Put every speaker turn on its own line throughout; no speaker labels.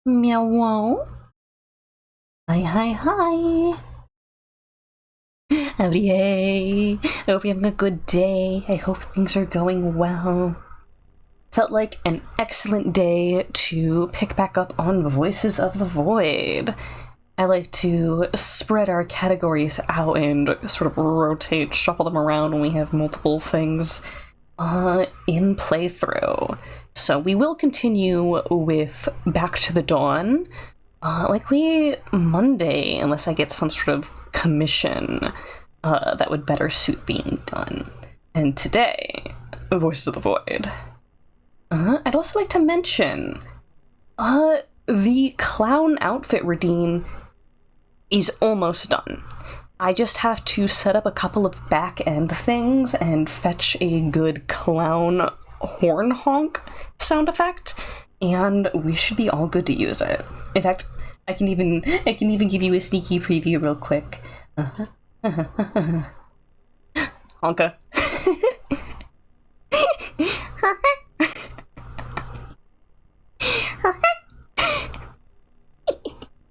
Meow wow. Hi, hi, hi. Yay. I hope you're having a good day. I hope things are going well. Felt like an excellent day to pick back up on Voices of the Void. I like to spread our categories out and sort of rotate, shuffle them around when we have multiple things in playthrough. So we will continue with Back to the Dawn, likely Monday, unless I get some sort of commission that would better suit being done. And today, Voices of the Void. I'd also like to mention, the clown outfit redeem is almost done. I just have to set up a couple of back-end things and fetch a good clown horn honk sound effect, and we should be all good to use it. In fact, I can even give you a sneaky preview real quick. Honka.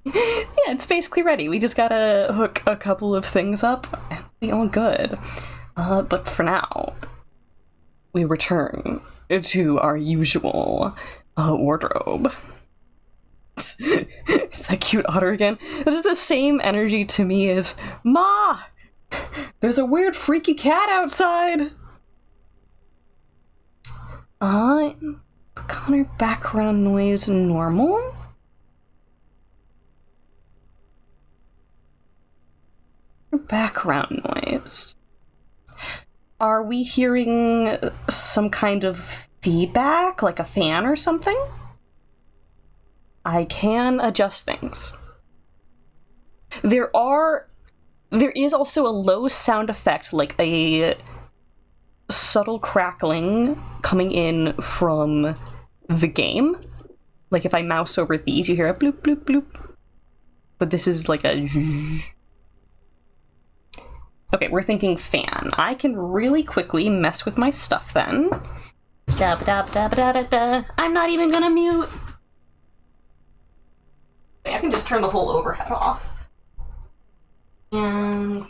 Yeah, it's basically ready. We just gotta hook a couple of things up and be all good. But for now, we return to our usual wardrobe. Is that cute otter again? This is the same energy to me as Ma! There's a weird freaky cat outside! Connor background noise normal? Background noise. Are we hearing some kind of feedback, like a fan or something? I can adjust things. There is also a low sound effect, like a subtle crackling coming in from the game. Like if I mouse over these, you hear a bloop bloop bloop. But this is like a... Okay, we're thinking fan. I can really quickly mess with my stuff then. Da ba da ba da ba da da da. I'm not even gonna mute. I can just turn the whole overhead off. And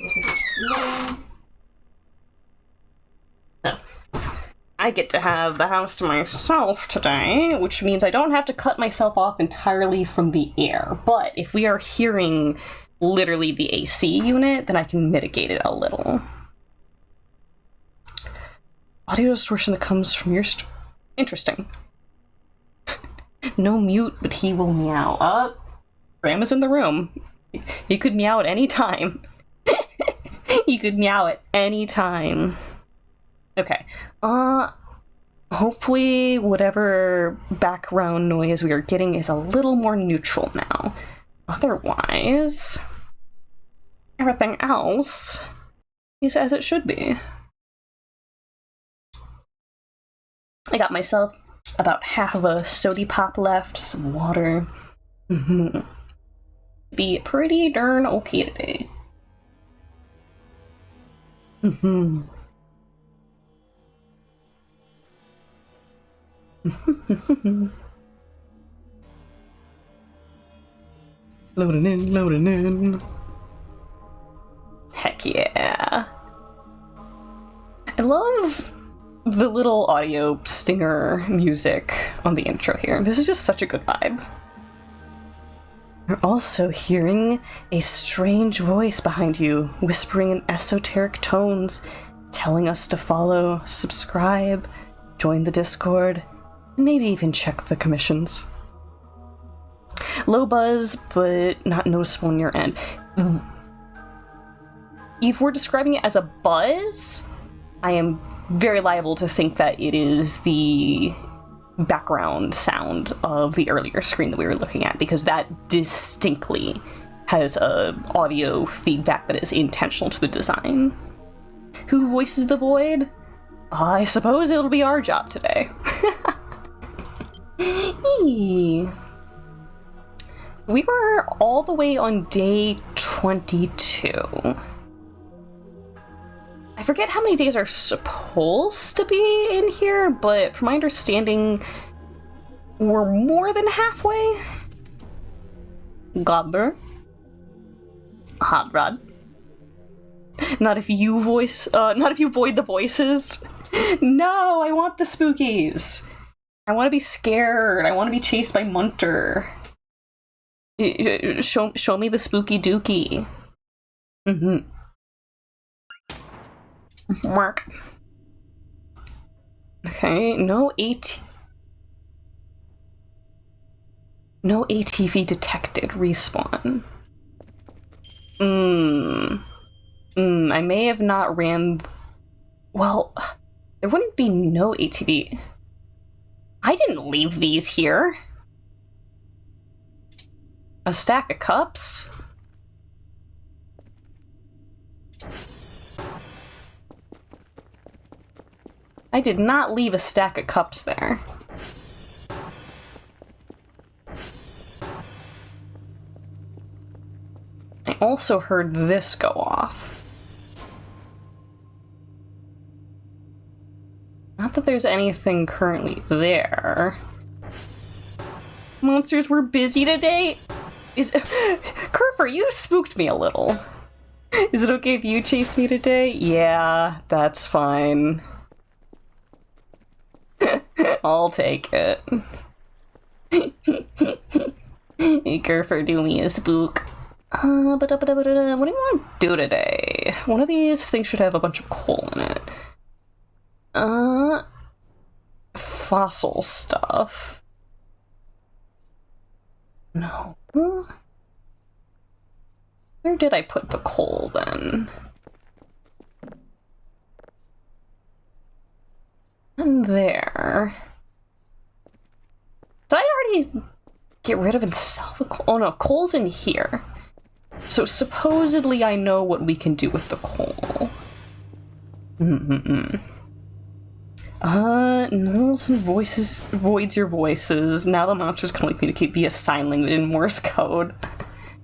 so I get to have the house to myself today, which means I don't have to cut myself off entirely from the air. But if we are hearing literally the AC unit, then I can mitigate it a little. Audio distortion that comes from your interesting. No mute, but he will meow. Graham is in the room. He could meow at any time. He could meow at any time. Okay. Hopefully whatever background noise we are getting is a little more neutral now. Otherwise, everything else is as it should be. I got myself about half of a sody pop left, some water. Be pretty darn okay today. Loading in, loading in. Heck yeah. I love the little audio stinger music on the intro here. This is just such a good vibe. You're also hearing a strange voice behind you, whispering in esoteric tones, telling us to follow, subscribe, join the Discord, and maybe even check the commissions. Low buzz, but not noticeable on your end. If we're describing it as a buzz, I am very liable to think that it is the background sound of the earlier screen that we were looking at, because that distinctly has a audio feedback that is intentional to the design. Who voices the void? I suppose it'll be our job today. We were all the way on day 22. I forget how many days are supposed to be in here, but from my understanding, we're more than halfway. Gobber. Hot Rod. Not if you void the voices. No, I want the spookies. I want to be scared. I want to be chased by Munter. Show me the spooky dookie. Mark. Okay, no ATV detected. Respawn. I may have not ran... Well, there wouldn't be no ATV. I didn't leave these here. A stack of cups? I did not leave a stack of cups there. I also heard this go off. Not that there's anything currently there. Monsters were busy today? Kerfer, you spooked me a little. Is it okay if you chase me today? Yeah, that's fine. I'll take it. Hey, Kerfer, do me a spook. What do you want to do today? One of these things should have a bunch of coal in it. Fossil stuff. No. Where did I put the coal then? And there. Did I already get rid of and sell the coal? Oh no, coal's in here. So supposedly I know what we can do with the coal. Nulls and voices voids your voices. Now the monsters can communicate via sign language in Morse code.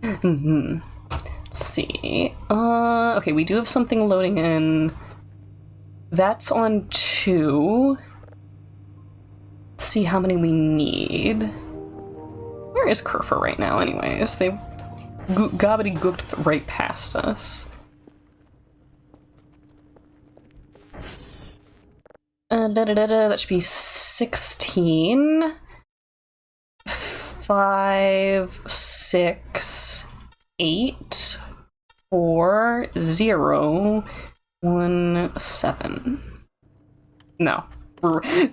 Let's see. Okay, we do have something loading in. That's on 2. Let's see how many we need. Where is Kerfer right now anyways? They gobbity-gooked right past us. That should be 16. 5, 6, 8, 4, 0, 1, 7. No.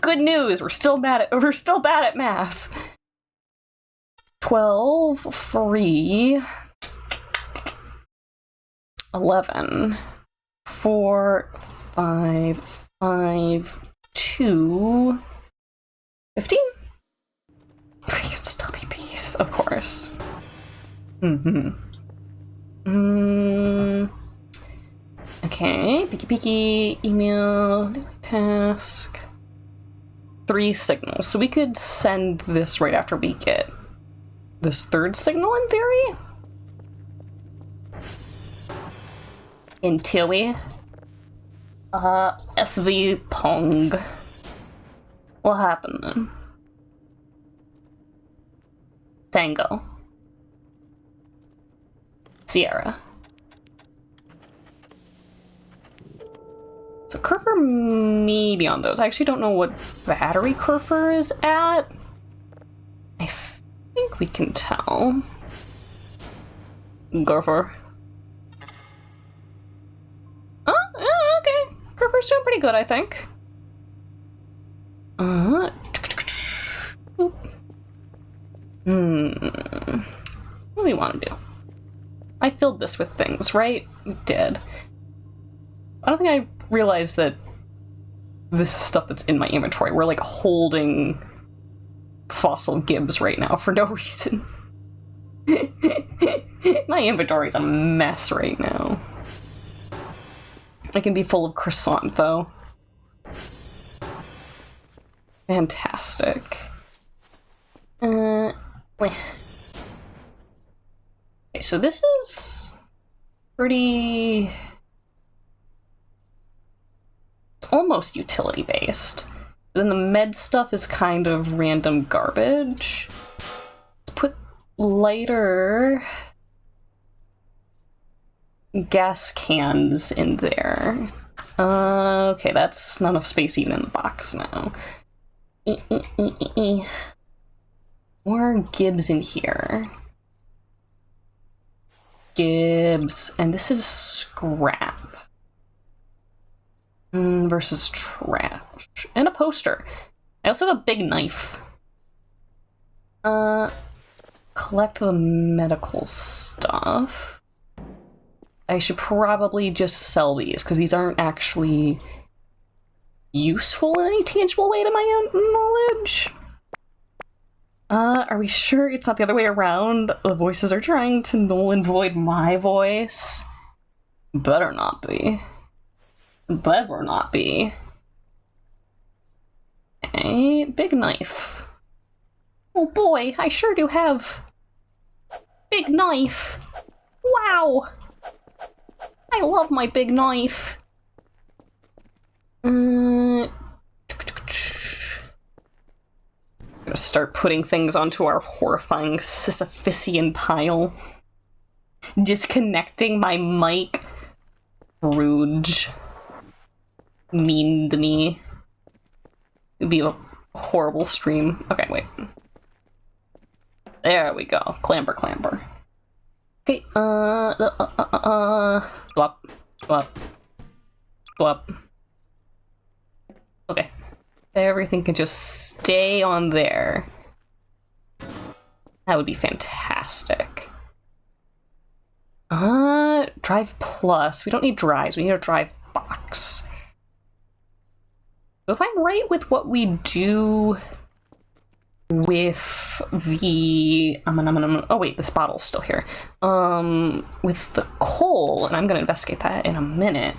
Good news! We're still bad at math. 12, 3, 11, 4, 5, 5, 2, 15? We could still be peace, of course. Okay, peeky, email, task. 3 signals. So we could send this right after we get this 3rd signal in theory? In theory. SV Pong. What happened then? Tango. Sierra. So Kerfer may be on those. I actually don't know what battery Kerfer is at. I think we can tell. Kerfer. Oh, okay. Kerfer's doing pretty good, I think. What do we want to do? I filled this with things, right? We did. I don't think I realized that this is stuff that's in my inventory. We're like holding fossil gibs right now for no reason. My inventory's a mess right now. It can be full of croissant, though. Fantastic. Wait. Okay, so this is pretty... It's almost utility-based. Then the med stuff is kind of random garbage. Let's put lighter gas cans in there. Okay, that's not enough space even in the box now. More Gibbs in here. Gibbs, and this is scrap. Versus trash. And a poster. I also have a big knife. Collect the medical stuff. I should probably just sell these, because these aren't actually useful in any tangible way to my own knowledge. Are we sure it's not the other way around? The voices are trying to null and void my voice? Better not be. Better not be. A big knife. Oh boy, I sure do have big knife. Wow! I love my big knife. I'm gonna start putting things onto our horrifying Sisyphusian pile. Disconnecting my mic. Rude. Mean to me. It'd be a horrible stream. Okay, wait. There we go. Clamber, clamber. Okay, Blop. Blop. Blop. Okay. Everything can just stay on there. That would be fantastic. Drive plus. We don't need drives. We need a drive box. So if I'm right with what we do with the... oh wait, this bottle's still here. With the coal, and I'm gonna investigate that in a minute,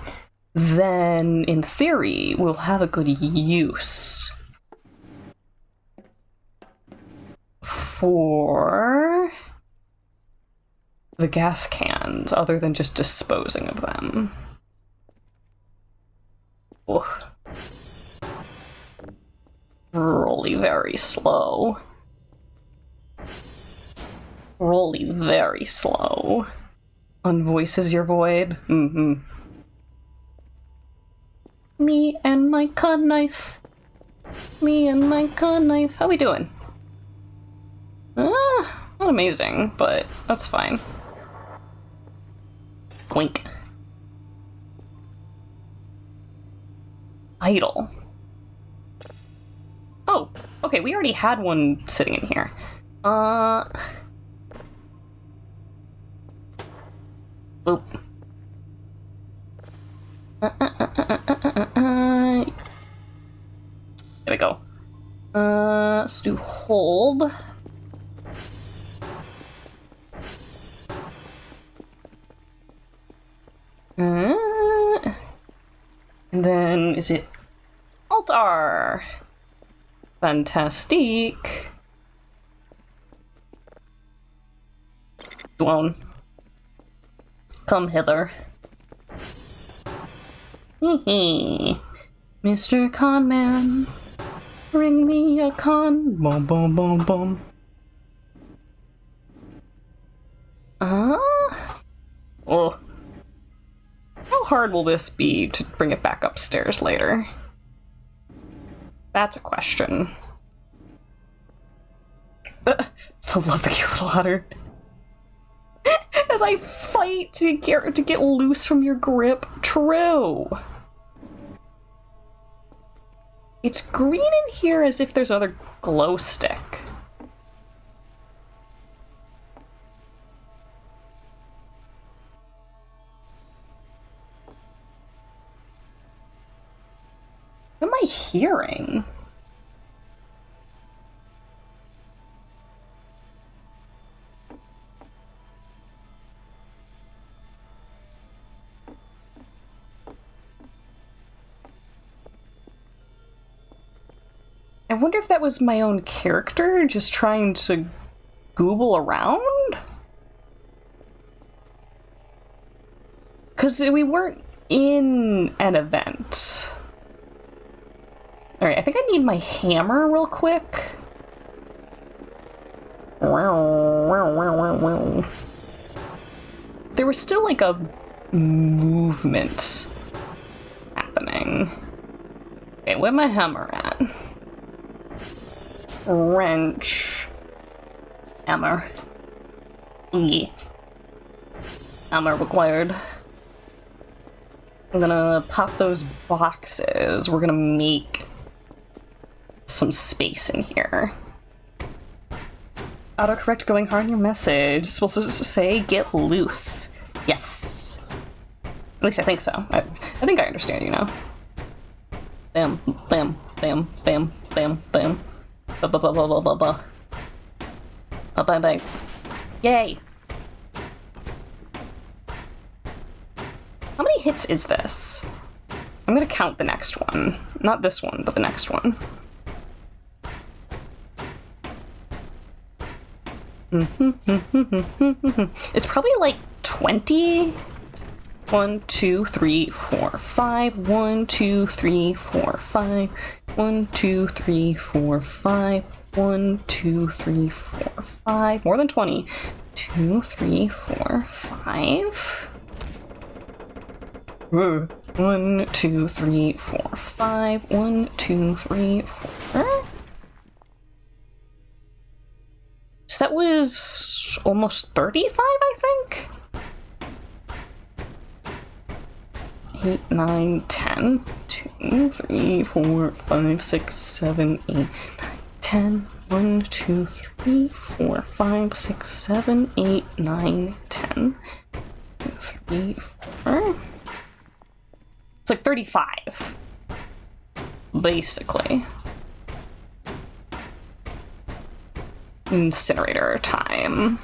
then in theory, we'll have a good use for the gas cans, other than just disposing of them. Ugh. Really very slow. Really very slow. Unvoices your void. Me and my knife. Me and my knife. How we doing? Not amazing, but that's fine. Blink. Idle. Oh, okay, we already had one sitting in here. Oop. There we go. Let's do hold. And then, is it Alt-R? Fantastique. Dwone. Come hither. Mr. Conman, bring me a con. Boom, boom, boom, boom. Oh. How hard will this be to bring it back upstairs later? That's a question. Still love the cute little otter. As I fight to get loose from your grip. True. It's green in here as if there's another glow stick. What am I hearing? I wonder if that was my own character just trying to Google around? Because we weren't in an event. Alright, I think I need my hammer real quick. Wow. There was still like a movement happening. Okay, where's my hammer at? Wrench. Hammer. Yeah. Hammer required. I'm gonna pop those boxes. We're gonna make some space in here. Autocorrect going hard in your message. It's supposed to say get loose. Yes. At least I think so. I think I understand you now. Bam, bam, bam, bam, bam, bam. Ba ba ba ba ba ba ba. Ba bye bye. Yay! How many hits is this? I'm gonna count the next one. Not this one, but the next one. It's probably like 20. 1, 2, 3, 4, 5. 1, 2, 3, 4, 5. 1, 2, 3, 4, 5. 1, 2, 3, 4, 5. More than 20. 2, 3, 4, 5. 1, 2, 3, 4, 5. 1, 2, 3, 4. So that was almost 35, I think? 8, 9, 10. 2, 3, 4, 5, 6, 7, 8, 9, 10. 1, 2, 3, 4, 5, 6, 7, 8, 9, 10. 2, 3, 4. It's like 35. Basically. Incinerator time.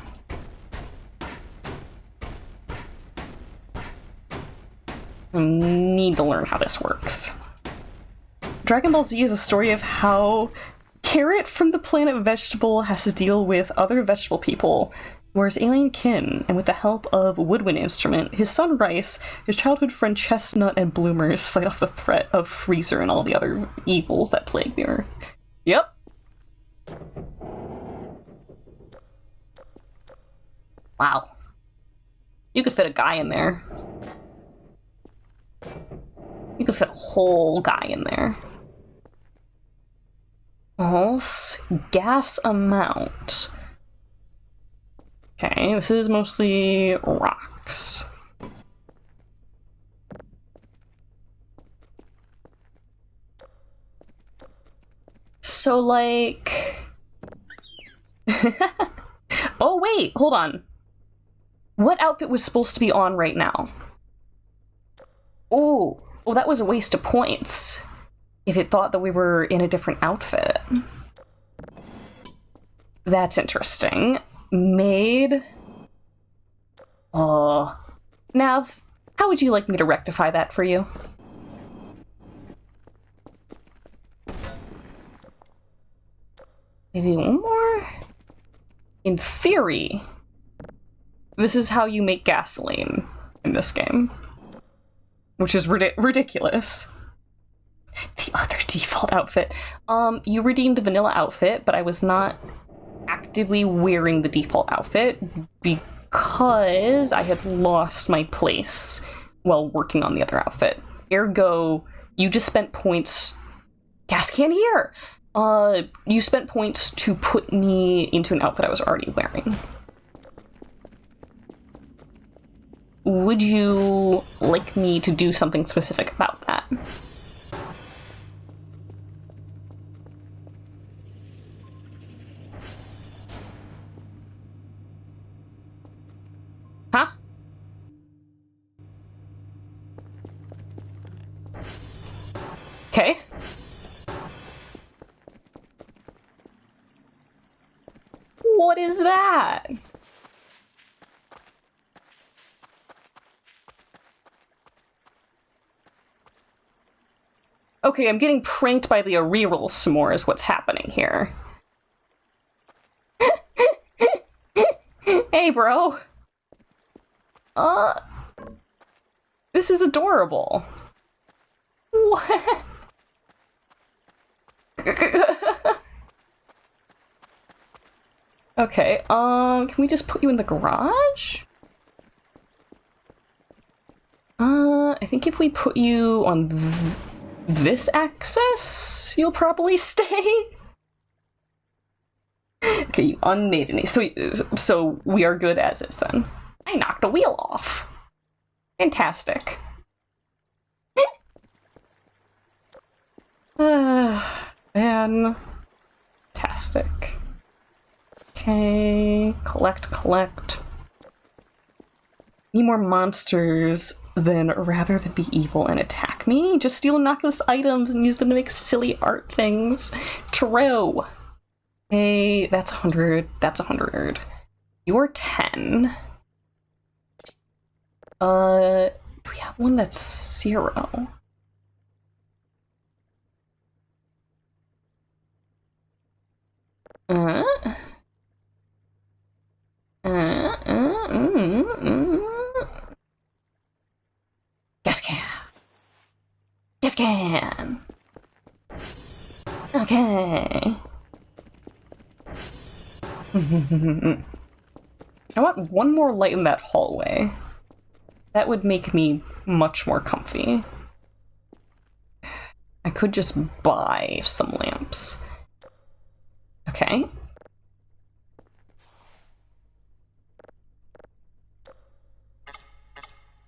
I need to learn how this works. Dragon Ball Z is a story of how Carrot from the planet Vegetable has to deal with other vegetable people who are his alien kin, and with the help of Woodwind Instrument, his son Rice, his childhood friend Chestnut, and Bloomers fight off the threat of Freezer and all the other evils that plague the Earth. Yep. Wow. You could fit a guy in there. You could fit a whole guy in there. Pulse. Gas amount. Okay, this is mostly rocks. So, like... Oh, wait, hold on. What outfit was supposed to be on right now? Oh, well, that was a waste of points. If it thought that we were in a different outfit. That's interesting. Made. Nav, how would you like me to rectify that for you? Maybe one more? In theory, this is how you make gasoline in this game. Which is ridiculous. The other default outfit. You redeemed a vanilla outfit, but I was not actively wearing the default outfit because I had lost my place while working on the other outfit. Ergo, you just spent points... Gas can here! You spent points to put me into an outfit I was already wearing. Would you like me to do something specific about that? Huh? Okay. What is that? Okay, I'm getting pranked by the reroll some more is what's happening here. Hey, bro. This is adorable. What? Okay, can we just put you in the garage? I think if we put you on this axis, you'll probably stay. Okay, you unmated me. So we are good as is then. I knocked a wheel off. Fantastic. Fantastic. Okay, collect. Need more monsters rather than be evil and attack me. Just steal innocuous items and use them to make silly art things. True. Hey, that's 100. That's 100. You're 10. We have one that's 0. Yes, can. Yes, can. Okay. I want one more light in that hallway. That would make me much more comfy. I could just buy some lamps. Okay.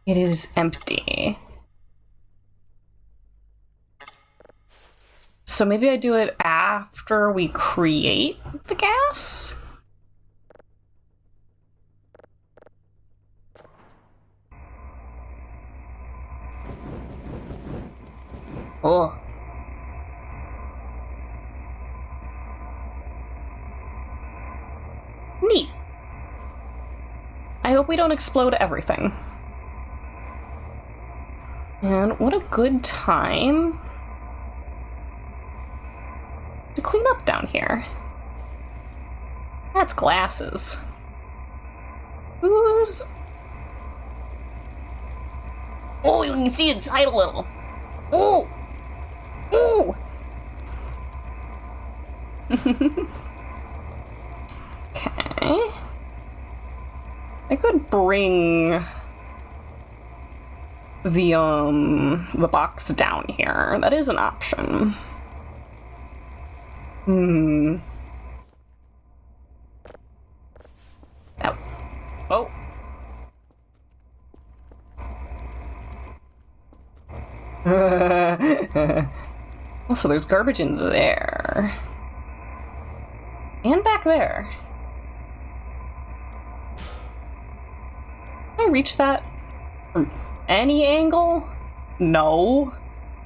It is empty. So maybe I do it after we create the gas? Oh. Neat. I hope we don't explode everything. And what a good time to clean up down here. That's glasses. Who's... Oh, you can see inside a little. Oh! Oh! Okay. I could bring the box down here. That is an option. Oh. Oh. Also, there's garbage in there. And back there. Can I reach that from any angle? No.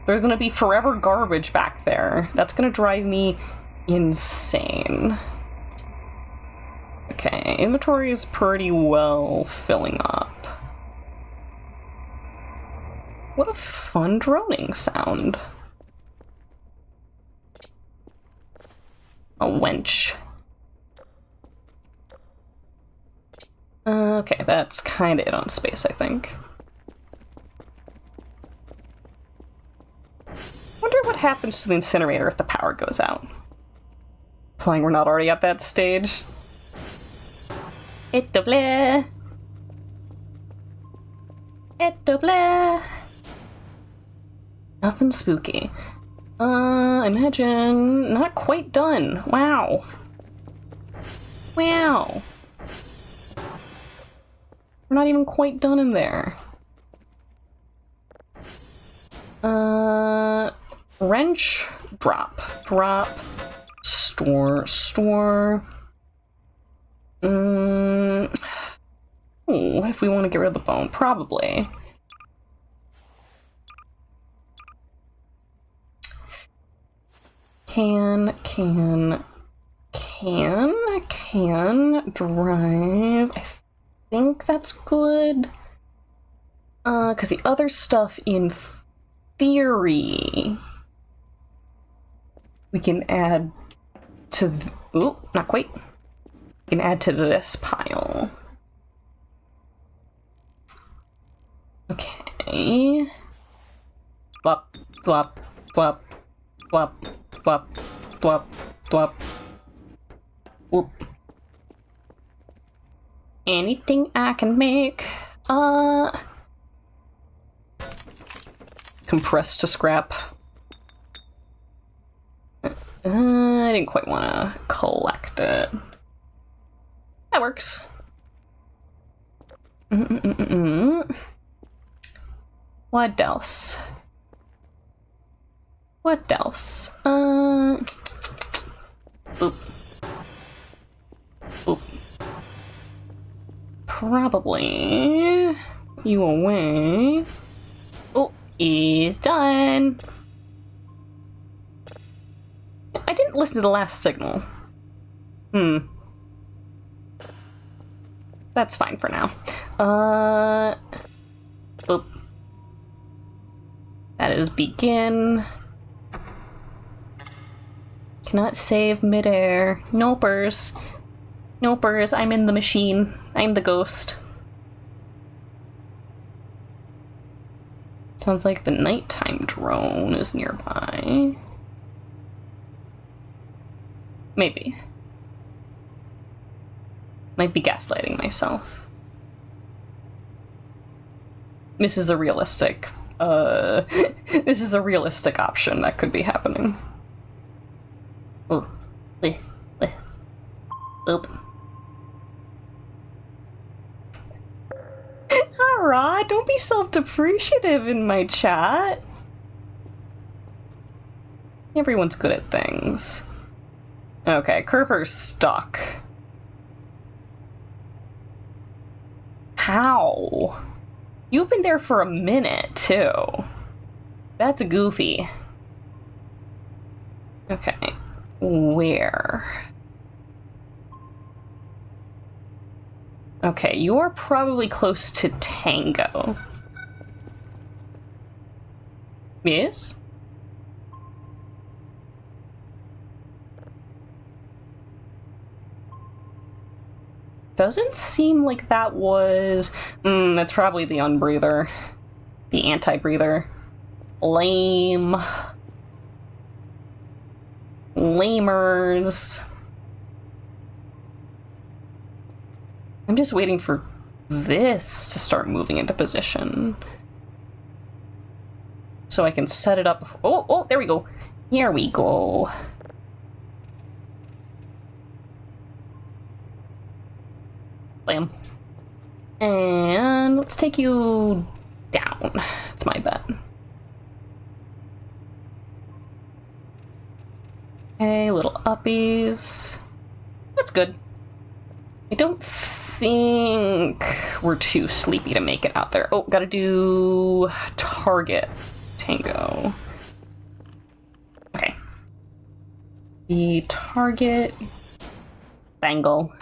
There's gonna be forever garbage back there. That's gonna drive me insane. Okay, inventory is pretty well filling up. What a fun droning sound. A wench. Okay, that's kinda it on space, I think. Wonder what happens to the incinerator if the power goes out. Implying we're not already at that stage. Et double. Et double. Nothing spooky. Imagine not quite done. Wow. Wow. We're not even quite done in there. Wrench, drop, store. Ooh, if we want to get rid of the bone, probably. Can drive. I think that's good. Because the other stuff in theory we can add to ooh, not quite. We can add to this pile. Okay. Blop, blop, blop, blop, blop, blop, blop. Whoop. anything I can make. Compress to scrap. I didn't quite want to collect it. That works. What else? What else? Boop. Boop. Probably you away. Oh, he's done. I didn't listen to the last signal. That's fine for now. Boop. That is begin. Cannot save midair. Nopers. Nopers, I'm in the machine. I'm the ghost. Sounds like the nighttime drone is nearby. Maybe. Might be gaslighting myself. This is a realistic, this is a realistic option that could be happening. Ooh. Oop. Alright, don't be self-depreciative in my chat. Everyone's good at things. Okay, Curfer's stuck. How? You've been there for a minute, too. That's goofy. Okay. Where? Okay, you're probably close to Tango. Yes? Doesn't seem like that was... that's probably the unbreather. The anti-breather. Lame. Lamers. I'm just waiting for this to start moving into position. So I can set it up. Oh, there we go. Here we go. Bam. And let's take you down. It's my bet. Okay, little uppies. That's good. I don't think we're too sleepy to make it out there. Oh, gotta do target Tango. Okay. The target angle.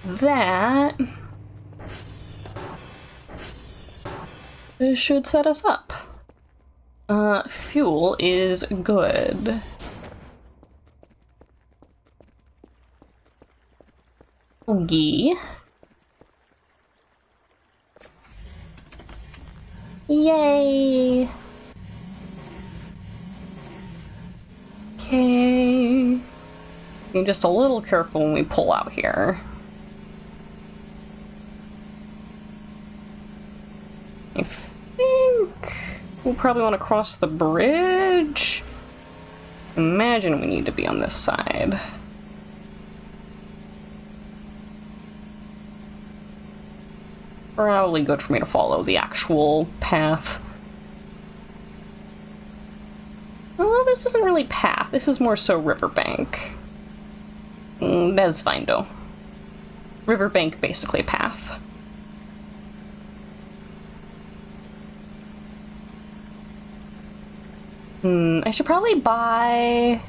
That should set us up. Fuel is good. Oogie. Yay! Okay. Be just a little careful when we pull out here. I think we'll probably want to cross the bridge. Imagine we need to be on this side. Probably good for me to follow the actual path. Oh, this isn't really path. This is more so riverbank. That's fine though. Riverbank, basically path. I should probably buy...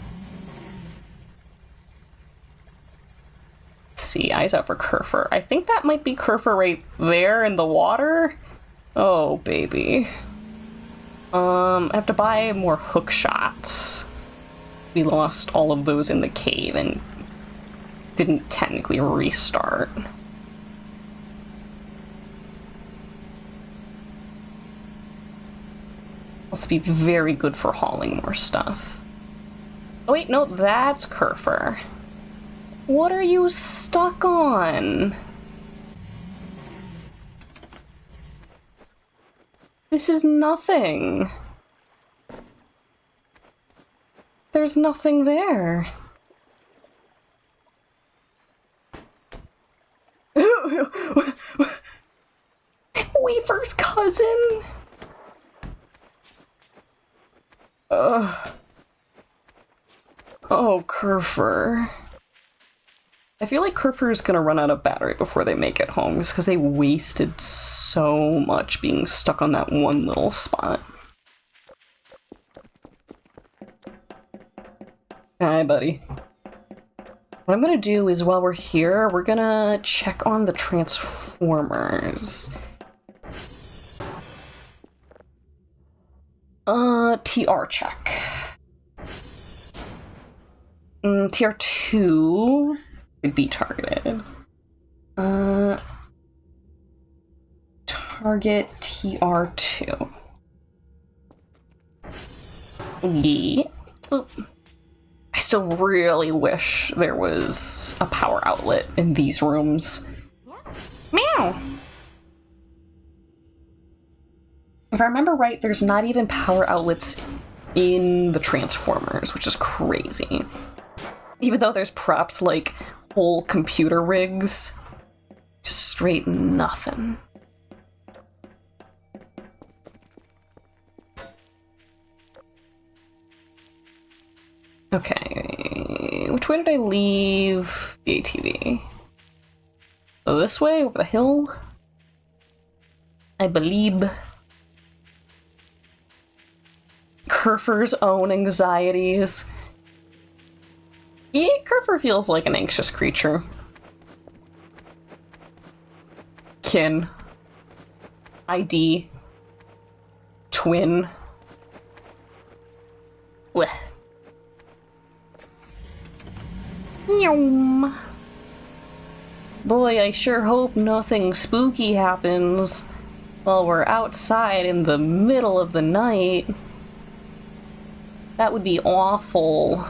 Let's see, eyes out for Curfer. I think that might be Curfer right there in the water. Oh, baby. I have to buy more hook shots. We lost all of those in the cave and didn't technically restart. Must be very good for hauling more stuff. Oh wait, no, that's Curfer. What are you stuck on? This is nothing. There's nothing there. Weaver's cousin? Oh, Kerfur. I feel like Kerfur's gonna run out of battery before they make it home, just because they wasted so much being stuck on that one little spot. Hi, buddy. What I'm gonna do is, while we're here, we're gonna check on the Transformers. TR check. TR2 would be targeted. Target TR2. Yeah. Oop. I still really wish there was a power outlet in these rooms. Meow! If I remember right, there's not even power outlets in the Transformers, which is crazy. Even though there's props like whole computer rigs. Just straight nothing. Okay, which way did I leave the ATV? So this way, over the hill? I believe. Kerfur's own anxieties. Yeah, Kerfur feels like an anxious creature. Kin. ID. Twin. Blech. Yum. Boy, I sure hope nothing spooky happens while we're outside in the middle of the night. That would be awful.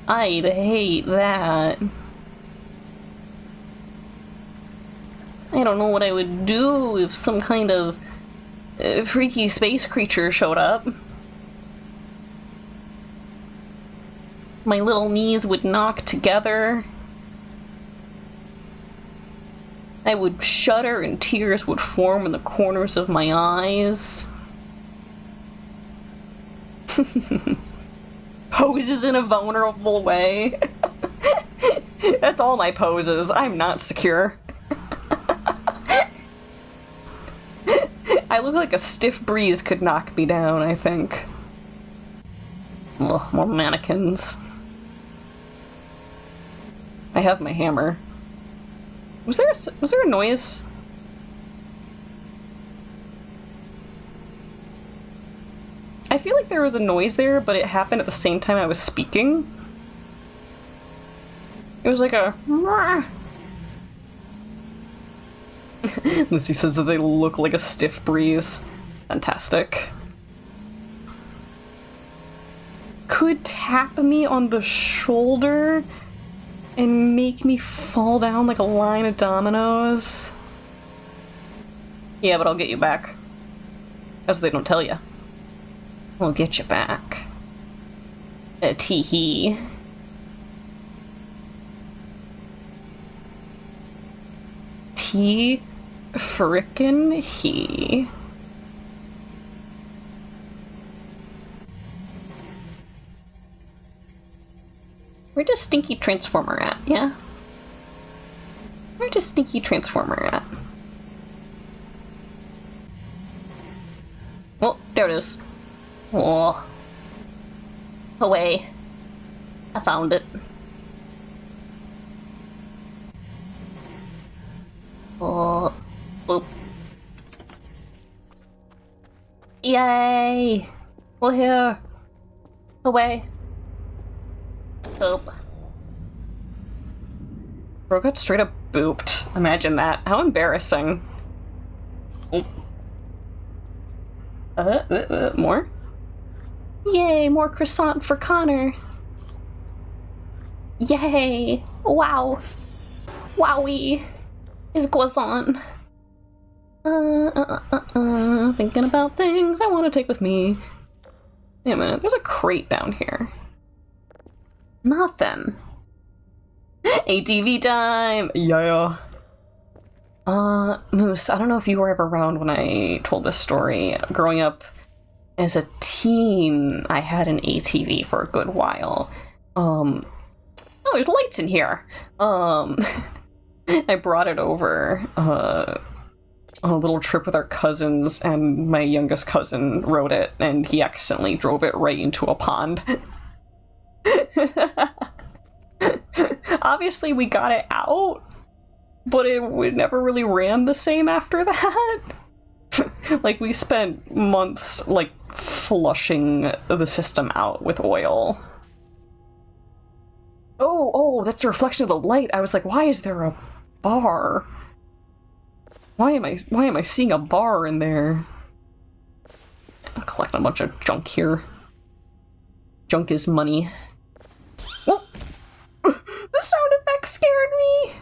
I'd hate that. I don't know what I would do if some kind of freaky space creature showed up. My little knees would knock together. I would shudder and tears would form in the corners of my eyes. Poses in a vulnerable way. That's all my poses. I'm not secure. I look like a stiff breeze could knock me down, I think. Ugh, more mannequins. I have my hammer. Was there a noise? I feel like there was a noise there, but it happened at the same time I was speaking. It was like a... Missy says that they look like a stiff breeze. Fantastic. Could tap me on the shoulder and make me fall down like a line of dominoes. Yeah, but I'll get you back. As they don't tell you. We'll get you back. Tee-hee. Frickin' he. Where does Stinky Transformer at, yeah? Where does Stinky Transformer at? Oh, there it is. Oh. Away. I found it. Oh. Boop. Yay! We're here. Away. Boop. Bro got straight up booped. Imagine that. How embarrassing. Oh. More? Yay, more croissant for Connor. Yay! Wow! Wowie! Is croissant. Thinking about things I want to take with me. Wait a minute, there's a crate down here. Nothing. ATV time! Yeah. Moose, I don't know if you were ever around when I told this story. Growing up as a teen, I had an ATV for a good while. Oh, there's lights in here! I brought it over, on a little trip with our cousins, and my youngest cousin rode it, and he accidentally drove it right into a pond. Obviously, we got it out, but it never really ran the same after that. Like, we spent months, like, flushing the system out with oil. Oh, that's the reflection of the light. I was like, why is there a bar? Why am I seeing a bar in there? I'm collecting a bunch of junk here. Junk is money. Whoa! The sound effect scared me!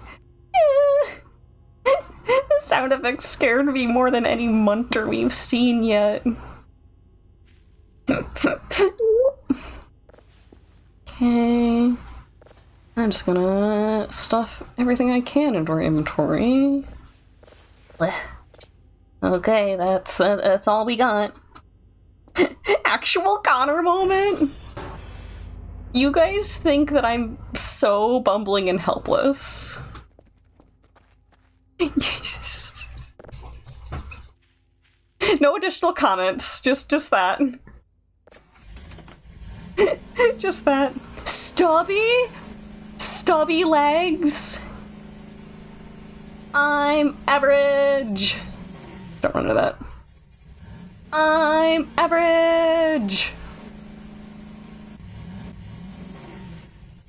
The sound effect scared me more than any munter we've seen yet. Okay. I'm just gonna stuff everything I can into our inventory. Okay, that's all we got. Actual Connor moment? You guys think that I'm so bumbling and helpless? No additional comments, just that. Just that. Stubby legs. I'm average. Don't run into that. I'm average.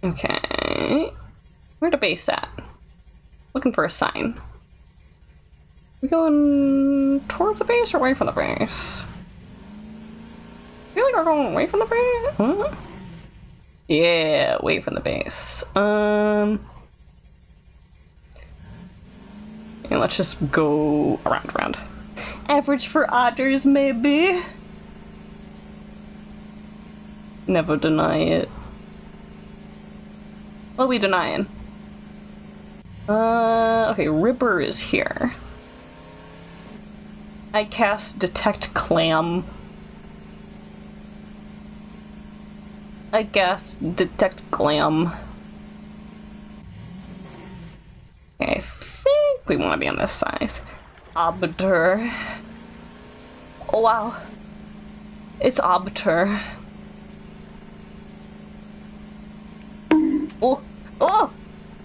Okay. Where the base at? Looking for a sign. We going towards the base or away from the base? I feel like we're going away from the base. Huh? Yeah, away from the base. And let's just go around. Average for otters, maybe. Never deny it. What are we denying? Okay, Ripper is here. I cast Detect Clam. I guess Detect Glam. Okay, I think we want to be on this side. Arbiter. Oh wow. It's Arbiter. Oh!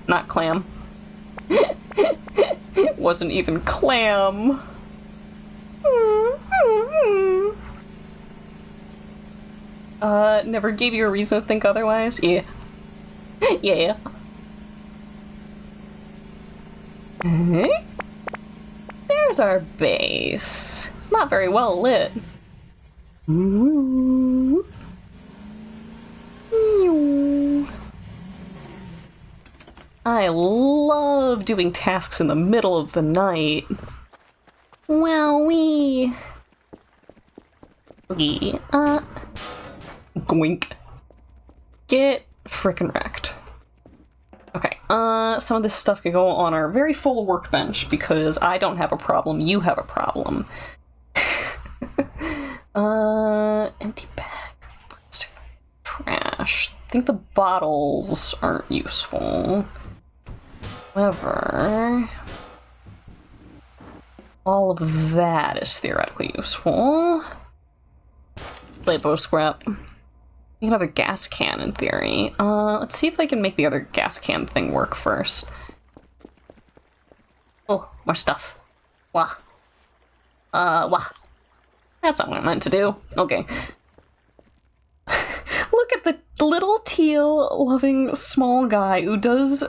Not Clam. It wasn't even Clam. Never gave you a reason to think otherwise? Yeah. Yeah. There's our base. It's not very well lit. I love doing tasks in the middle of the night. Wowee. Okay, Goink. Get frickin' wrecked. Okay, some of this stuff can go on our very full workbench because I don't have a problem, you have a problem. Empty bag. Trash. I think the bottles aren't useful. However, all of that is theoretically useful. Lipo scrap. We can have a gas can in theory. Let's see if I can make the other gas can thing work first. Oh, more stuff. Wah. Wah. That's not what I meant to do. Okay. Look at the little teal-loving small guy who does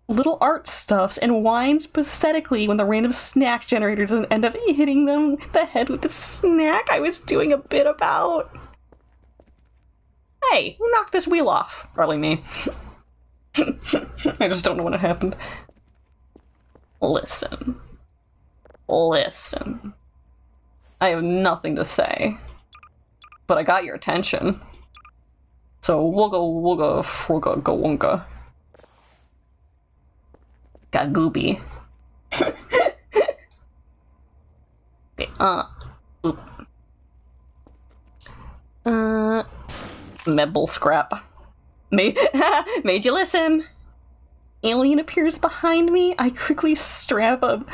little art stuffs and whines pathetically when the random snack generators end up hitting them in the head with the snack I was doing a bit about. Hey, who knocked this wheel off? Probably me. I just don't know when it happened. Listen. Listen. I have nothing to say. But I got your attention. So wooga wonka. Got goopy. Okay, oop. Mebble scrap. Made you listen. Alien appears behind me. I quickly strap a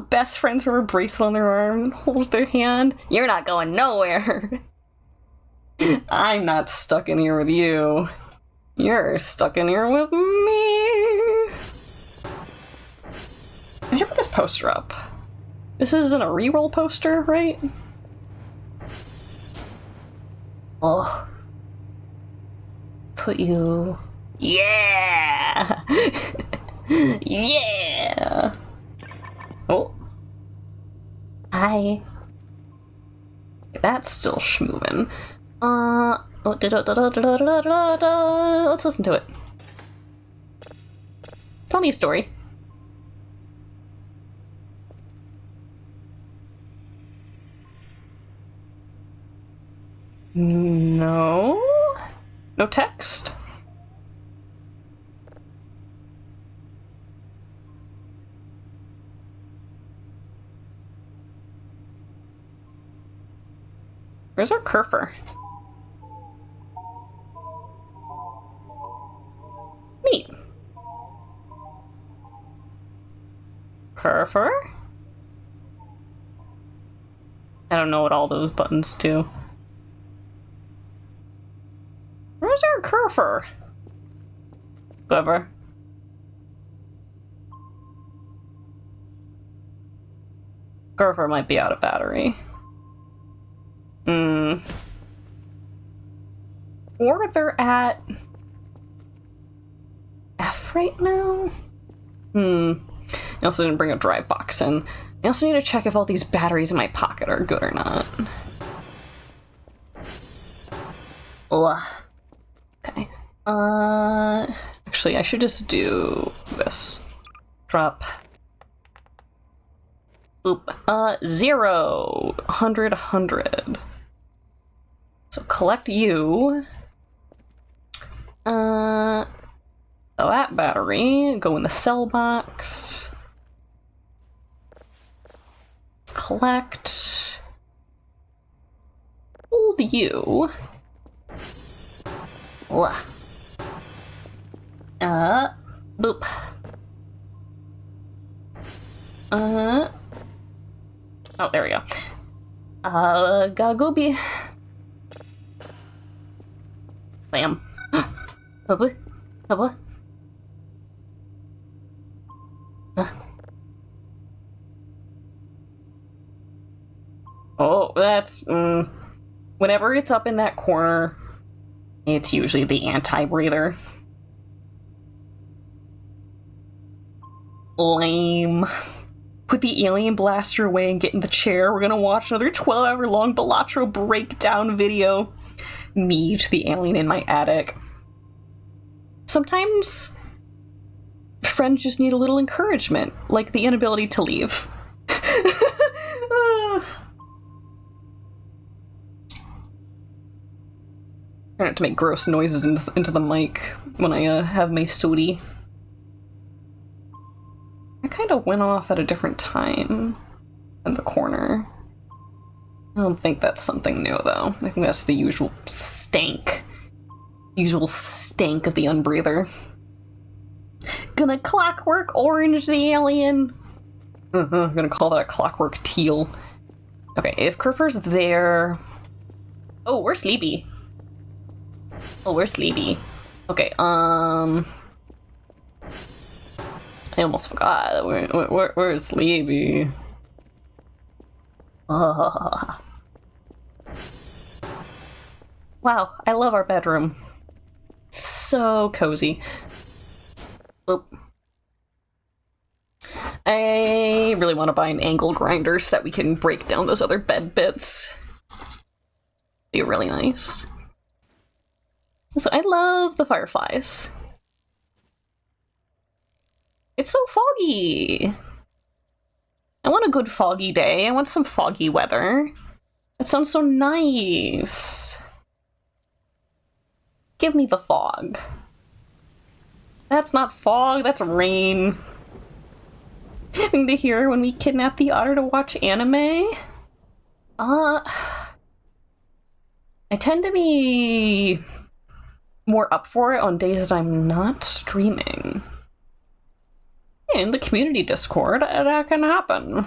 best friend's rubber bracelet on their arm and holds their hand. You're not going nowhere. I'm not stuck in here with you. You're stuck in here with me. I should put this poster up. This isn't a reroll poster, right? Oh. Put you... Yeah! Yeah! Oh. Hi. That's still schmovin'. Let's listen to it. Tell me a story. No? No text? Where's our Kerfer? Neat. Kerfer? I don't know what all those buttons do. Where's our Kerfer? Whoever. Kerfer might be out of battery. Or they're at F right now? I also didn't bring a drive box in. I also need to check if all these batteries in my pocket are good or not. Ugh. Okay. Actually, I should just do this. Drop. Oop. 0. 100, 100. So collect you. That battery. Go in the cell box. Collect. Hold you. Ugh. Boop. Oh, there we go. Gagobi. Bam. Hubba. Hubba. Oh, that's... Whenever it's up in that corner, it's usually the anti-breather. Lame. Put the alien blaster away and get in the chair. We're gonna watch another 12-hour-long Balatro breakdown video. Me to the alien in my attic. Sometimes friends just need a little encouragement, like the inability to leave. I have to make gross noises into the mic when I have my sodi. I kind of went off at a different time in the corner. I don't think that's something new, though. I think that's the usual stank. Usual stank of the unbreather. Gonna clockwork orange the alien. I'm gonna call that a clockwork teal. Okay, if Kerfer's there... Oh, we're sleepy. Oh, we're sleepy. Okay, I almost forgot. We're sleepy. Wow, I love our bedroom. So cozy. Oop. I really want to buy an angle grinder so that we can break down those other bed bits. Be really nice. So I love the fireflies. It's so foggy. I want a good foggy day. I want some foggy weather. That sounds so nice. Give me the fog. That's not fog, that's rain. Thing to hear when we kidnap the otter to watch anime? I tend to be more up for it on days that I'm not streaming. In the community Discord, that can happen.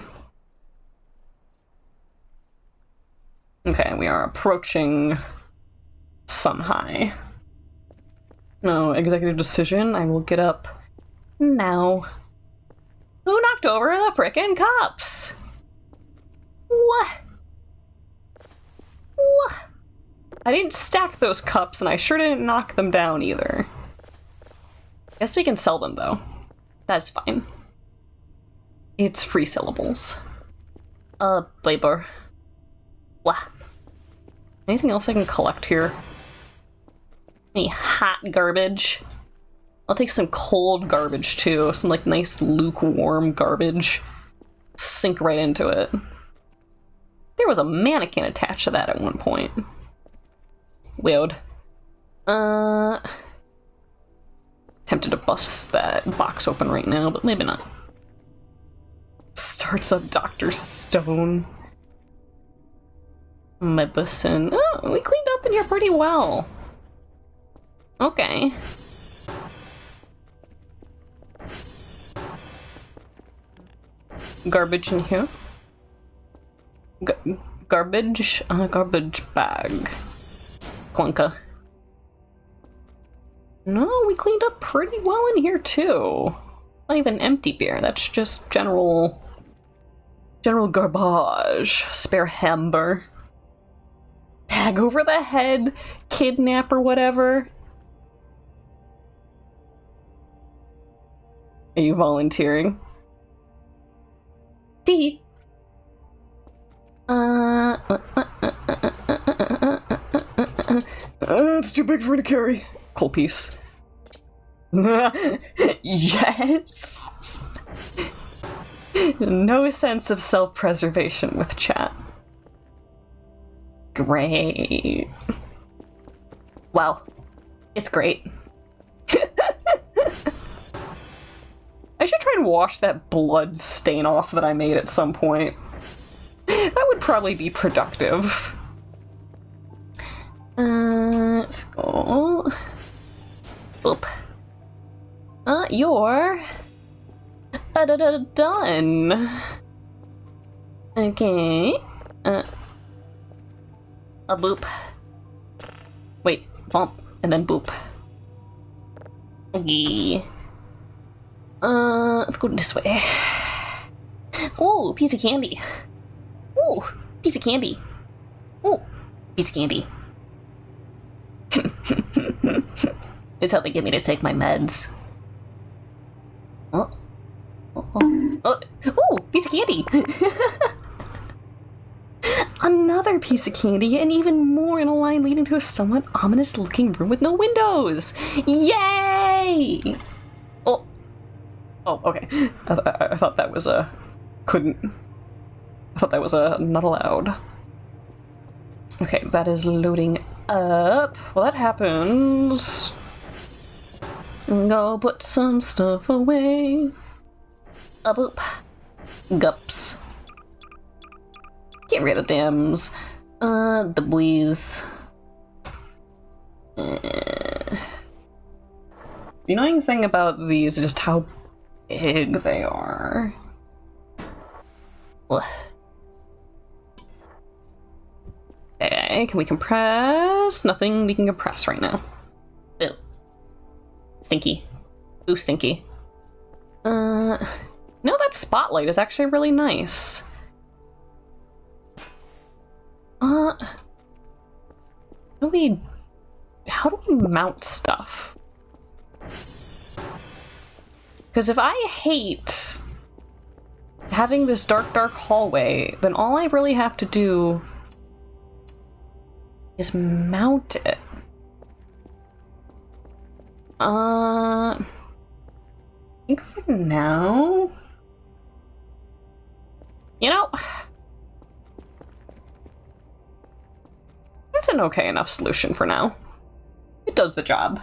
Okay, we are approaching Sun High. No executive decision. I will get up now. Who knocked over the frickin' cups? What? What? I didn't stack those cups, and I sure didn't knock them down either. Guess we can sell them, though. That's fine. It's free syllables. Labor. What? Anything else I can collect here? Any hot garbage? I'll take some cold garbage too. Some like nice lukewarm garbage. Sink right into it. There was a mannequin attached to that at one point. Weird. Tempted to bust that box open right now, but maybe not. Starts up Dr. Stone. Medicine. Oh, we cleaned up in here pretty well. Okay. Garbage in here. Garbage? Garbage bag. Clunka. No, we cleaned up pretty well in here too. Not even empty beer, that's just general garbage. Spare hamber. Bag over the head, kidnap or whatever. Are you volunteering? D. It's too big for me to carry. Coal piece. Yes! No sense of self-preservation with chat. Great. Wow. It's great. I should try and wash that blood stain off that I made at some point. That would probably be productive. Let's go. Oop. You're done. Okay. A boop. Wait, bump, and then boop. Okay. Let's go this way. Ooh, piece of candy. Ooh, piece of candy. Ooh, piece of candy. It's how they get me to take my meds. Oh. Ooh, piece of candy. Another piece of candy, and even more in a line leading to a somewhat ominous looking room with no windows. Yay! Oh, okay. I thought that was I thought that was not allowed. Okay, that is loading up. Well, that happens. Go put some stuff away. A boop. Gups. Get rid of thems. The boys. The annoying thing about these is just how big they are. Ugh. Okay, can we compress? Nothing we can compress right now. Ew. Stinky. Ooh, stinky. No, that spotlight is actually really nice. How do we mount stuff? Because if I hate having this dark hallway, then all I really have to do is mount it. think for now... You know... That's an okay enough solution for now. It does the job.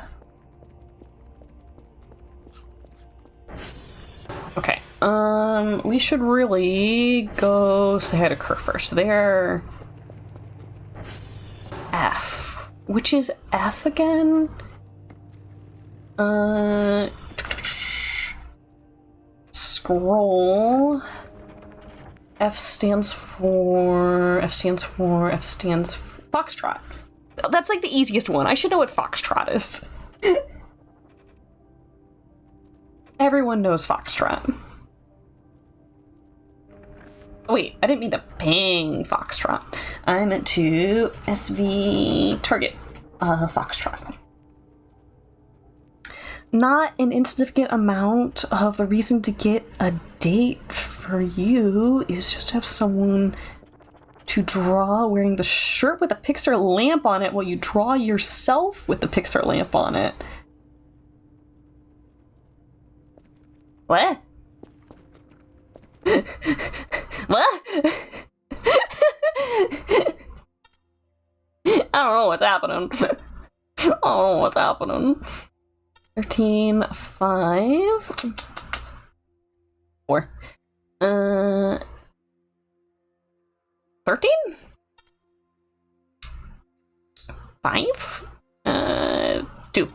Okay, we should really go say hi to Kerr first. They're... F. Which is F again? Scroll. F stands for Foxtrot. That's like the easiest one. I should know what Foxtrot is. Everyone knows Foxtrot. Wait, I didn't mean to ping Foxtrot. I meant to SV target Foxtrot. Not an insignificant amount of the reason to get a date for you is just to have someone to draw wearing the shirt with a Pixar lamp on it while you draw yourself with the Pixar lamp on it. What? What? I don't know what's happening. I don't know what's happening. 13, 5, 4. 13? 5? 2.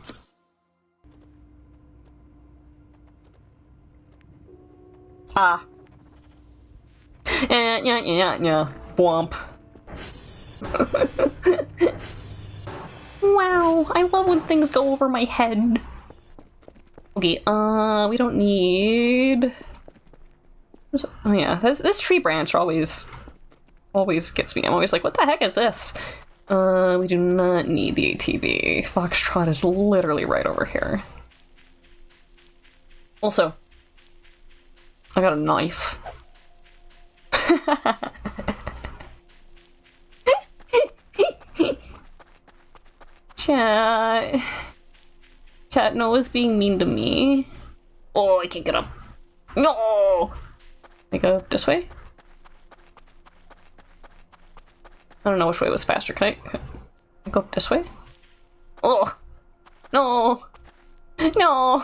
Ah. Yeah. Womp. Wow, I love when things go over my head. Okay, we don't need... Oh yeah, this tree branch always gets me. I'm always like, what the heck is this? We do not need the ATV. Foxtrot is literally right over here. Also, I got a knife. Chat, Noah's being mean to me. Oh, I can't get up. No! I go this way? I don't know which way was faster. Can I go up this way? Oh! No! No!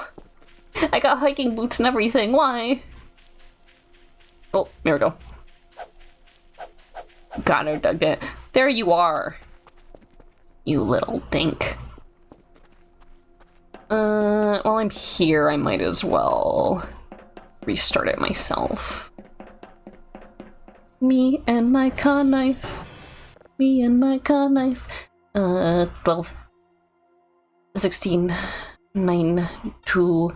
I got hiking boots and everything. Why? Oh, there we go. God, I dug that. There you are. You little dink. While I'm here, I might as well restart it myself. Me and my con knife. Me and my con knife. 12. 16. 9. 2.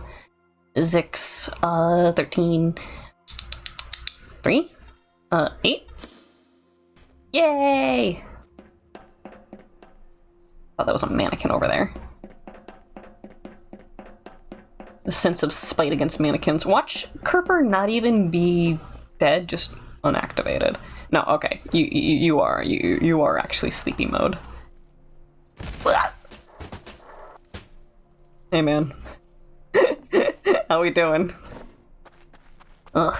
6. 13. 3. 8. Yay! Thought that was a mannequin over there. The sense of spite against mannequins. Watch Kerper not even be dead, just unactivated. No, okay. You are actually sleepy mode. Hey man. How we doing? Ugh.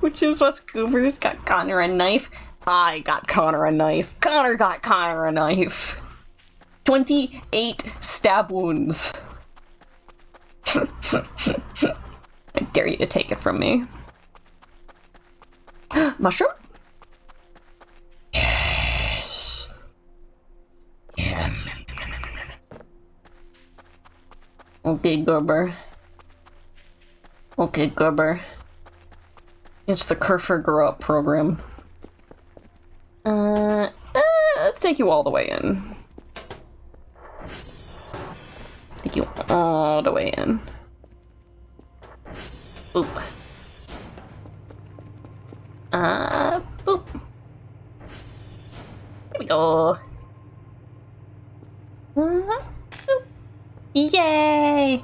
Which of us goobers got Connor a knife? I got Connor a knife. Connor got Connor a knife. 28 stab wounds. I dare you to take it from me. Mushroom? Yes. Yeah. Okay, Gerber. Okay, Gerber. It's the Kerfer Grow Up program. Let's take you all the way in. Take you all the way in. Boop. Boop. Here we go. Boop. Yay!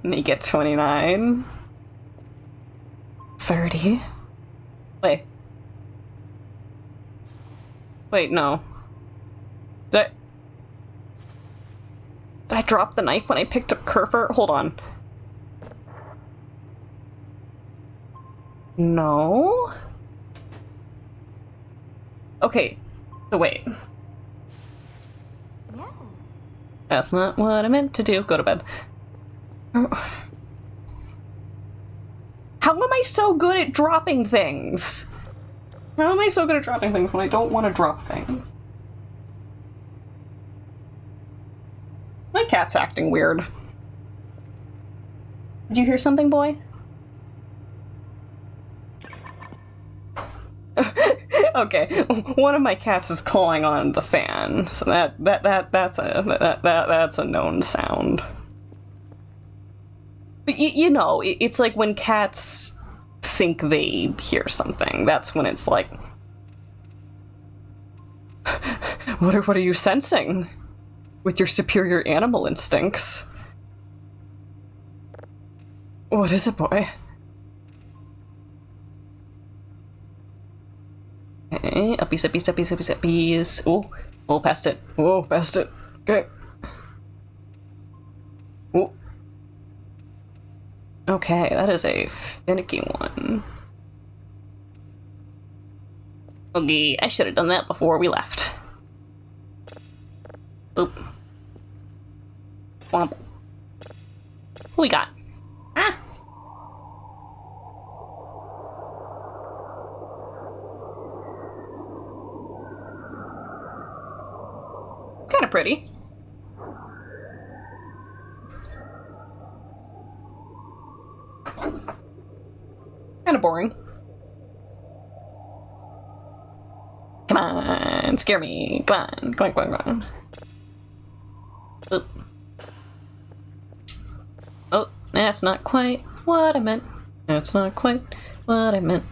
Make it 29. 30. Wait, no. Did I drop the knife when I picked up Kerfer? Hold on. No? Okay, so wait.
Yeah.
That's not what I meant to do. Go to bed. How am I so good at dropping things? How am I so good at dropping things when I don't want to drop things? My cat's acting weird. Did you hear something, boy? Okay, one of my cats is clawing on the fan, so that's a known sound. But you know, it's like when cats think they hear something. That's when it's like, what are you sensing with your superior animal instincts? What is it, boy? Okay, uppies, uppies, uppies, uppies, uppies. Oh, past it. Oh, past it. Okay. Oh. Okay, that is a finicky one. Okay, I should have done that before we left. Oop. Womp. What we got? Ah! Kind of pretty. Kind of boring. Come on, scare me. Come on, come on, come on, come on. Oop. Oh, that's not quite what I meant. That's not quite what I meant.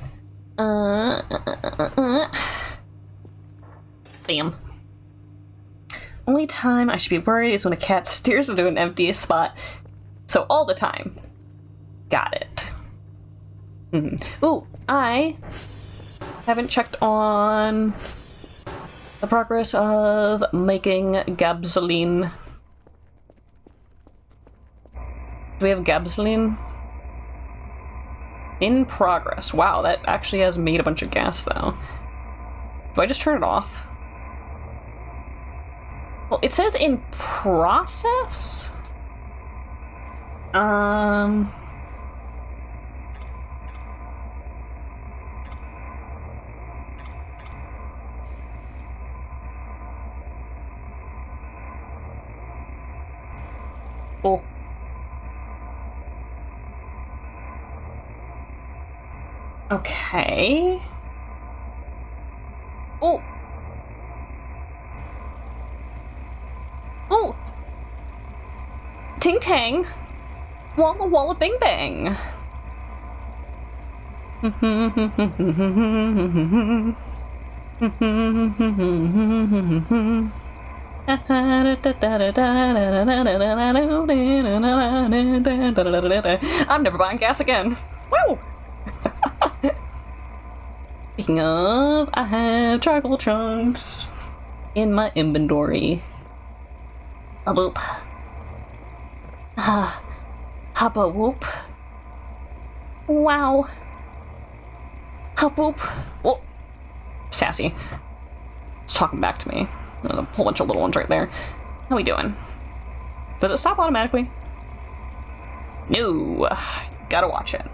Bam. Only time I should be worried is when a cat stares into an empty spot. So all the time. Got it. Ooh, I haven't checked on the progress of making Gabsoline. Do we have Gabsoline? In progress. Wow, that actually has made a bunch of gas, though. Do I just turn it off? Well, it says in process? Oh. Okay. Oh. Oh. Ting tang. Walla walla bing bang. I'm never buying gas again. Woo! Speaking of, I have charcoal chunks in my inventory. A boop. Hubba whoop. Wow. Hub whoop. Oh, sassy. It's talking back to me. There's a whole bunch of little ones right there. How we doing? Does it stop automatically? No. Gotta watch it.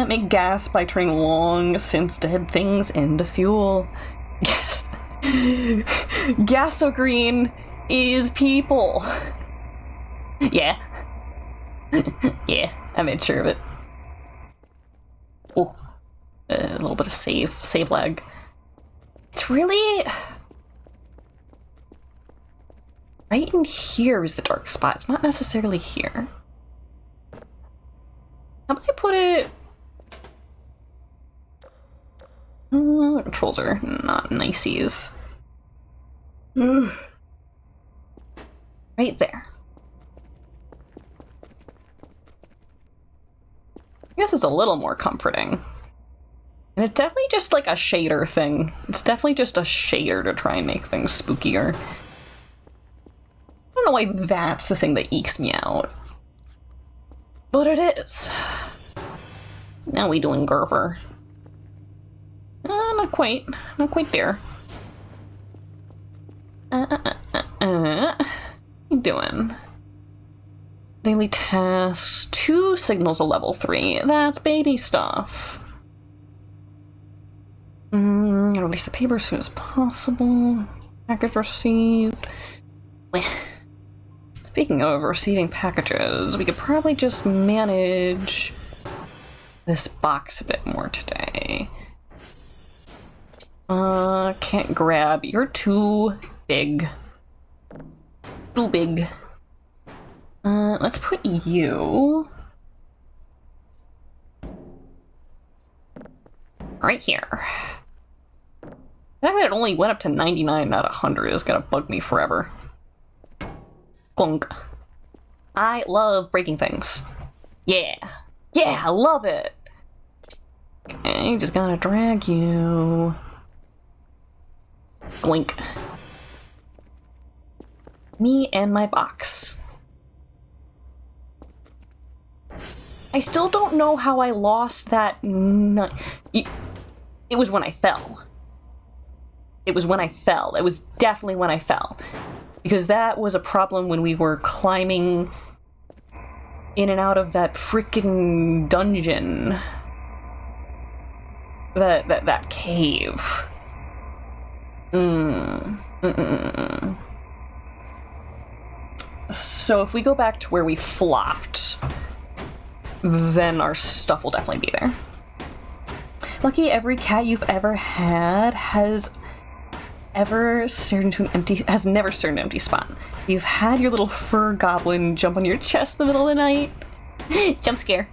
Make gas by turning long since dead things into fuel. Yes. Gas so green is people. Yeah. Yeah, I made sure of it. Oh. A little bit of save lag. It's really... right in here is the dark spot. It's not necessarily here. How do I put it? The controls are not niceys. Right there. I guess it's a little more comforting. And it's definitely just like a shader thing. It's definitely just a shader to try and make things spookier. know why that's the thing that ekes me out. But it is. Now we doing Gerber. Not quite. Not quite there. What you doing? Daily tasks. 2 signals of level 3. That's baby stuff. Release the paper as soon as possible. Package received. Speaking of receiving packages, we could probably just manage this box a bit more today. Can't grab. You're too big. Too big. Let's put you right here. The fact that it only went up to 99, not 100 is gonna bug me forever. Clunk. I love breaking things. Yeah. Yeah, I love it! Okay, just gotta drag you. Blink. Me and my box. I still don't know how I lost that. It was when I fell. It was when I fell. It was definitely when I fell. Because that was a problem when we were climbing in and out of that freaking dungeon. That cave. So if we go back to where we flopped, then our stuff will definitely be there. Lucky every cat you've ever had has never stared into an empty spot. You've had your little fur goblin jump on your chest in the middle of the night. Jump scare.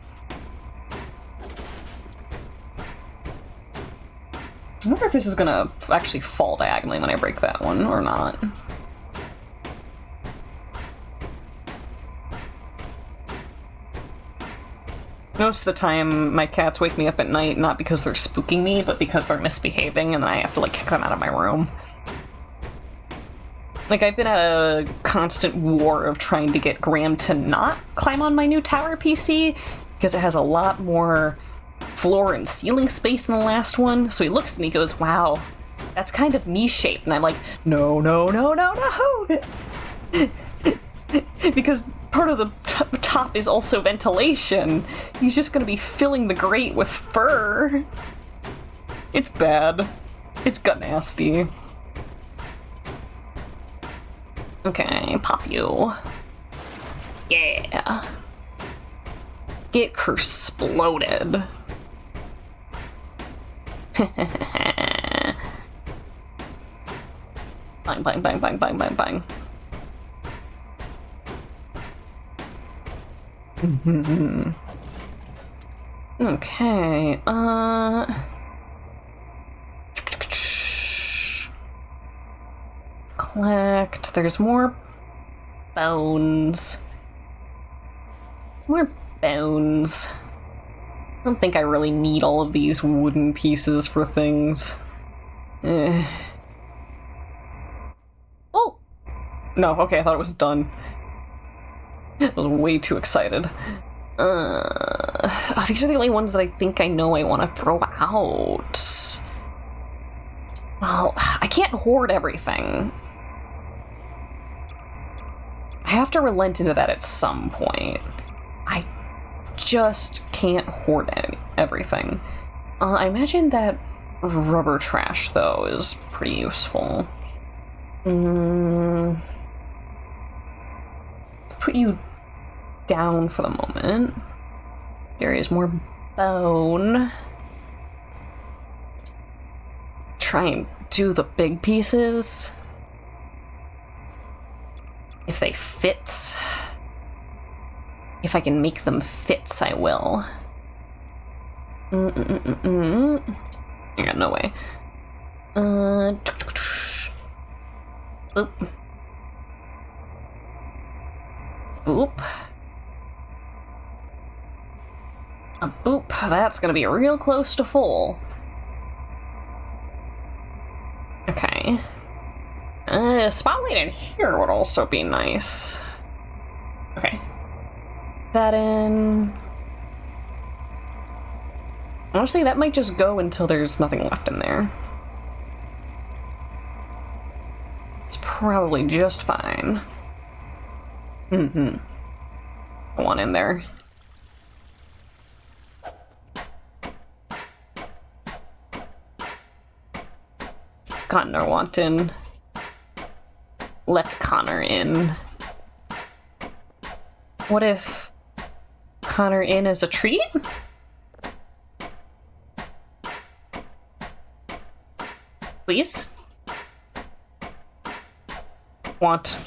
I wonder if this is gonna actually fall diagonally when I break that one or not. Most of the time, my cats wake me up at night, not because they're spooking me, but because they're misbehaving, and then I have to, like, kick them out of my room. Like, I've been at a constant war of trying to get Graham to not climb on my new tower PC, because it has a lot more floor and ceiling space than the last one. So he looks at me and goes, wow, that's kind of me-shaped. And I'm like, no, no, no, no, no! Because part of the top is also ventilation. He's just gonna be filling the grate with fur. It's bad. It's gut nasty. Okay, pop you. Yeah. Get exploded. Bang, bang, bang, bang, bang, bang, bang. Okay, collect. There's more bones. More bones. I don't think I really need all of these wooden pieces for things. Oh! No, okay, I thought it was done. I was way too excited. These are the only ones that I think I know I want to throw out. Well, I can't hoard everything. I have to relent into that at some point. I just can't hoard everything. I imagine that rubber trash, though, is pretty useful. Put you down for the moment. There is more bone. Try and do the big pieces. If they fit. If I can make them fit, I will. Yeah, no way. Oop. Boop. A boop. That's gonna be real close to full. Okay. Spotlight in here would also be nice. Okay. That in. Honestly, that might just go until there's nothing left in there. It's probably just fine. Go on in there. Connor wantin'. Let Connor in. What if Connor in as a treat? Please? Want.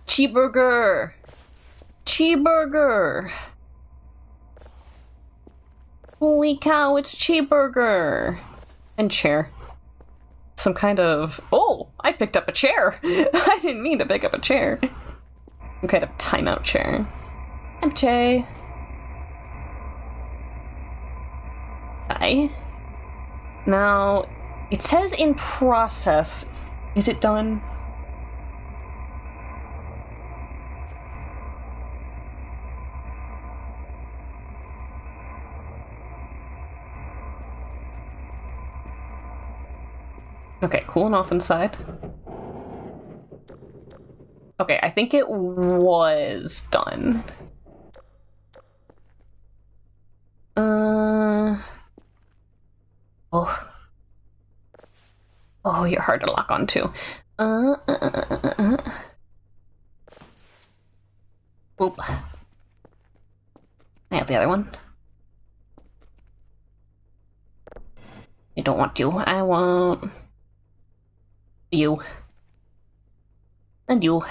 Cheeseburger! Cheeseburger! Holy cow, it's Cheeseburger! And chair. Some kind of... Oh! I picked up a chair! I didn't mean to pick up a chair. Some kind of timeout chair. MJ. Hi. Now, it says in process. Is it done? Okay, cooling off inside. Okay, I think it was done. Oh. Oh, you're hard to lock onto. Oop. I have the other one. I don't want you. I want... you. And you.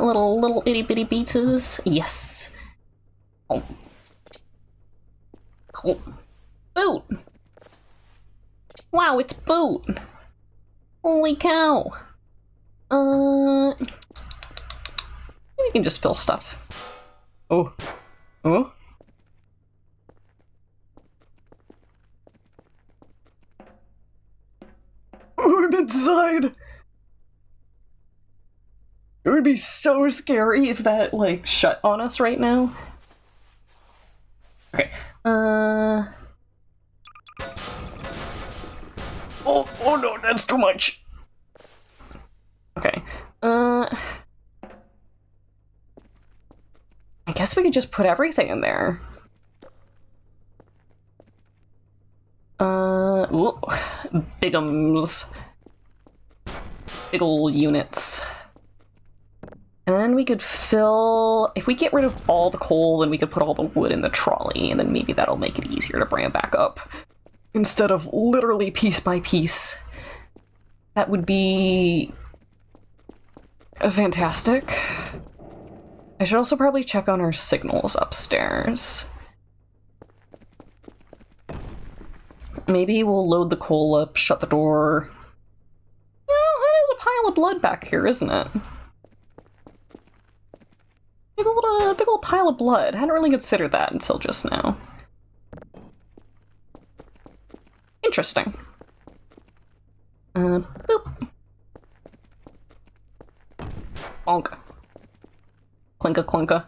Little itty bitty pieces. Yes. Oh. Oh. Boot! Wow, it's Boot! Holy cow! We can just fill stuff. Oh. Oh? I'm inside! It would be so scary if that, like, shut on us right now. Okay. Oh no, that's too much! Okay. I guess we could just put everything in there. Ooh. Bigums. Big ol' units. And then we could fill... If we get rid of all the coal, then we could put all the wood in the trolley, and then maybe that'll make it easier to bring it back up. Instead of literally piece by piece. That would be... fantastic. I should also probably check on our signals upstairs. Maybe we'll load the coal up, shut the door. Well, there's a pile of blood back here, isn't it? Big old pile of blood. Hadn't really considered that until just now. Interesting. Boop. Bonk. Clinka clinka.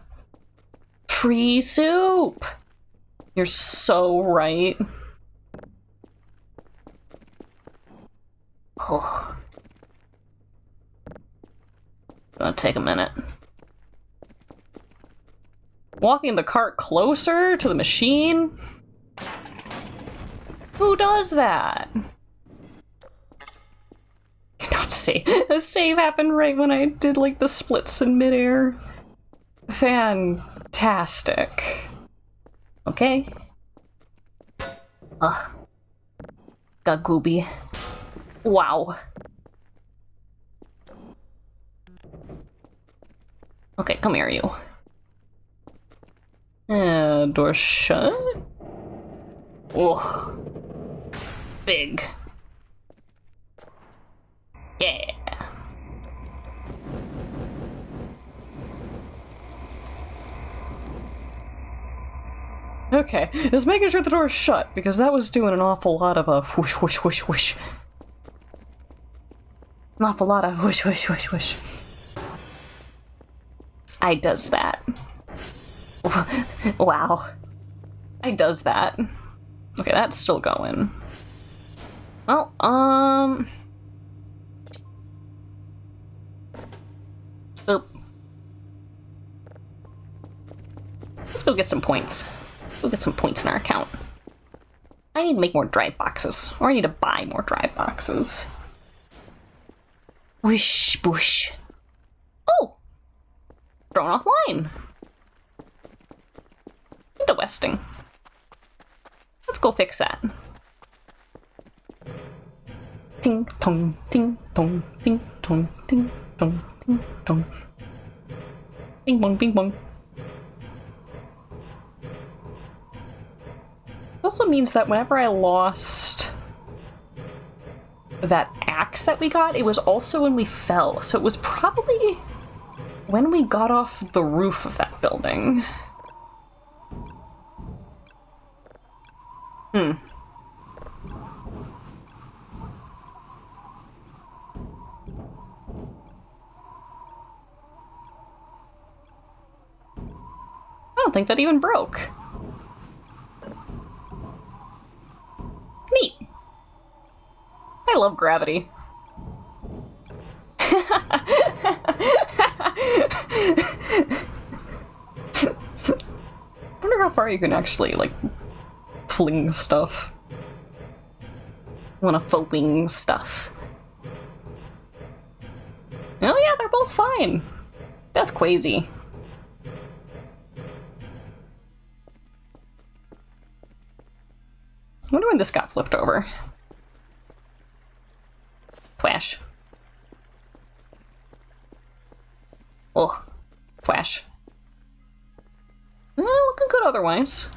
Free soup! You're so right. Oh. Gonna take a minute. Walking the cart closer to the machine? Who does that? Cannot save. The save happened right when I did like the splits in midair. Fantastic. Okay. Got gooby. Wow. Okay, come here, you. Door shut? Oh. Big. Yeah. Okay, just making sure the door's shut, because that was doing an awful lot of a whoosh, whoosh, whoosh, whoosh. An awful lot of whoosh, whoosh, whoosh, whoosh. I does that. Wow. I does that. Okay, that's still going. Well, Oop. Let's go get some points. We'll get some points in our account. I need to make more drive boxes. Or I need to buy more drive boxes. Whoosh, boosh. Oh! Thrown offline. Window westing. Let's go fix that. Ting tong, ting tong, ting tong, ting tong, ting tong. Bing bong, bing bong. It also means that whenever I lost that axe that we got, it was also when we fell. So it was probably when we got off the roof of that building. I don't think that even broke. Neat. I love gravity. I wonder how far you can actually, like, fling stuff. Wanna fling stuff. Oh yeah, they're both fine. That's crazy. I wonder when this got flipped over. Flash. Oh, flash. Looking good otherwise.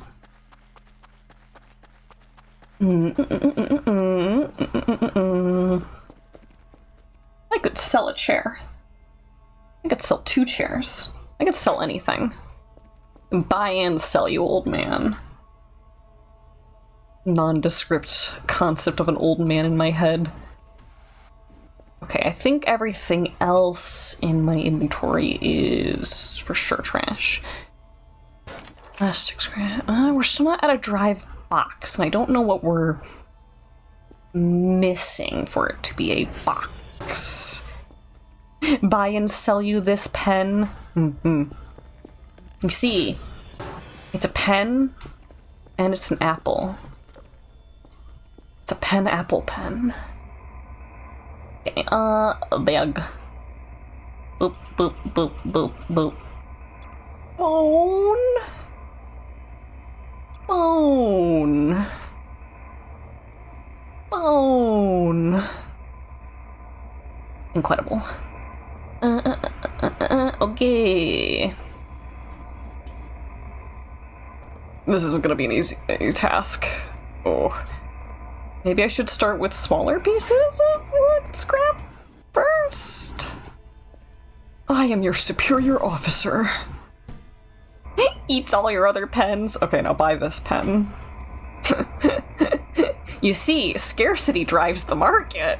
I could sell a chair. I could sell 2 chairs. I could sell anything. Buy and sell, you old man. Nondescript concept of an old man in my head. Okay, I think everything else in my inventory is for sure trash. Plastic scrap. We're still not at a drive box, and I don't know what we're missing for it to be a box. Buy and sell you this pen. You see, it's a pen, and it's an apple. It's a pen, apple, pen. Okay, a bag. Boop, boop, boop, boop, boop. Phone? Phone. Phone. Incredible. Okay. This isn't gonna be an easy task. Oh. Maybe I should start with smaller pieces of wood scrap first. I am your superior officer. Eats all your other pens. Okay, now buy this pen. You see, scarcity drives the market.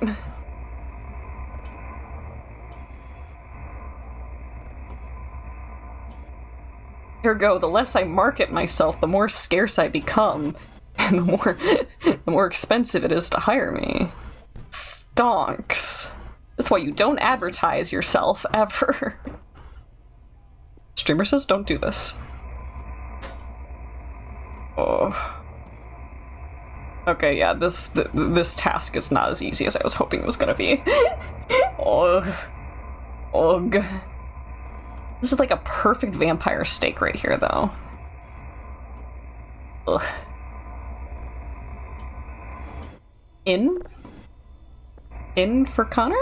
Here go, the less I market myself, the more scarce I become, and the more expensive it is to hire me. Stonks. That's why you don't advertise yourself, ever. Streamer says don't do this. Oh. Okay, yeah, this task is not as easy as I was hoping it was gonna be. Ugh. Ugh. This is like a perfect vampire steak right here, though. Ugh. In for Connor?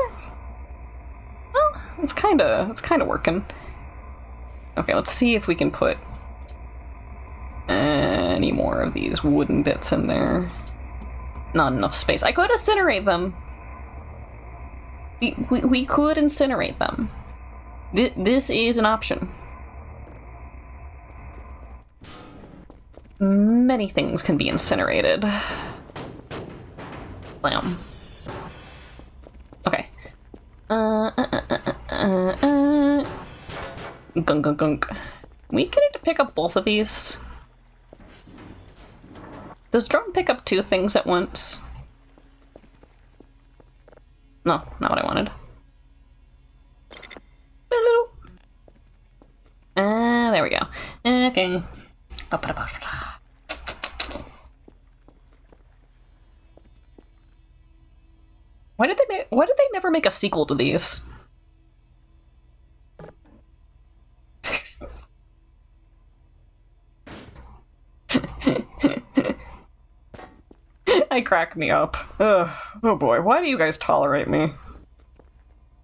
Well, it's kinda working. Okay, let's see if we can put any more of these wooden bits in there. Not enough space. I could incinerate them. We could incinerate them. This is an option. Many things can be incinerated. Blam. Okay. Gunk, gunk, gunk. We get to pick up both of these. Does drone pick up two things at once? No, not what I wanted. There we go. Okay. Why did they never make a sequel to these? I crack me up. Ugh. Oh boy, why do you guys tolerate me?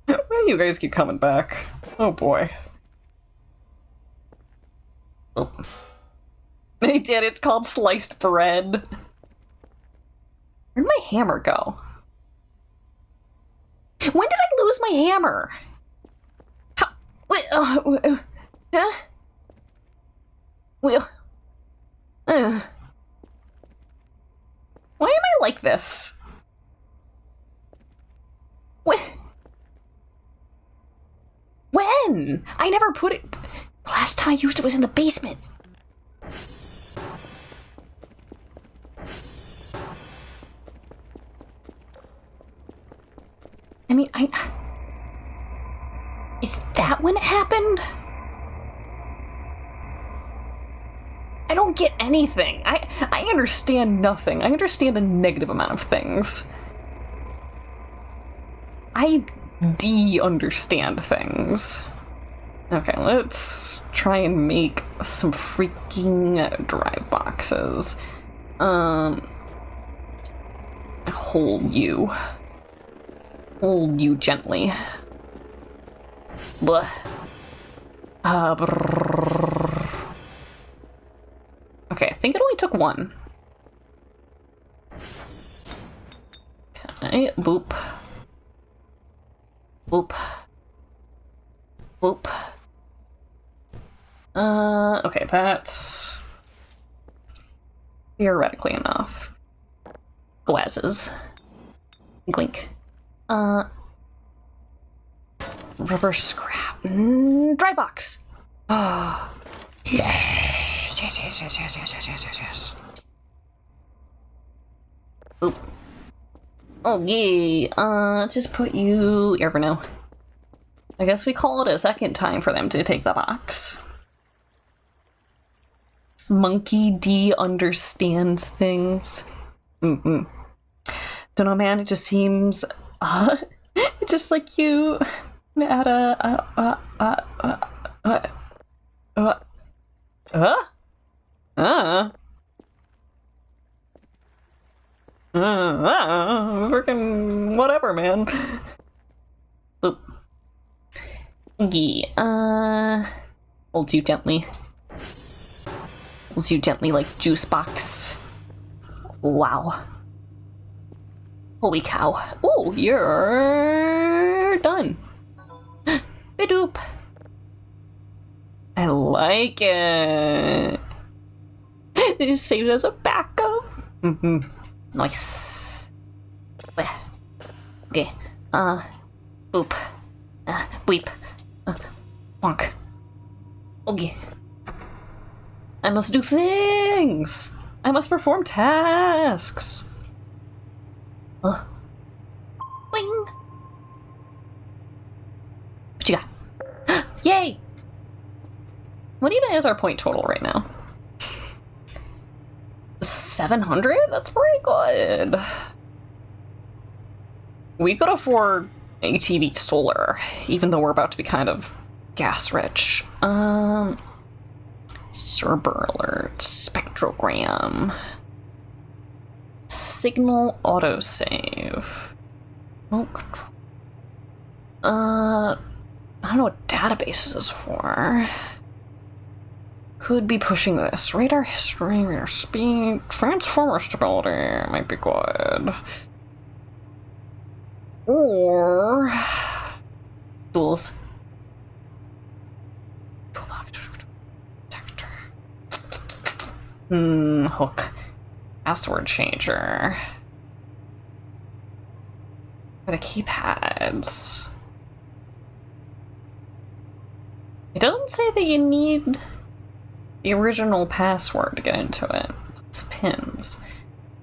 Why do you guys keep coming back? Oh boy. Oh. They did, it's called sliced bread. Where'd my hammer go? When did I lose my hammer? How? Wait, huh? Why am I like this? When? I never put it... The last time I used it was in the basement. I mean, is that when it happened? I don't get anything. I understand nothing. I understand a negative amount of things. I de-understand things. Okay, let's try and make some freaking drive boxes. Hold you. Hold you gently. Blah. Okay, I think it only took one. Okay, boop. Boop. Boop. Okay, that's theoretically enough. Glasses. Glink. Rubber scrap. Dry box. Ah. Yes, yes, yes, yes, yes, yes, yes, yes, yes, yes. Oop. Okay, just put you... You ever know. I guess we call it a second time for them to take the box. Monkey D understands things. Don't know, man, it just seems... just like you at freaking whatever, man. Boop. Yeah, holds you gently. Holds you gently like juice box. Wow. Holy cow. Ooh, you're done. Bidoop. I like it. It saved it as a backup. Nice. Okay. Boop. Bleep. Bonk. Okay. I must do things. I must perform tasks. Boing. What you got? Yay! What even is our point total right now? 700? That's pretty good. We could afford ATV solar, even though we're about to be kind of gas rich. Server alert, spectrogram, signal autosave. Oh, control. I don't know what database is for. Could be pushing this. Radar history, radar speed, transformer stability might be good. Or tools. Toolbox detector. Hook. Password changer. For the keypads. It doesn't say that you need the original password to get into it. Lots of pins.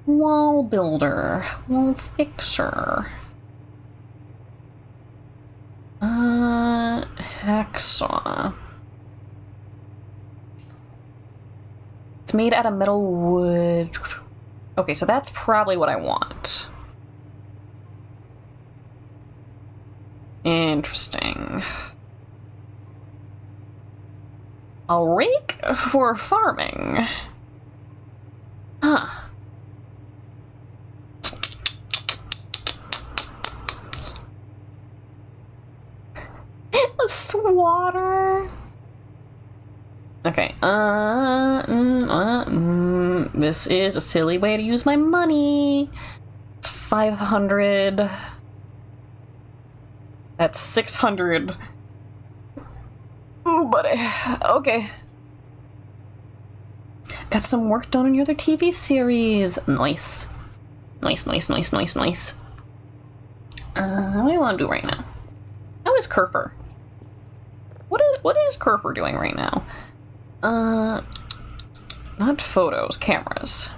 Wall builder. Wall fixer. Hacksaw. It's made out of metal wood. Okay, so that's probably what I want. Interesting. A rake for farming. Huh. A swatter. Okay. This is a silly way to use my money. It's 500. That's 600. Ooh, buddy. Okay. Got some work done on your other TV series. Nice. Nice. What do I want to do right now? How is Kerfer? What is Kerfer doing right now? Not photos, cameras.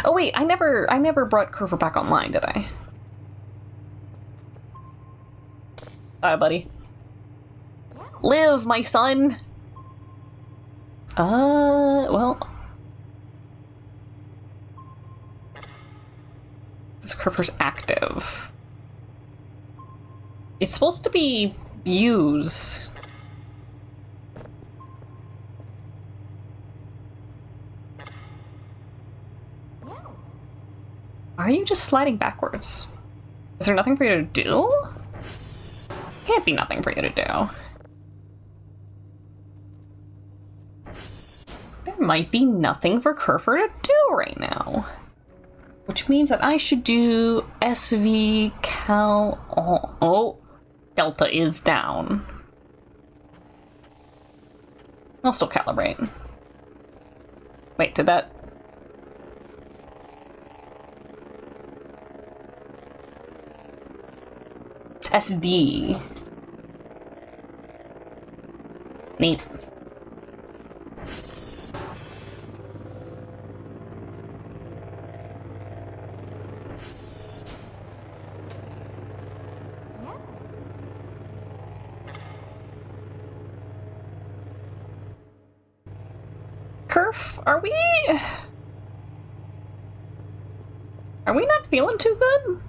Oh wait, I never brought Kerfer back online, did I? Bye, buddy. Live, my son! Well... This Kerfer's active. It's supposed to be used. Why are you just sliding backwards? Is there nothing for you to do? Can't be nothing for you to do. There might be nothing for Kerfer to do right now. Which means that I should do SV Cal... Oh, Delta is down. I'll still calibrate. Wait, did that... SD. Neat. Kerf, are we not feeling too good?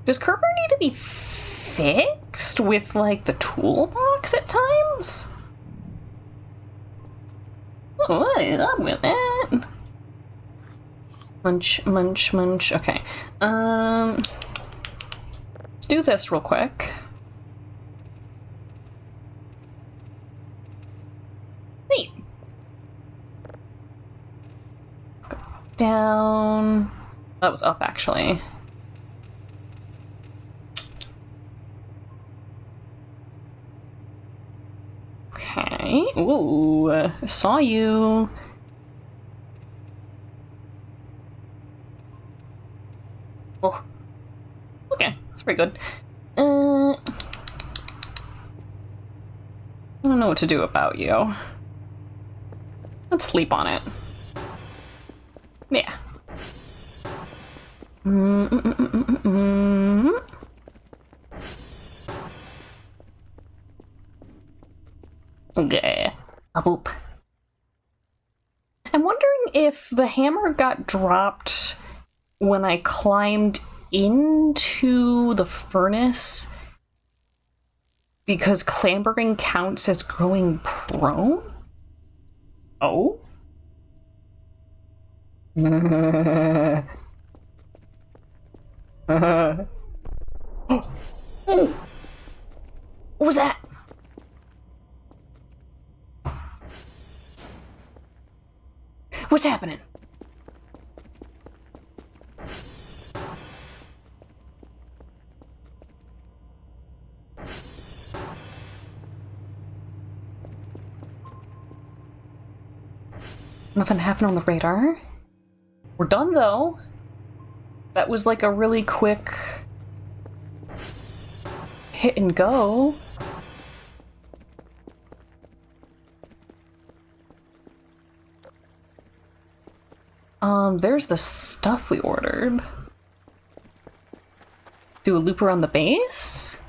Does Kerfer need to be fixed with, like, the toolbox at times? What is up with that? Munch. Okay. Let's do this real quick. Neat. Go down. That was up, actually. Okay. Ooh, saw you. Oh. Okay, that's pretty good. I don't know what to do about you. Let's sleep on it. Yeah. Okay. A boop. I'm wondering if the hammer got dropped when I climbed into the furnace because clambering counts as growing prone? Oh? What was that? What's happening? Nothing happened on the radar. We're done, though. That was like a really quick hit and go. There's the stuff we ordered. Do a loop around the base?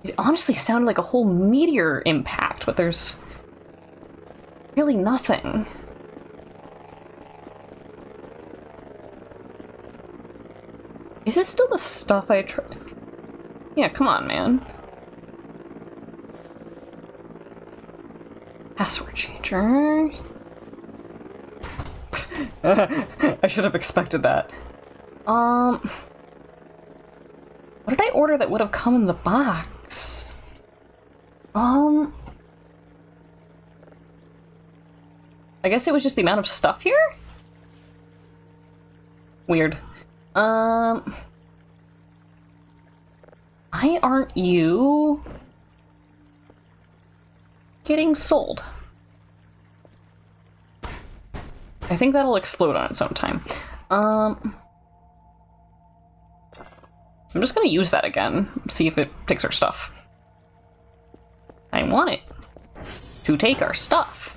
It honestly sounded like a whole meteor impact, but there's really nothing. Is it still the stuff I tried? Yeah, come on, man. Password changer. I should have expected that. What did I order that would have come in the box? I guess it was just the amount of stuff here? Weird. Why aren't you getting sold? I think that'll explode on its own time. I'm just gonna use that again, see if it takes our stuff. I want it to take our stuff.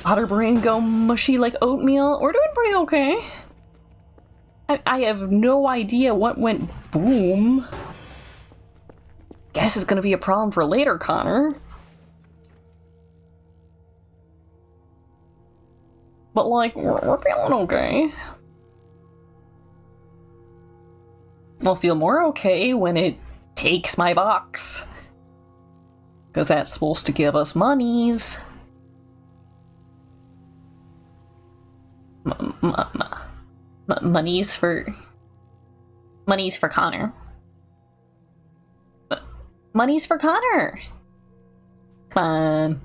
Otterbrain go mushy like oatmeal. We're doing pretty okay. I have no idea what went boom. Guess it's gonna be a problem for later, Connor. But like, we're feeling okay. I'll feel more okay when it takes my box. Because that's supposed to give us monies. Monies for Connor. Money's for Connor. Come on.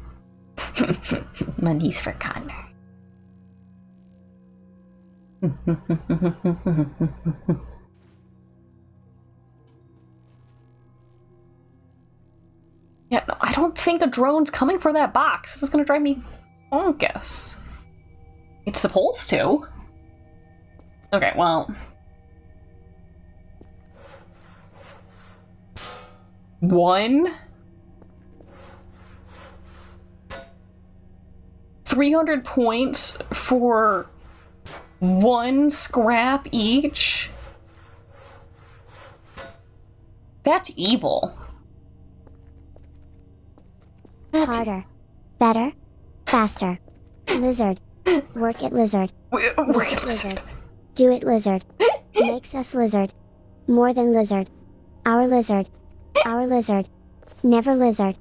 Money's for Connor. Yeah, no, I don't think a drone's coming for that box. This is gonna drive me bonkers. It's supposed to. Okay, well. 300 points for 1 scrap each? That's evil. That's
harder, better, faster. Lizard. Work it, lizard.
Work it, lizard.
Do it, lizard. Makes us lizard. More than lizard. Our lizard. Our lizard. Never lizard.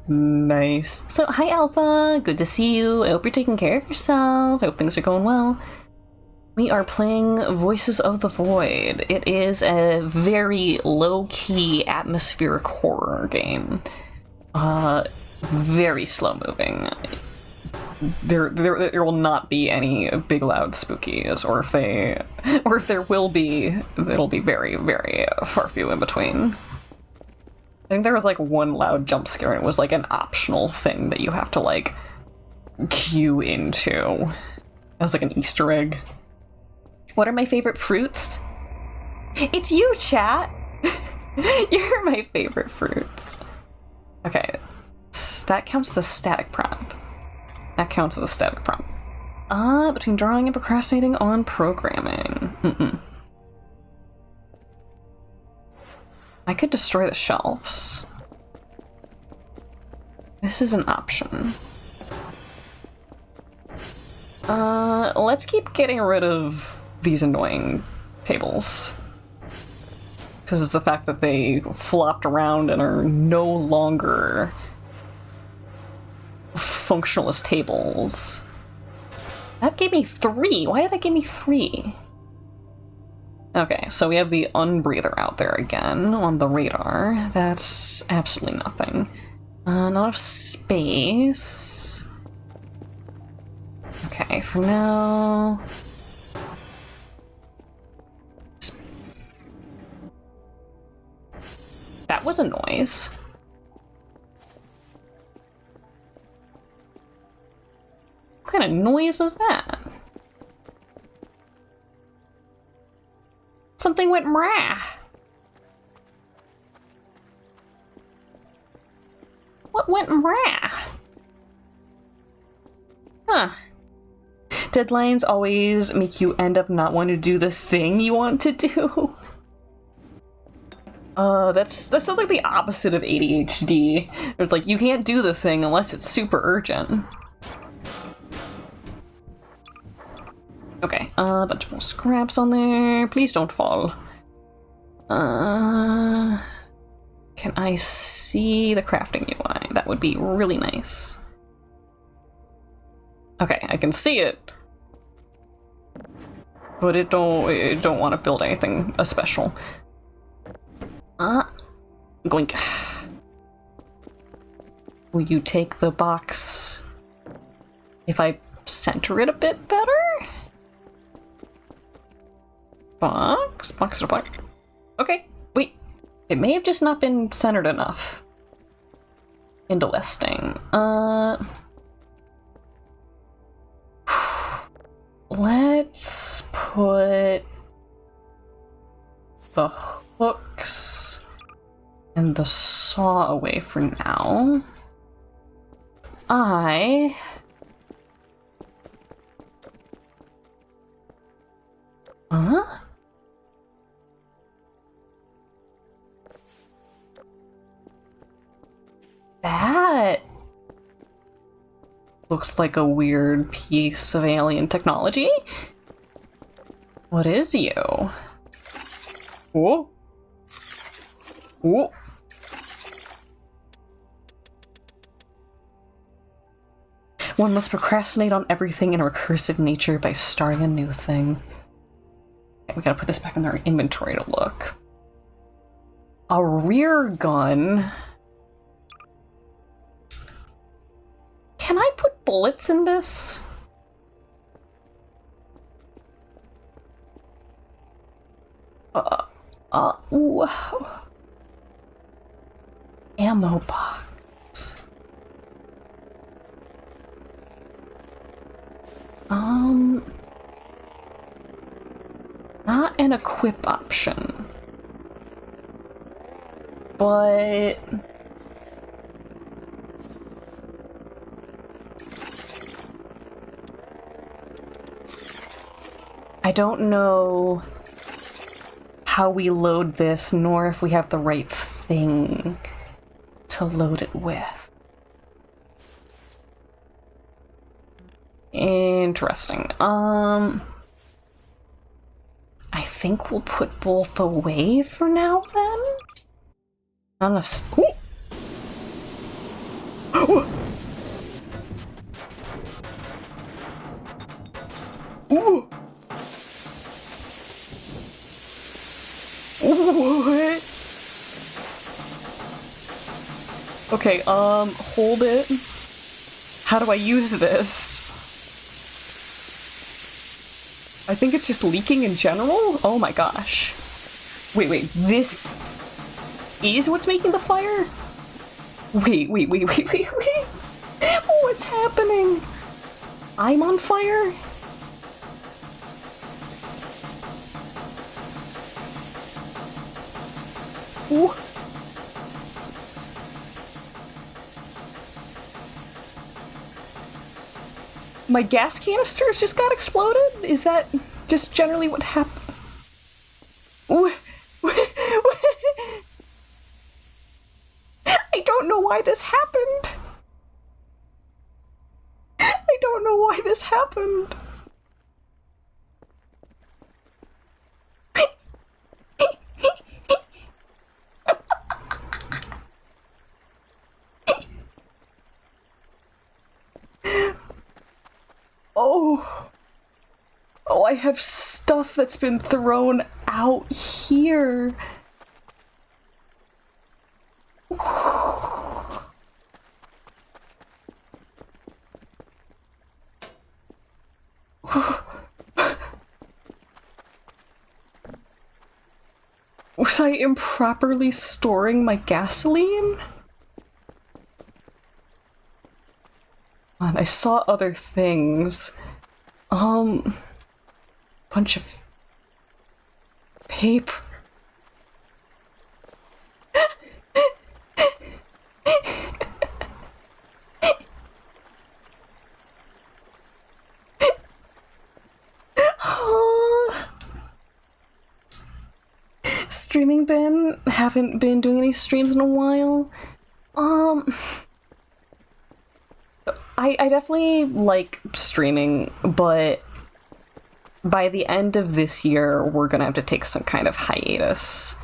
Nice. So, hi Alpha. Good to see you. I hope you're taking care of yourself. I hope things are going well. We are playing Voices of the Void. It is a very low-key atmospheric horror game. Very slow-moving. There will not be any big loud spookies, or if there will be, it'll be very, very far few in between. I think there was like one loud jump scare, and it was like an optional thing that you have to like queue into. It was like an Easter egg. What are my favorite fruits? It's you, chat! You're my favorite fruits. Okay, that counts as a static prompt. That counts as a static prompt. Between drawing and procrastinating on programming. I could destroy the shelves. This is an option. Let's keep getting rid of these annoying tables. because it's the fact that they flopped around and are no longer functional as tables. That gave me 3. Why did that give me 3? Okay, so we have the unbreather out there again on the radar. That's absolutely nothing. Not enough space. Okay, for now... That was a noise. What kind of noise was that? Something went mrah. What went mrah? Huh. Deadlines always make you end up not wanting to do the thing you want to do. That sounds like the opposite of ADHD. It's like, you can't do the thing unless it's super urgent. Okay, a bunch more scraps on there. Please don't fall. Can I see the crafting UI? That would be really nice. Okay, I can see it. But it don't want to build anything special. Goink. Will you take the box if I center it a bit better? Box? Box or box? Okay, wait. It may have just not been centered enough. Interesting. Let's put the hooks and the saw away for now. I that looked like a weird piece of alien technology. What is you? Whoa. Whoa. One must procrastinate on everything in recursive nature by starting a new thing. Okay, we gotta put this back in our inventory to look. A rear gun. Can I put bullets in this? Ooh. Ammo box. Not an equip option. But I don't know how we load this, nor if we have the right thing to load it with. Interesting. I think we'll put both away for now then? Not enough. Ooh. Ooh. What? Okay, hold it. How do I use this? I think it's just leaking in general? Oh my gosh. Wait, this is what's making the fire? Wait. What's happening? I'm on fire? Ooh. My gas canisters just got exploded? Is that just generally what happened? I don't know why this happened. I don't know why this happened. Oh! Oh, I have stuff that's been thrown out here! Was I improperly storing my gasoline? I saw other things. Bunch of paper. Streaming ban? Haven't been doing any streams in a while. I definitely like streaming, but by the end of this year, we're gonna have to take some kind of hiatus.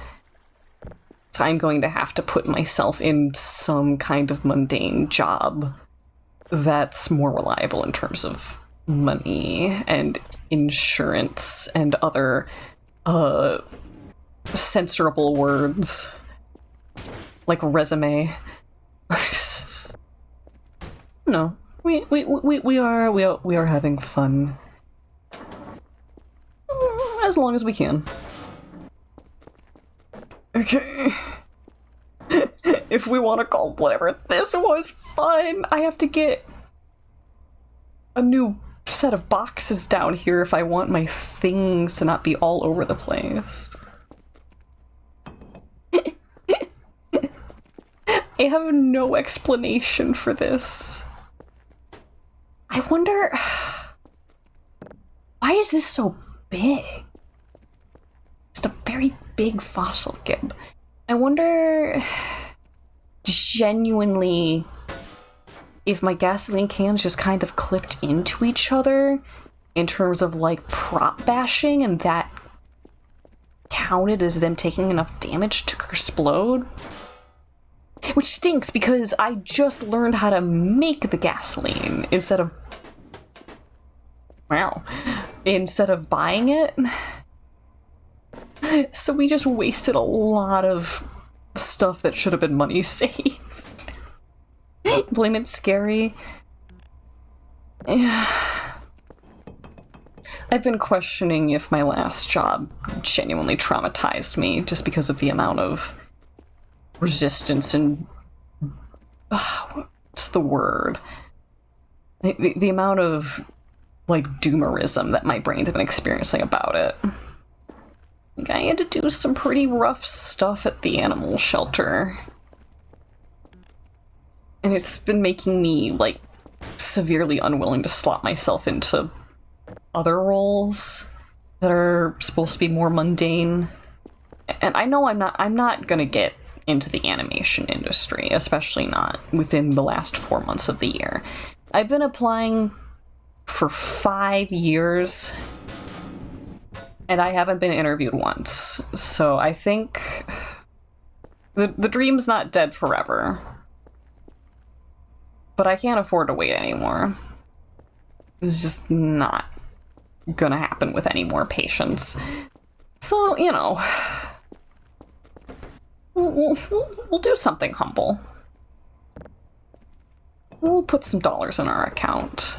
So I'm going to have to put myself in some kind of mundane job that's more reliable in terms of money and insurance and other, censorable words. Like resume. No. We are having fun. As long as we can. Okay. If we want to call whatever this was fun, I have to get a new set of boxes down here if I want my things to not be all over the place. I have no explanation for this. I wonder... Why is this so big? Just a very big fossil gib. I wonder... genuinely... if my gasoline cans just kind of clipped into each other in terms of, like, prop bashing, and that counted as them taking enough damage to explode? Which stinks, because I just learned how to make the gasoline instead of... Wow. Instead of buying it. So we just wasted a lot of stuff that should have been money saved. Blame it scary. I've been questioning if my last job genuinely traumatized me just because of the amount of resistance and... what's the word? The amount of, like, doomerism that my brain's been experiencing about it. Like, I had to do some pretty rough stuff at the animal shelter. And it's been making me, like, severely unwilling to slot myself into other roles that are supposed to be more mundane. And I know I'm not gonna get into the animation industry, especially not within the last 4 months of the year. I've been applying for 5 years, and I haven't been interviewed once. So I think the dream's not dead forever. But I can't afford to wait anymore. It's just not gonna happen with any more patience. So, you know, we'll do something humble. We'll put some dollars in our account.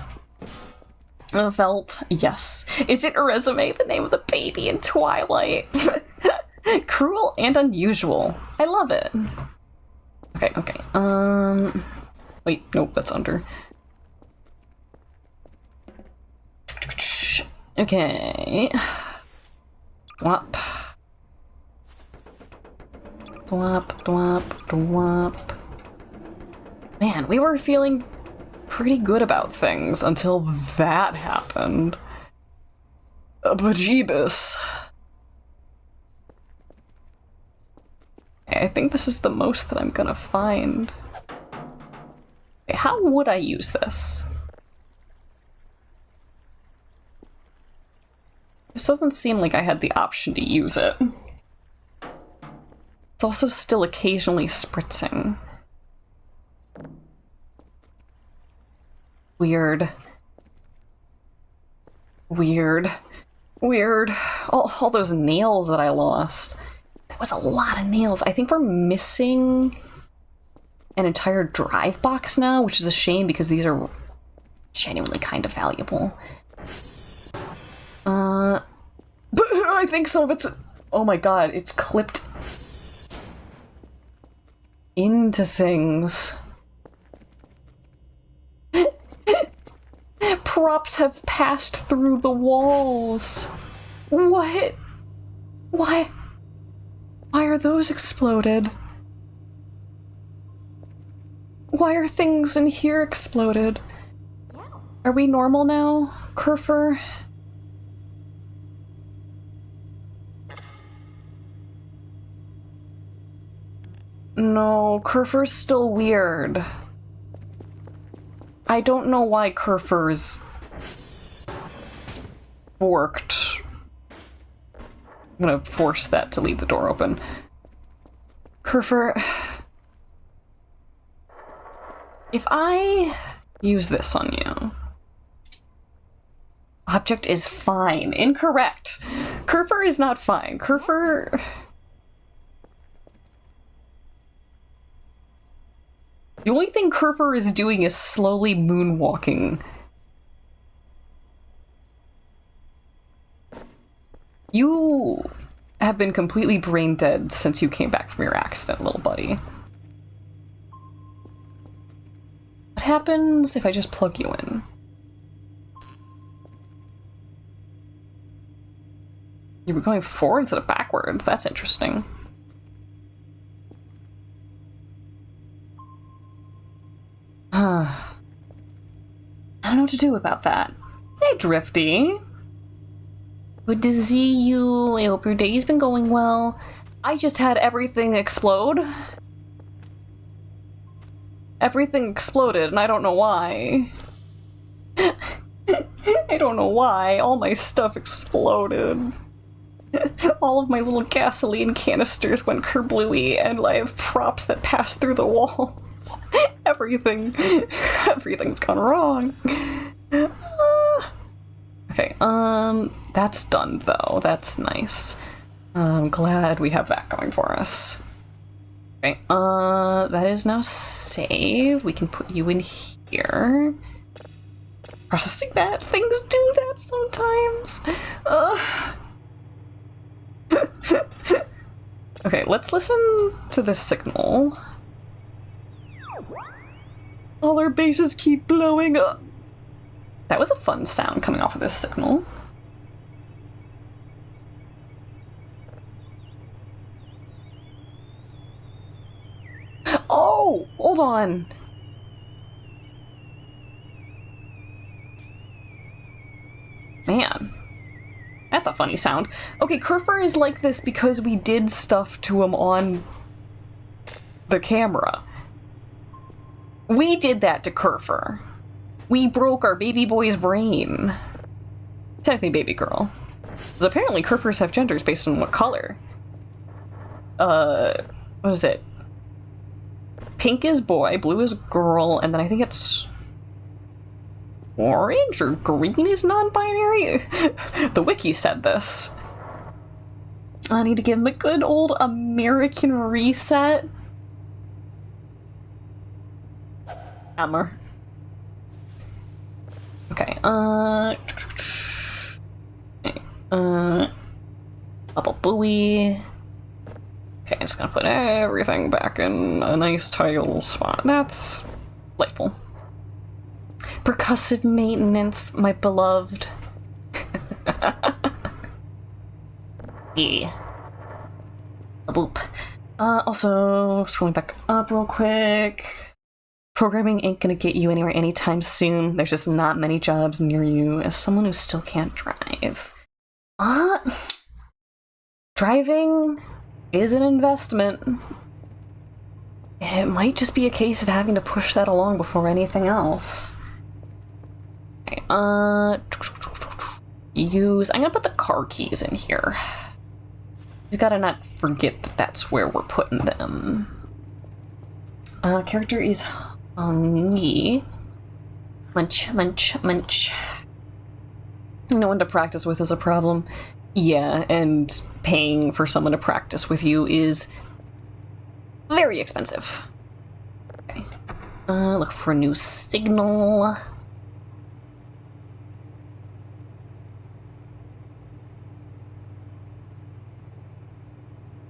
Felt, yes. Is it a resume? The name of the baby in Twilight. Cruel and unusual. I love it. Okay. Wait, nope, that's under. Okay. Dwop. Dwop, dwop, dwop. Man, we were feeling pretty good about things until that happened. Bejeebus. I think this is the most that I'm gonna find. Okay, how would I use this? This doesn't seem like I had the option to use it. It's also still occasionally spritzing. Weird. Weird. Weird. All those nails that I lost. That was a lot of nails. I think we're missing an entire drive box now, which is a shame because these are genuinely kind of valuable. I think some of it's... Oh my god, it's clipped into things. Props have passed through the walls. What? Why? Why are those exploded? Why are things in here exploded? Are we normal now, Kerfer? No, Kerfer's still weird. I don't know why Kerfer's worked. I'm gonna force that to leave the door open. Kerfer, if I use this on you, object is fine. Incorrect. Kerfer is not fine. Kerfer... The only thing Kerfer is doing is slowly moonwalking. You have been completely brain dead since you came back from your accident, little buddy. What happens if I just plug you in? You were going forward instead of backwards. That's interesting. I don't know what to do about that. Hey, Drifty. Good to see you. I hope your day's been going well. I just had everything explode. Everything exploded, and I don't know why. I don't know why. All my stuff exploded. All of my little gasoline canisters went kerblooey, and I have props that pass through the walls. Everything's gone wrong. Okay, that's done though. That's nice. I'm glad we have that going for us. Okay, that is now saved. We can put you in here. Processing that. Things do that sometimes. Okay, let's listen to this signal. All our bases keep blowing up. That was a fun sound coming off of this signal. Oh, hold on. Man, that's a funny sound. Okay, Kerfer is like this because we did stuff to him on the camera. We did that to Kerfer. We broke our baby boy's brain. Technically baby girl. Because apparently Kerfers have genders based on what color. What is it? Pink is boy, blue is girl, and then I think it's orange or green is non-binary? The wiki said this. I need to give him a good old American reset. Hammer. Okay, Bubble buoy. Okay, I'm just gonna put everything back in a nice title spot. That's delightful. Percussive maintenance, my beloved. Yeah. A boop. Also, scrolling back up real quick. Programming ain't gonna get you anywhere anytime soon. There's just not many jobs near you as someone who still can't drive. Driving is an investment. It might just be a case of having to push that along before anything else. Okay, I'm gonna put the car keys in here. You gotta not forget that that's where we're putting them. Character is Munch, munch, munch. No one to practice with is a problem. Yeah, and paying for someone to practice with you is very expensive. Okay. Look for a new signal.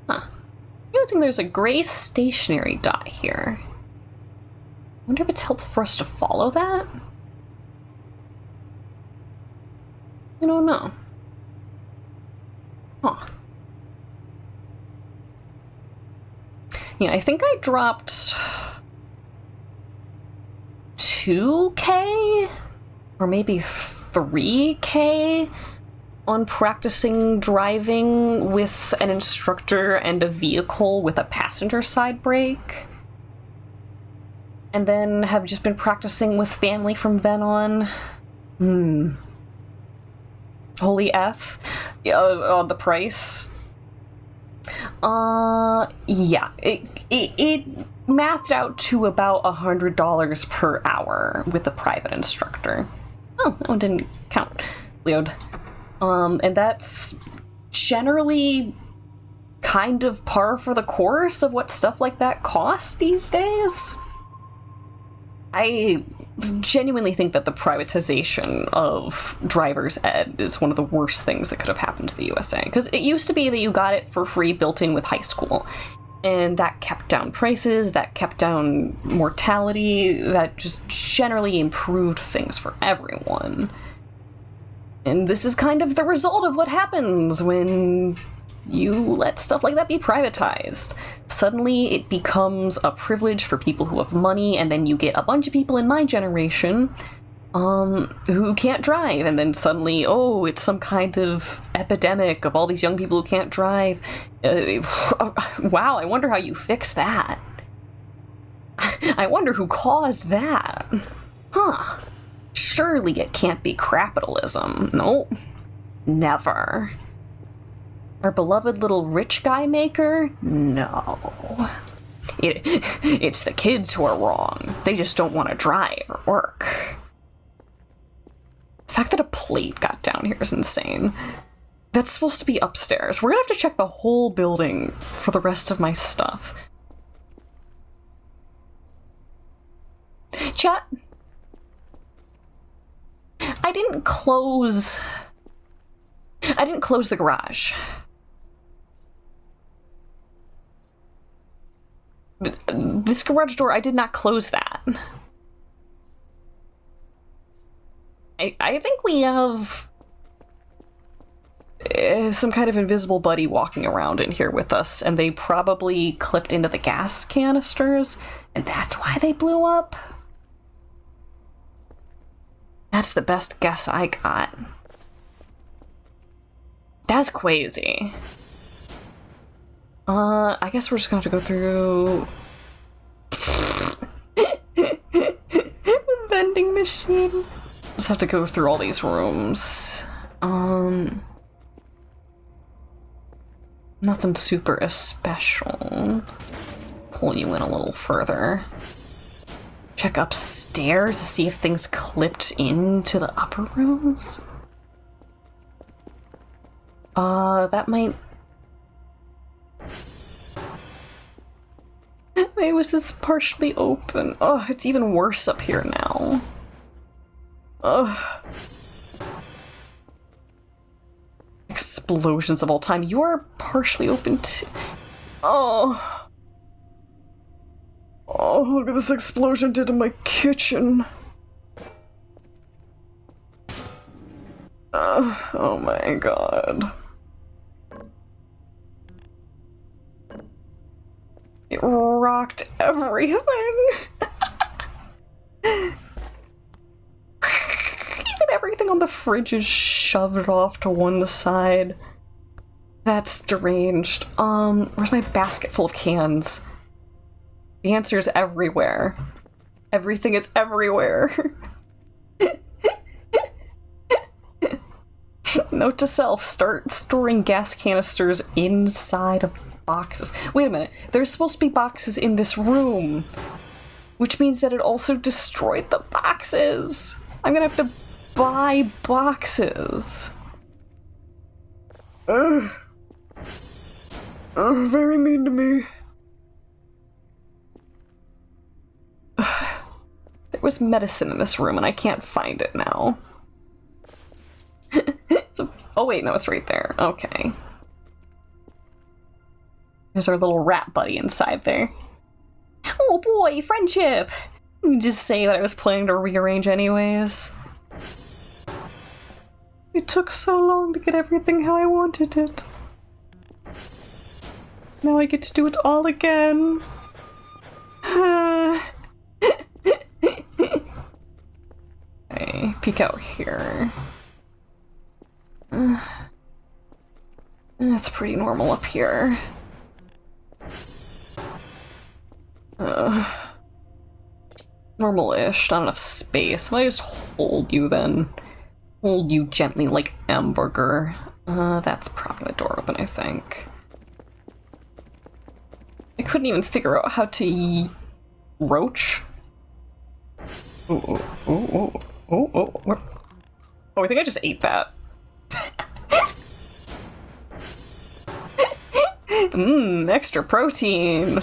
Huh. Noticing there's a gray stationary dot here. Wonder if it's helpful for us to follow that? I don't know. Huh. Yeah, I think I dropped 2K or maybe 3K on practicing driving with an instructor and a vehicle with a passenger side brake. And then have just been practicing with family from then on. Holy F. The price. Yeah. It mathed out to about $100 per hour with a private instructor. Oh, that one didn't count. Weird. And that's generally kind of par for the course of what stuff like that costs these days. I genuinely think that the privatization of driver's ed is one of the worst things that could have happened to the USA. Because it used to be that you got it for free built in with high school. And that kept down prices, that kept down mortality, that just generally improved things for everyone. And this is kind of the result of what happens when you let stuff like that be privatized. Suddenly it becomes a privilege for people who have money, and then you get a bunch of people in my generation who can't drive, and then suddenly, oh, it's some kind of epidemic of all these young people who can't drive. Wow, I wonder how you fix that. I wonder who caused that. Huh. Surely it can't be capitalism. Nope. Never. Our beloved little rich guy maker? No. It's the kids who are wrong. They just don't want to drive or work. The fact that a plate got down here is insane. That's supposed to be upstairs. We're gonna have to check the whole building for the rest of my stuff. Chat. I didn't close the garage. This garage door, I did not close that. I think we have some kind of invisible buddy walking around in here with us, and they probably clipped into the gas canisters, and that's why they blew up. That's the best guess I got. That's crazy. I guess we're just gonna have to go through the vending machine. Just have to go through all these rooms. Nothing super special. Pull you in a little further. Check upstairs to see if things clipped into the upper rooms. That might... Wait, was this partially open? Oh, it's even worse up here now. Ugh. Explosions of all time. You are partially open too. Oh. Oh, look at this explosion did to my kitchen. Oh my god. It rocked everything. Even everything on the fridge is shoved off to one side. That's deranged. Where's my basket full of cans? The answer is everywhere. Everything is everywhere. Note to self, start storing gas canisters inside of boxes. Wait a minute, there's supposed to be boxes in this room, which means that it also destroyed the boxes. I'm gonna have to buy boxes. Very mean to me. There was medicine in this room and I can't find it now. So, oh wait, no, it's right there. Okay. There's our little rat buddy inside there. Oh boy, friendship! You can just say that I was planning to rearrange anyways. It took so long to get everything how I wanted it. Now I get to do it all again. Okay, peek out here. It's pretty normal up here. Normal-ish, not enough space. Let me just hold you then. Hold you gently like hamburger. That's propping the door open, I think. I couldn't even figure out how to roach. Oh, I think I just ate that. Extra protein.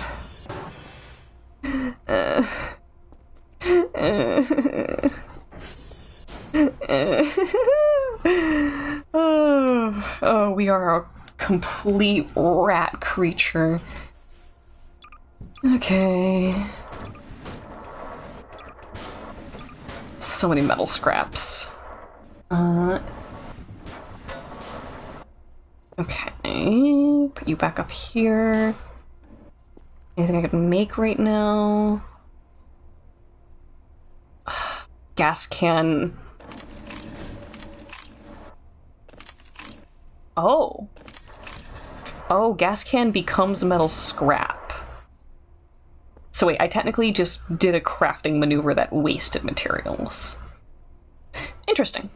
Oh, we are a complete rat creature. Okay. So many metal scraps. Okay. Put you back up here. Anything I can make right now? Gas can. Oh. Oh, gas can becomes metal scrap. So wait, I technically just did a crafting maneuver that wasted materials. Interesting.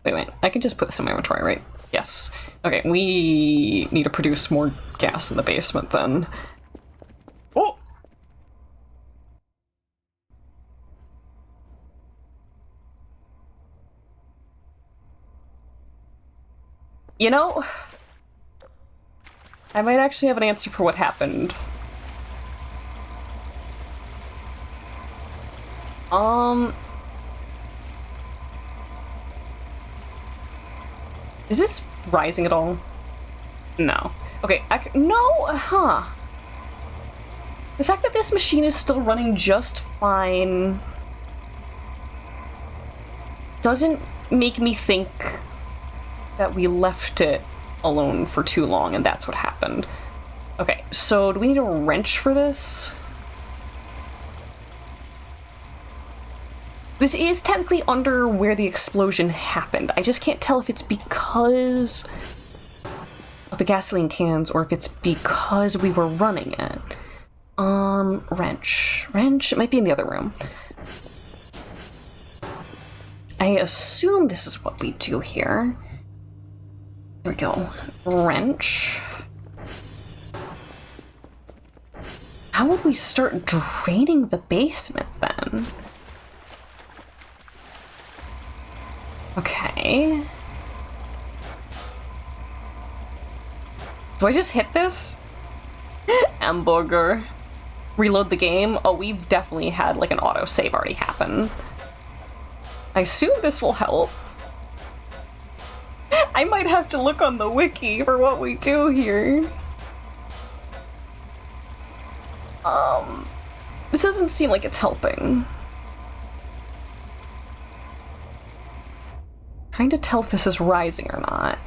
Wait, I can just put this in my inventory, right? Yes. Okay, we need to produce more gas in the basement then. Oh! You know, I might actually have an answer for what happened. Is this rising at all? No. Okay, no, huh. The fact that this machine is still running just fine doesn't make me think that we left it alone for too long and that's what happened. Okay, so do we need a wrench for this? This is technically under where the explosion happened. I just can't tell if it's because of the gasoline cans or if it's because we were running it. Wrench. Wrench? It might be in the other room. I assume this is what we do here. Here we go. Wrench. How would we start draining the basement then? Okay. Do I just hit this? Hamburger. Reload the game? Oh, we've definitely had like an autosave already happen. I assume this will help. I might have to look on the wiki for what we do here. This doesn't seem like it's helping. Trying to tell if this is rising or not.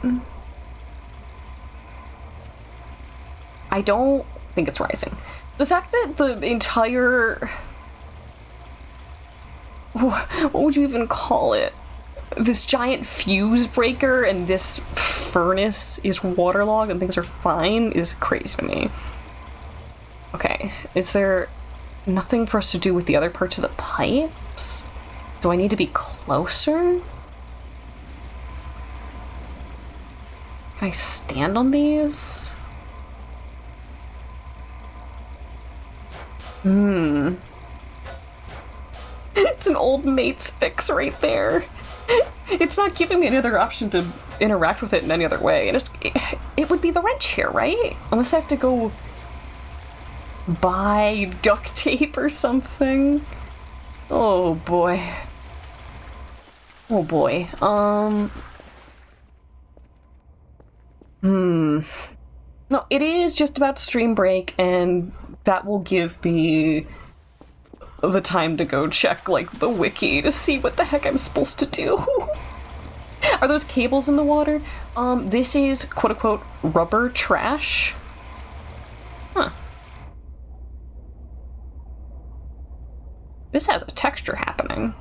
I don't think it's rising. The fact that the entire... what would you even call it? This giant fuse breaker and this furnace is waterlogged and things are fine is crazy to me. Okay, is there nothing for us to do with the other parts of the pipes? Do I need to be closer? Can I stand on these? It's an old mate's fix right there. It's not giving me any other option to interact with it in any other way, and it would be the wrench here, right? Unless I have to go buy duct tape or something. Oh boy. Oh boy. No, it is just about stream break, and that will give me the time to go check, like, the wiki to see what the heck I'm supposed to do. Are those cables in the water? This is quote-unquote rubber trash. Huh. This has a texture happening.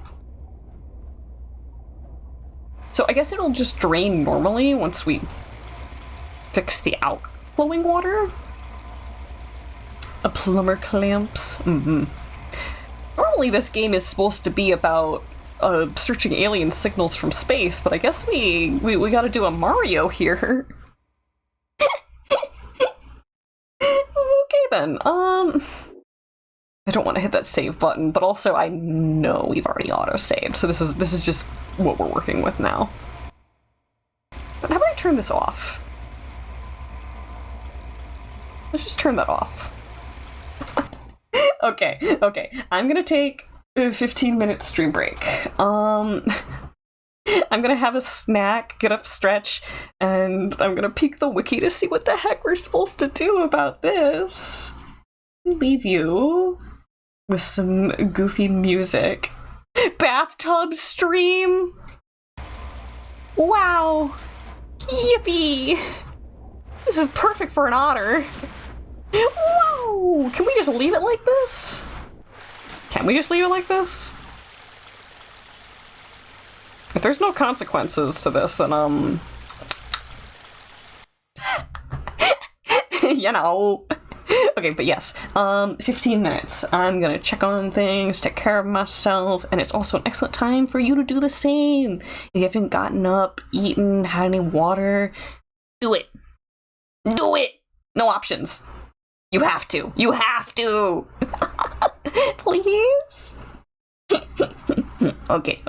So I guess it'll just drain normally once we fix the outflowing water. A plumber clamps. Normally this game is supposed to be about searching alien signals from space, but I guess we gotta do a Mario here. Okay then, I don't want to hit that save button, but also I know we've already auto-saved, so this is just what we're working with now. But how about I turn this off? Let's just turn that off. Okay, I'm gonna take a 15-minute stream break. I'm gonna have a snack, get up, stretch, and I'm gonna peek the wiki to see what the heck we're supposed to do about this. Leave you with some goofy music. Bathtub stream? Wow! Yippee! This is perfect for an otter. Whoa! Can we just leave it like this? Can we just leave it like this? If there's no consequences to this, then, you know. Okay, but yes, 15 minutes. I'm gonna check on things, take care of myself, and it's also an excellent time for you to do the same. If you haven't gotten up, eaten, had any water, do it. Do it! No options. You have to. You have to! Please? Okay.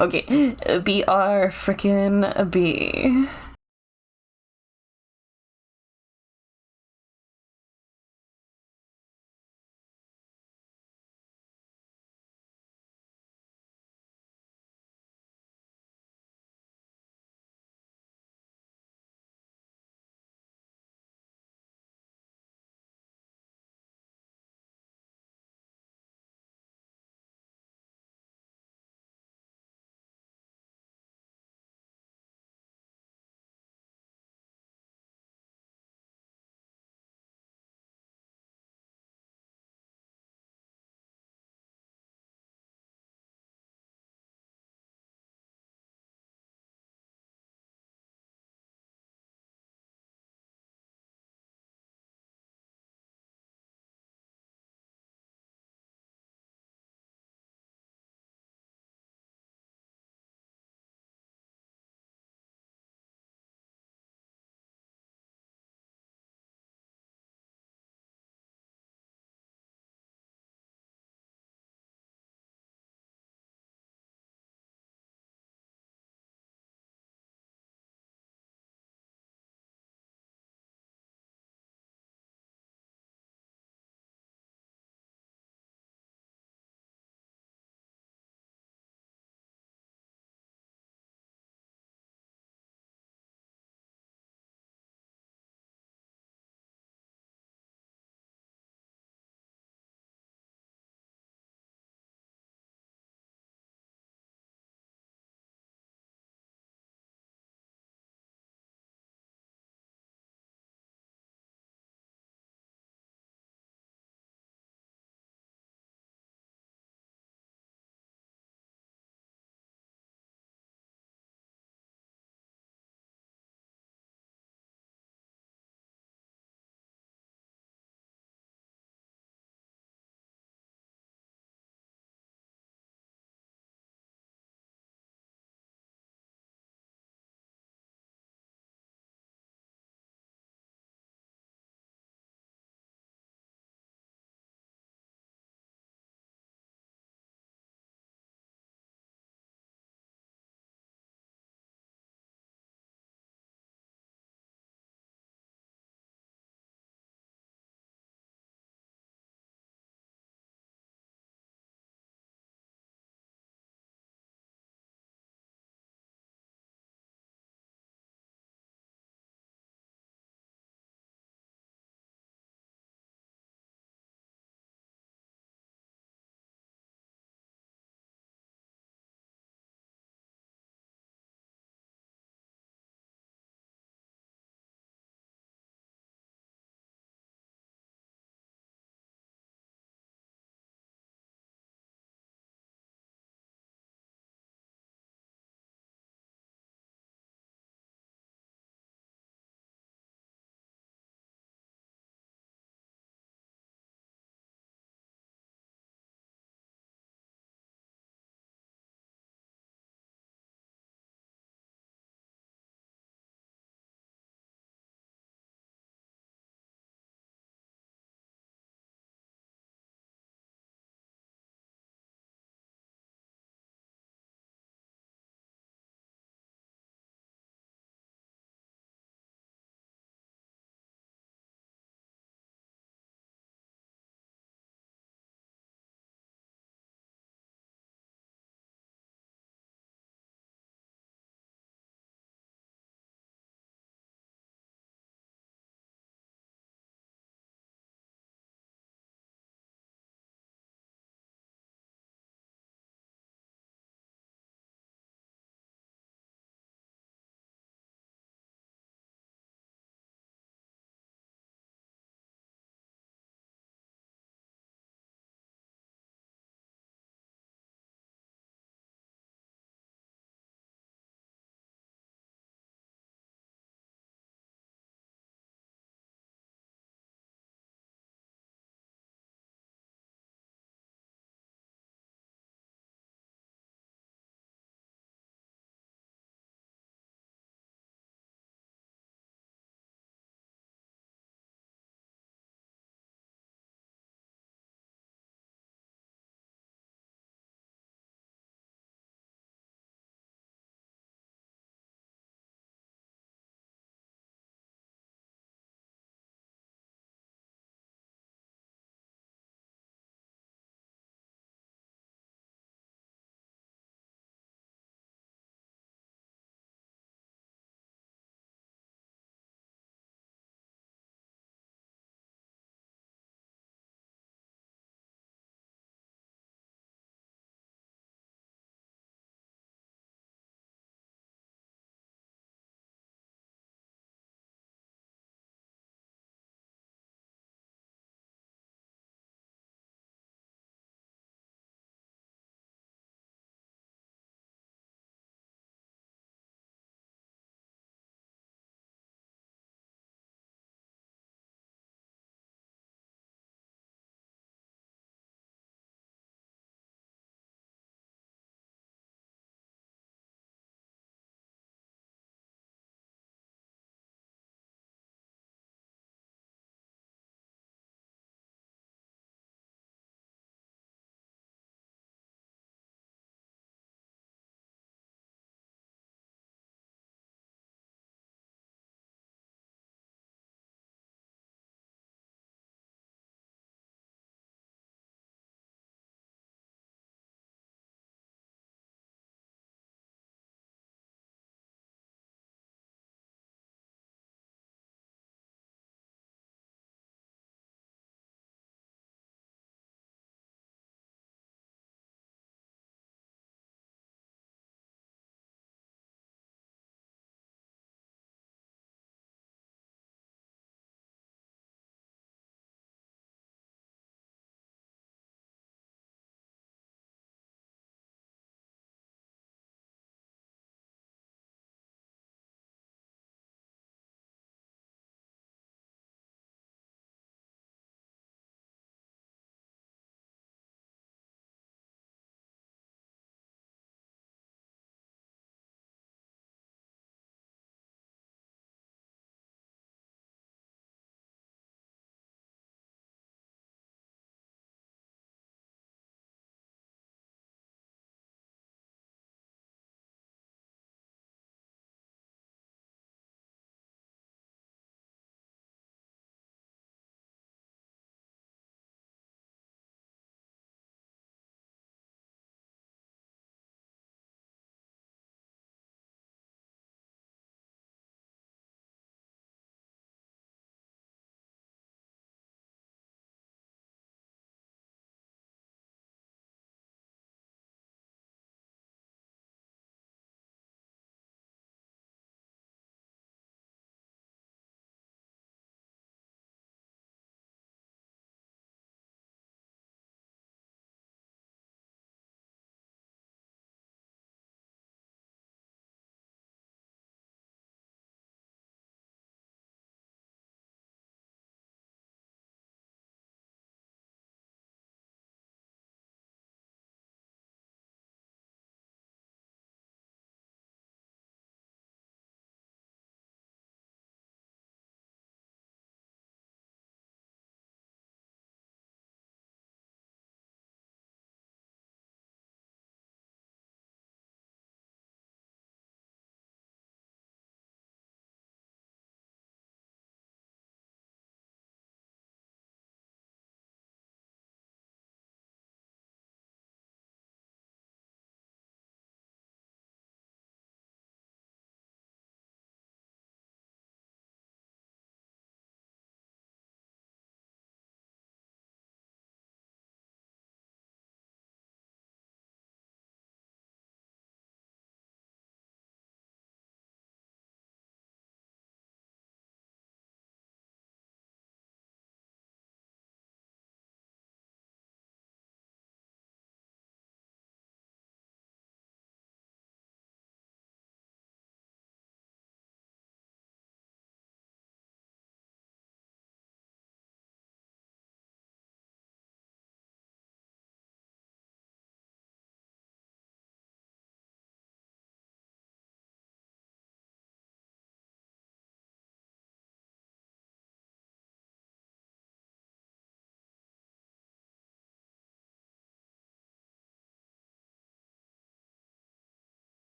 Be our frickin' bee.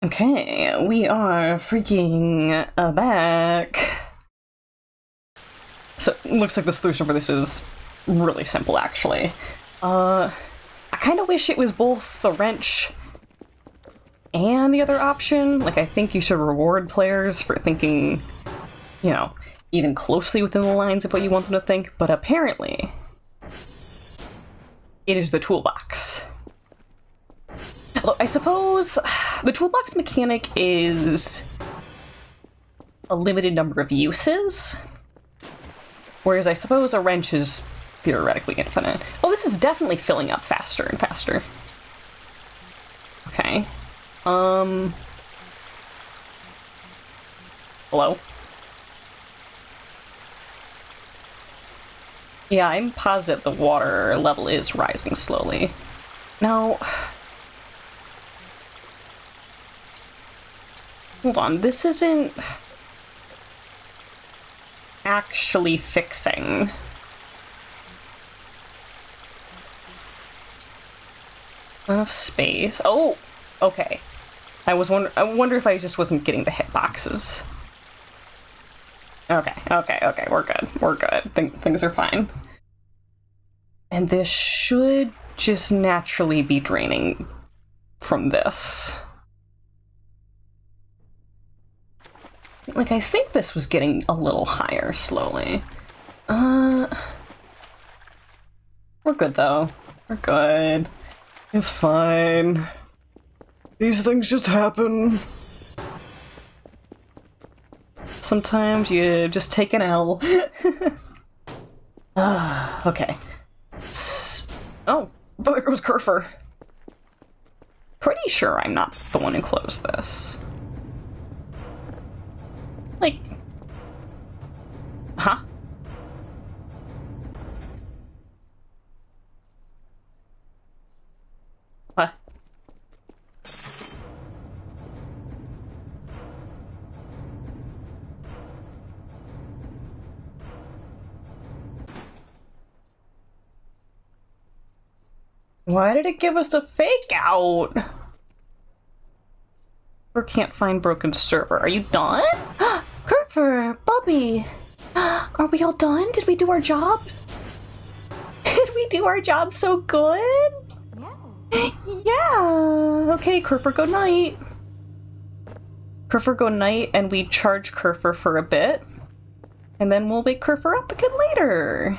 Okay, we are freaking back. So, looks like the solution for this is really simple, actually. I kind of wish it was both the wrench and the other option. Like, I think you should reward players for thinking, you know, even closely within the lines of what you want them to think, but apparently, it is the toolbox. Although, I suppose the toolbox mechanic is a limited number of uses, whereas I suppose a wrench is theoretically infinite. Oh, this is definitely filling up faster and faster. Okay. Hello? Yeah, I'm positive the water level is rising slowly. Now... Hold on, this isn't... actually fixing. Enough space. Oh! Okay. I wonder if I just wasn't getting the hitboxes. Okay, we're good. We're good. Things are fine. And this should just naturally be draining from this. Like, I think this was getting a little higher slowly. We're good, though. We're good. It's fine. These things just happen. Sometimes you just take an L. Okay. Oh, but there goes Kerfer. Pretty sure I'm not the one who closed this. Like... Huh? What? Why did it give us a fake out? Or can't find broken server. Are you done? Kerfer, Bubby, are we all done? Did we do our job? Did we do our job so good? Yeah. Okay, Kerfer, go night. Kerfer, go night, and we charge Kerfer for a bit. And then we'll wake Kerfer up again later.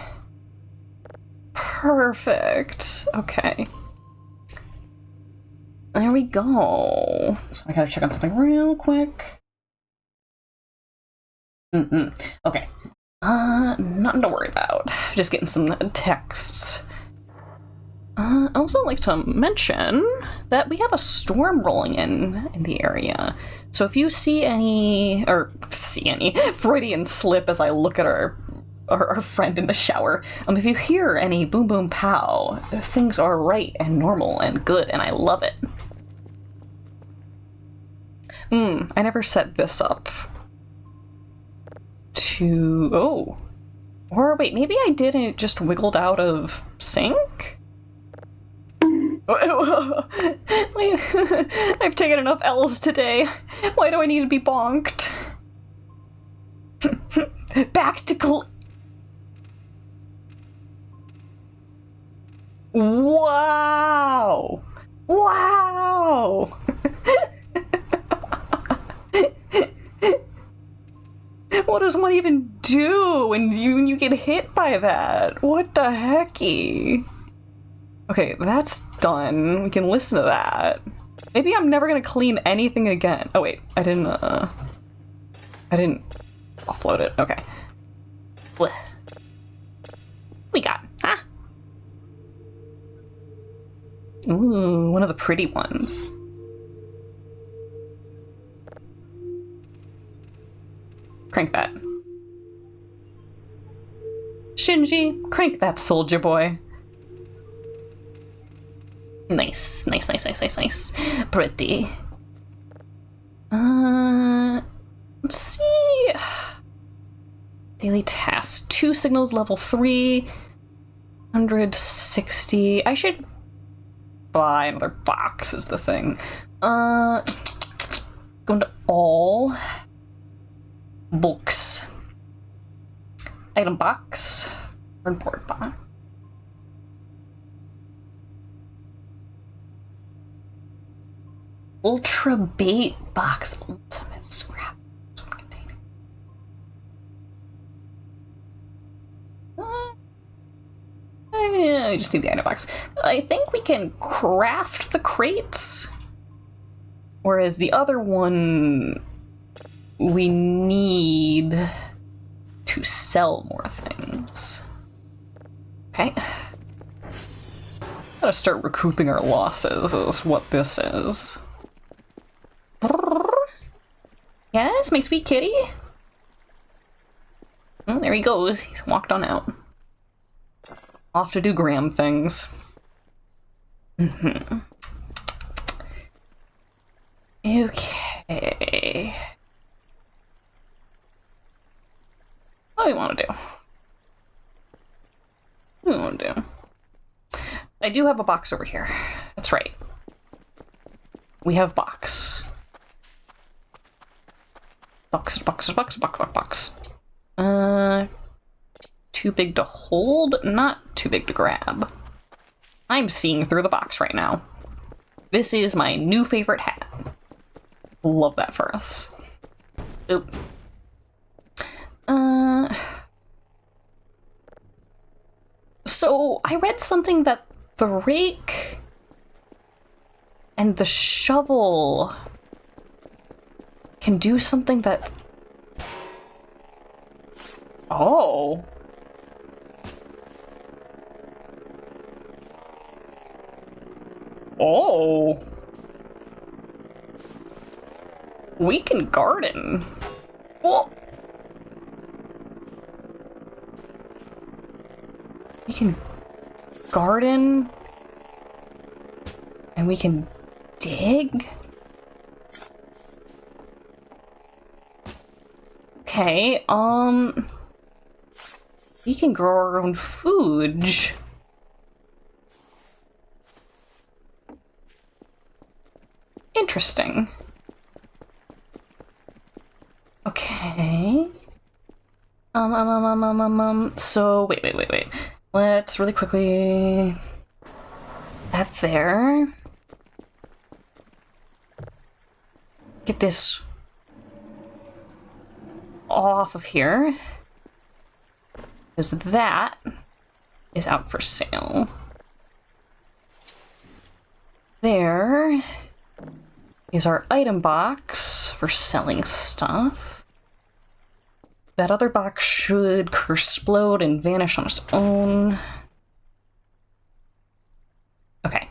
Perfect. Okay. There we go. So I gotta check on something real quick. Okay. Nothing to worry about. Just getting some texts. I also like to mention that we have a storm rolling in the area. So if you see any Freudian slip as I look at our friend in the shower, if you hear any boom boom pow, things are right and normal and good, and I love it. I never set this up to... Oh. Or wait, maybe I didn't, just wiggled out of sync? I've taken enough L's today. Why do I need to be bonked? Back to Wow! Wow! What does one even do when you get hit by that? What the hecky? Okay, that's done. We can listen to that. Maybe I'm never gonna clean anything again. Oh wait, I didn't offload it. Okay. What we got? Huh? Ooh, one of the pretty ones. Crank that. Shinji, crank that, soldier boy. Nice. Pretty. Let's see. Daily tasks. 2 signals, level 3. 160. I should buy another box is the thing. Go into all. Books. Item box. Board box. Ultra bait box. Ultimate scrap. Container. I just need the item box. I think we can craft the crates. Whereas the other one, we need to sell more things. Okay. Gotta start recouping our losses is what this is. Yes, my sweet kitty? Oh, there he goes. He's walked on out. Off to do Graham things. Mm-hmm. Okay. What do we want to do? What do we want to do? I do have a box over here. That's right. We have box. Box. Too big to hold, not too big to grab. I'm seeing through the box right now. This is my new favorite hat. Love that for us. Oop. So I read something that the rake and the shovel can do something that... Oh. Oh. We can garden. Oh. We can garden. And we can dig. Okay, we can grow our own food. Interesting. Okay. So, wait. Let's really quickly... That there. Get this off of here. Because that is out for sale. There is our item box for selling stuff. That other box should explode and vanish on its own. Okay.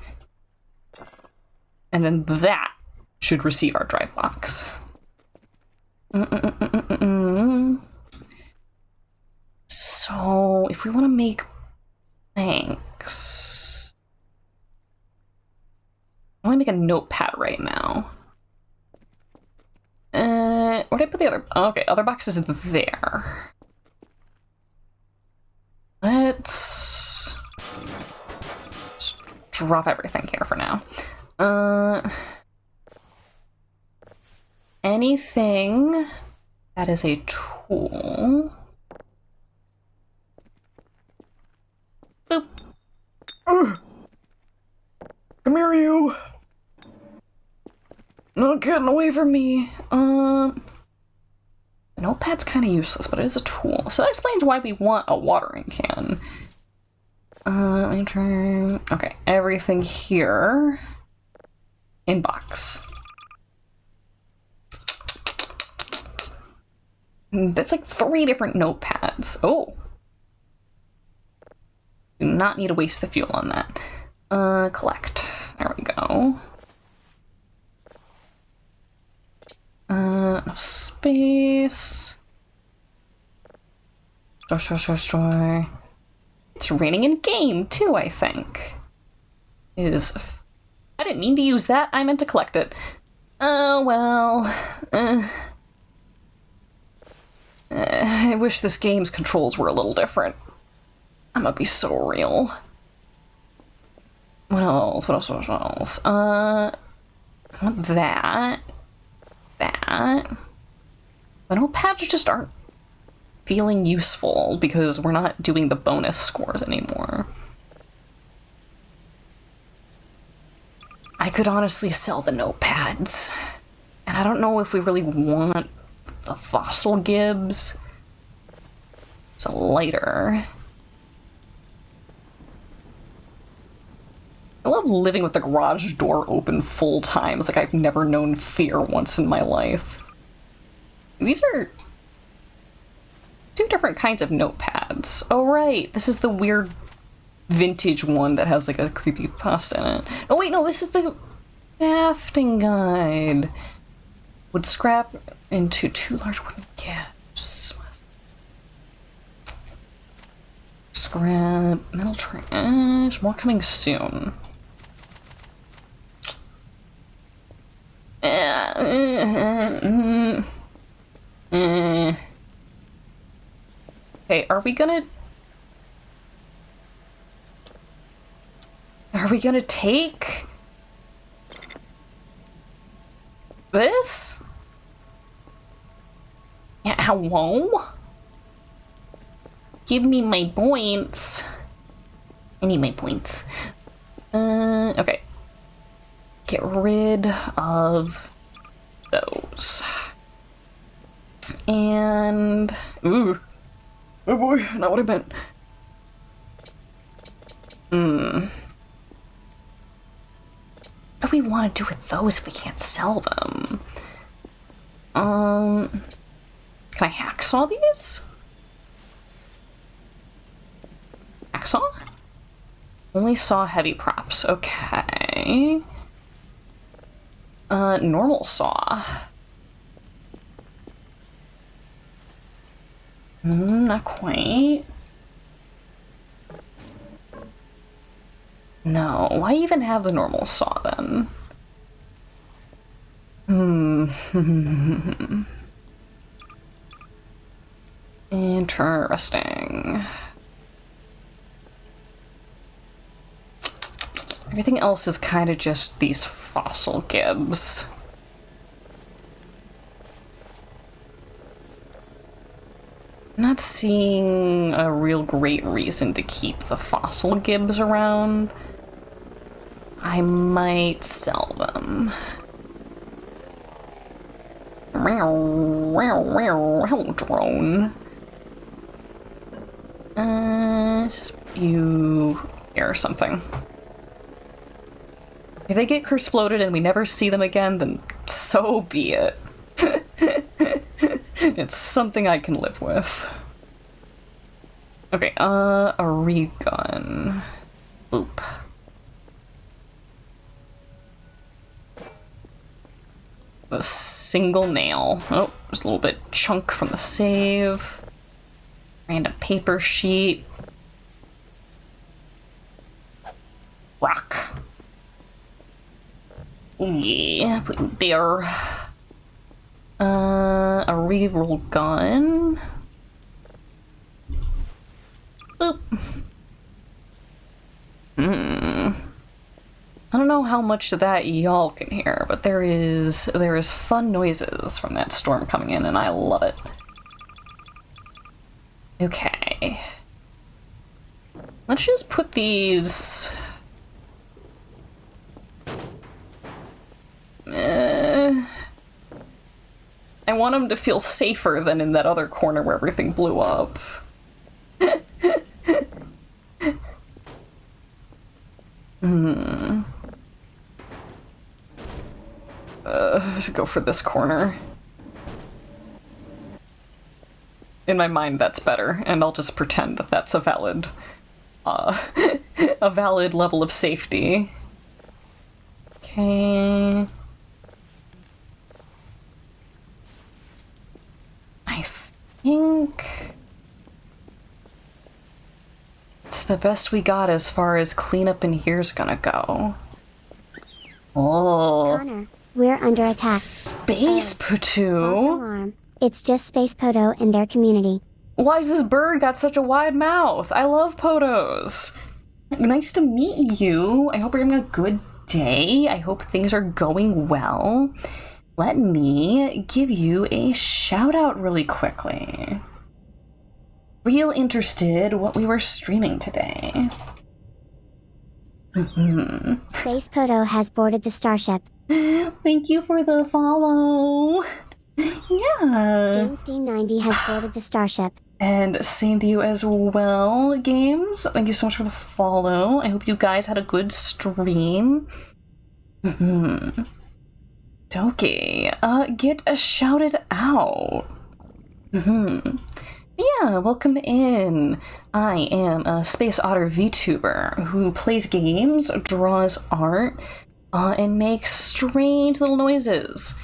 And then that should receive our drive box. So, if we want to make planks... I want to make a notepad right now. Where did I put the other... Oh, okay, other box is there. Let's just drop everything here for now. Anything that is a tool... Boop. Come here, you! Not getting away from me. The notepad's kind of useless, but it is a tool. So that explains why we want a watering can. Lantern. Okay, everything here in box. That's like 3 different notepads. Oh. Do not need to waste the fuel on that. Collect. There we go. Enough space. Store. It's raining in game too, I think. I didn't mean to use that. I meant to collect it. Oh, well. I wish this game's controls were a little different. I'm gonna be so real. What else? I want that. that. The notepads just aren't feeling useful because we're not doing the bonus scores anymore. I could honestly sell the notepads. And I don't know if we really want the fossil gibs. So later. I love living with the garage door open full time. It's like I've never known fear once in my life. These are two different kinds of notepads. Oh right, this is the weird vintage one that has like a creepypasta in it. Oh wait, no, this is the crafting guide. Wood scrap into 2 large wooden gibs. Scrap, metal trash, more coming soon. Okay, are we gonna take this? Yeah, hello? Give me my points. I need my points. Okay. Get rid of those. And... ooh. Oh boy, not what I meant. What do we want to do with those if we can't sell them? Can I hacksaw these? Hacksaw? Only saw heavy props. Okay. Normal saw. Not quite. No, why even have the normal saw then? Interesting. Everything else is kind of just these fossil gibs. Not seeing a real great reason to keep the fossil gibs around. I might sell them. Hello, drone. Just you here or something. If they get exploded and we never see them again, then so be it. It's something I can live with. Okay, a regun. Boop. A single nail. Oh, there's a little bit chunk from the save. Random paper sheet. Rock. Yeah, put you there. A reroll gun. Boop. I don't know how much of that y'all can hear, but there is fun noises from that storm coming in, and I love it. Okay. Let's just put these... I want them to feel safer than in that other corner where everything blew up. Go for this corner. In my mind, that's better, and I'll just pretend that that's a valid level of safety. Okay. I think it's the best we got as far as cleanup in here's gonna go. Oh.
Connor, we're under attack.
Space
False
Patu?
alarm. It's just Space Poto and their community.
Why has this bird got such a wide mouth? I love Potos. Nice to meet you. I hope you're having a good day. I hope things are going well. let me give you a shout out really quickly. Real interested what we were streaming today.
Space Poto has boarded the starship.
Thank you for the follow. Yeah.
Games D90 has boarded the starship.
And same to you as well, Games. Thank you so much for the follow. I hope you guys had a good stream. Doki, get a shouted out. Yeah, welcome in. I am a Space Otter VTuber who plays games, draws art, and makes strange little noises.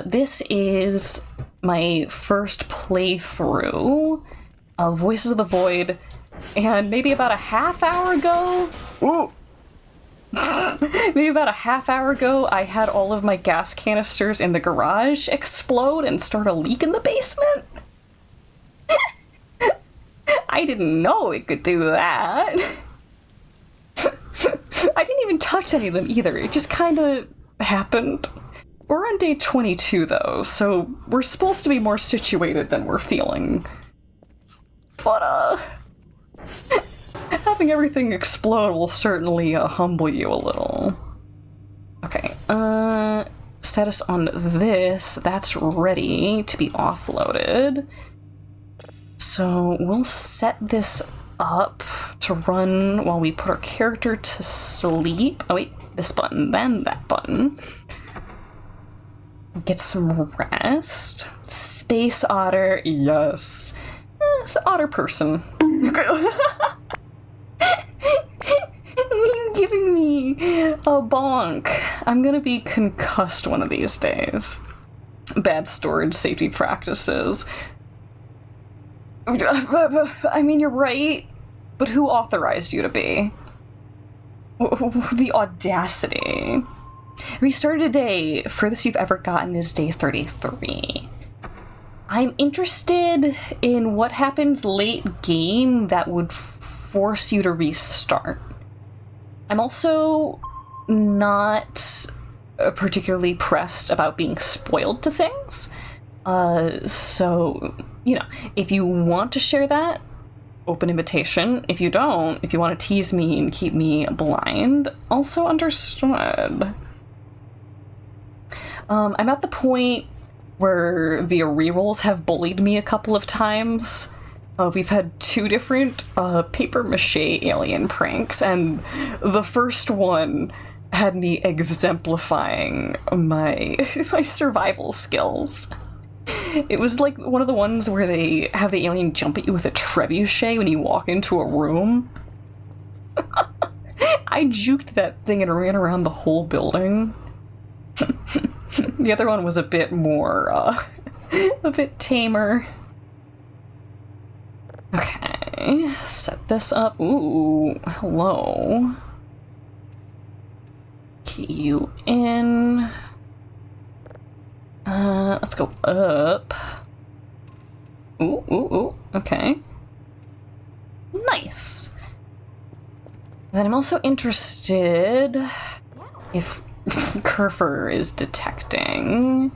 This is my first playthrough of Voices of the Void, and maybe about a half hour ago, I had all of my gas canisters in the garage explode and start a leak in the basement. I didn't know it could do that. I didn't even touch any of them either. It just kind of happened. We're on day 22 though, so we're supposed to be more situated than we're feeling. But, having everything explode will certainly humble you a little. Okay, status on this, that's ready to be offloaded. So we'll set this up to run while we put our character to sleep. Oh wait, this button, then that button. Get some rest. Space Otter, yes. It's an otter person. You giving me a bonk. I'm gonna be concussed one of these days. Bad storage safety practices. I mean, you're right, but who authorized you to be? The audacity. Restarted a day. Furthest you've ever gotten is day 33. I'm interested in what happens late game that would force you to restart. I'm also not particularly pressed about being spoiled to things. So, you know, if you want to share that, open invitation. If you don't, if you want to tease me and keep me blind, also understood. I'm at the point where the rerolls have bullied me a couple of times. We've had 2 different paper mache alien pranks, and the first one had me exemplifying my survival skills. It was like one of the ones where they have the alien jump at you with a trebuchet when you walk into a room. I juked that thing and ran around the whole building. The other one was a bit more, a bit tamer. Okay, set this up. Ooh, hello. Key you in. Let's go up. Ooh, okay. Nice. Then I'm also interested if Kerfer is detecting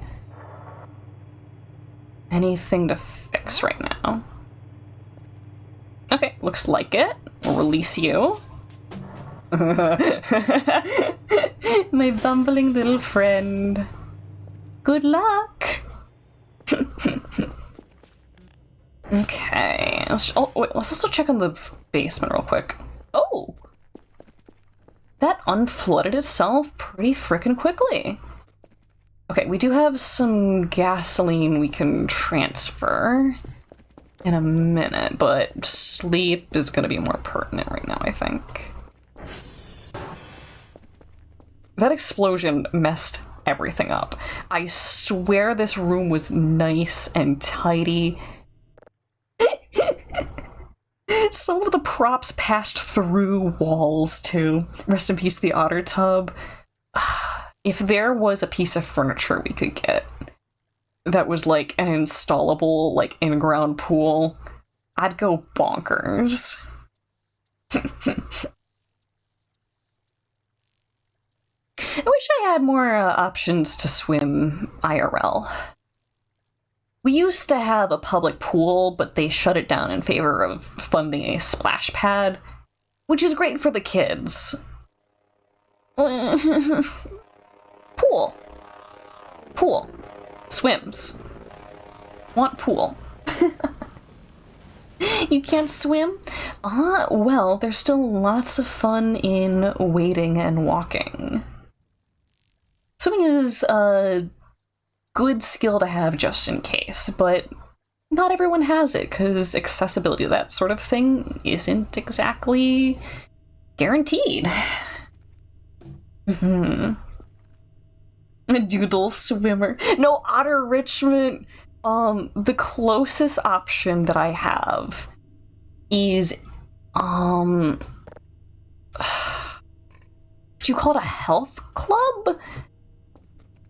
anything to fix right now. Okay, looks like it. We'll release you. My bumbling little friend. Good luck! Okay, let's also check on the basement real quick. Oh! That unflooded itself pretty frickin' quickly. Okay, we do have some gasoline we can transfer in a minute, but sleep is gonna be more pertinent right now, I think. That explosion messed everything up. I swear this room was nice and tidy. Some of the props passed through walls, too. Rest in peace, the otter tub. If there was a piece of furniture we could get that was like an installable, like, in-ground pool, I'd go bonkers. I wish I had more options to swim IRL. We used to have a public pool, but they shut it down in favor of funding a splash pad, which is great for the kids. Pool. Pool. Swims. Want pool. You can't swim? Well, there's still lots of fun in wading and walking. Swimming is a good skill to have just in case, but not everyone has it, because accessibility to that sort of thing isn't exactly guaranteed. Doodle swimmer. No, Otter Richmond. The closest option that I have is, do you call it a health club?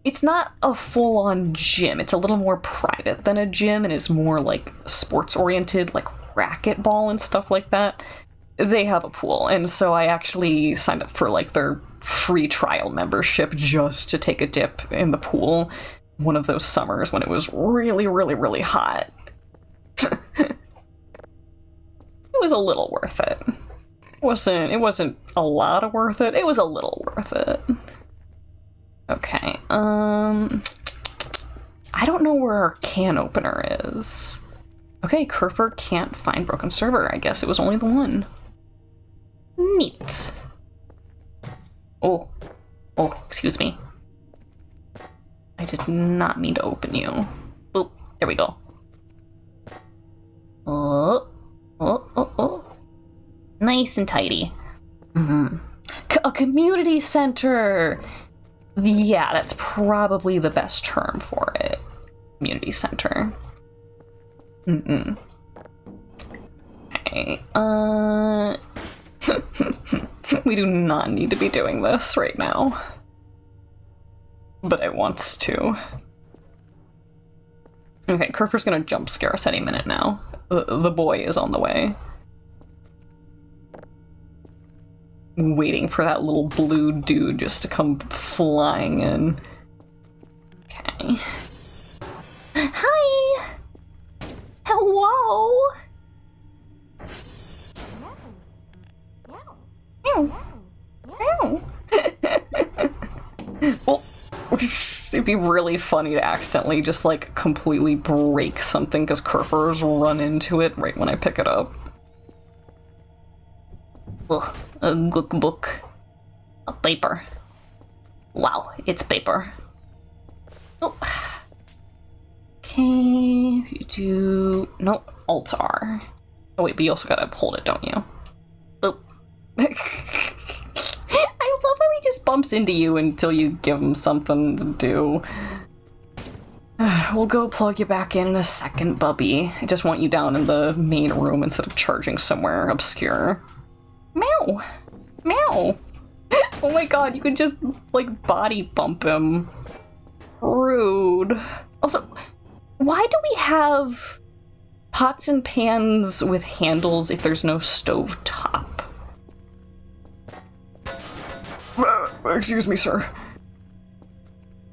It's not a full-on gym. It's a little more private than a gym and is more like sports-oriented, like racquetball and stuff like that. They have a pool, and so I actually signed up for like their free trial membership just to take a dip in the pool one of those summers when it was really, really, really hot. It was a little worth it. It wasn't a lot of worth it. It was a little worth it. Okay, I don't know where our can opener is. Okay, Kerfer can't find broken server. I guess it was only the one. Neat. Oh, excuse me. I did not mean to open you. Oh, there we go. Oh. Nice and tidy. A community center! Yeah, that's probably the best term for it. Community center. Okay, we do not need to be doing this right now. But I wants to. Okay, Kerfer's gonna jump scare us any minute now. The boy is on the way. Waiting for that little blue dude just to come flying in. Okay. Hi! Hello! Oh, it'd be really funny to accidentally just like completely break something because Kerfer's run into it right when I pick it up. Ugh, a good book. A paper. Wow, it's paper. Oh. Okay, you do... No, Alt-R. Oh wait, but you also gotta hold it, don't you? Oh. I love how he just bumps into you until you give him something to do. We'll go plug you back in a second, Bubby. I just want you down in the main room instead of charging somewhere obscure. Meow! Meow! Oh my god, you could just, like, body bump him. Rude. Also, why do we have pots and pans with handles if there's no stove top? Excuse me, sir.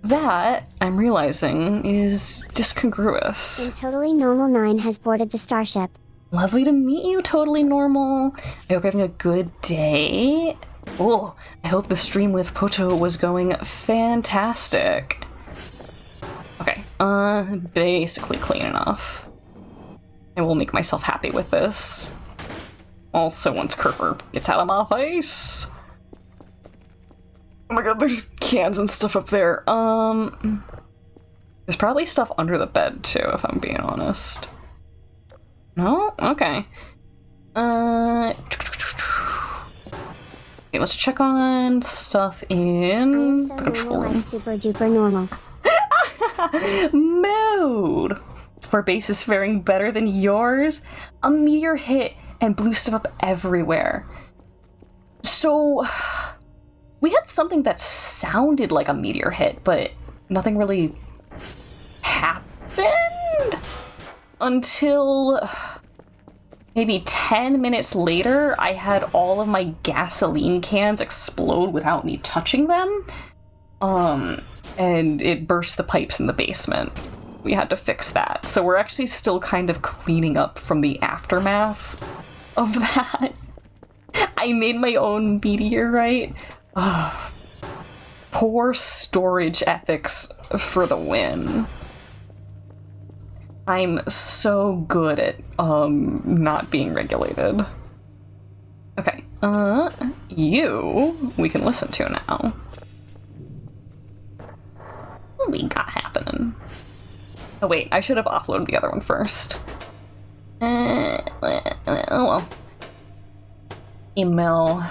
That, I'm realizing, is discongruous.
And Totally Normal 9 has boarded the starship.
Lovely to meet you, Totally Normal. I hope you're having a good day. Oh, I hope the stream with Poto was going fantastic. Okay, basically clean enough. I will make myself happy with this. Also, once Kerfer gets out of my face. Oh my god, there's cans and stuff up there. There's probably stuff under the bed, too, if I'm being honest. No? Okay. Okay, let's check on stuff in
So
the control
normal,
room.
like super duper normal.
Mood! Our base is faring better than yours? A meteor hit and blew stuff up everywhere. So, we had something that sounded like a meteor hit, but nothing really happened until maybe 10 minutes later, I had all of my gasoline cans explode without me touching them. And it burst the pipes in the basement. We had to fix that. So we're actually still kind of cleaning up from the aftermath of that. I made my own meteorite. Poor storage ethics for the win. I'm so good at not being regulated. Okay, we can listen to now. What we got happening? Oh wait, I should have offloaded the other one first. Oh well. Email.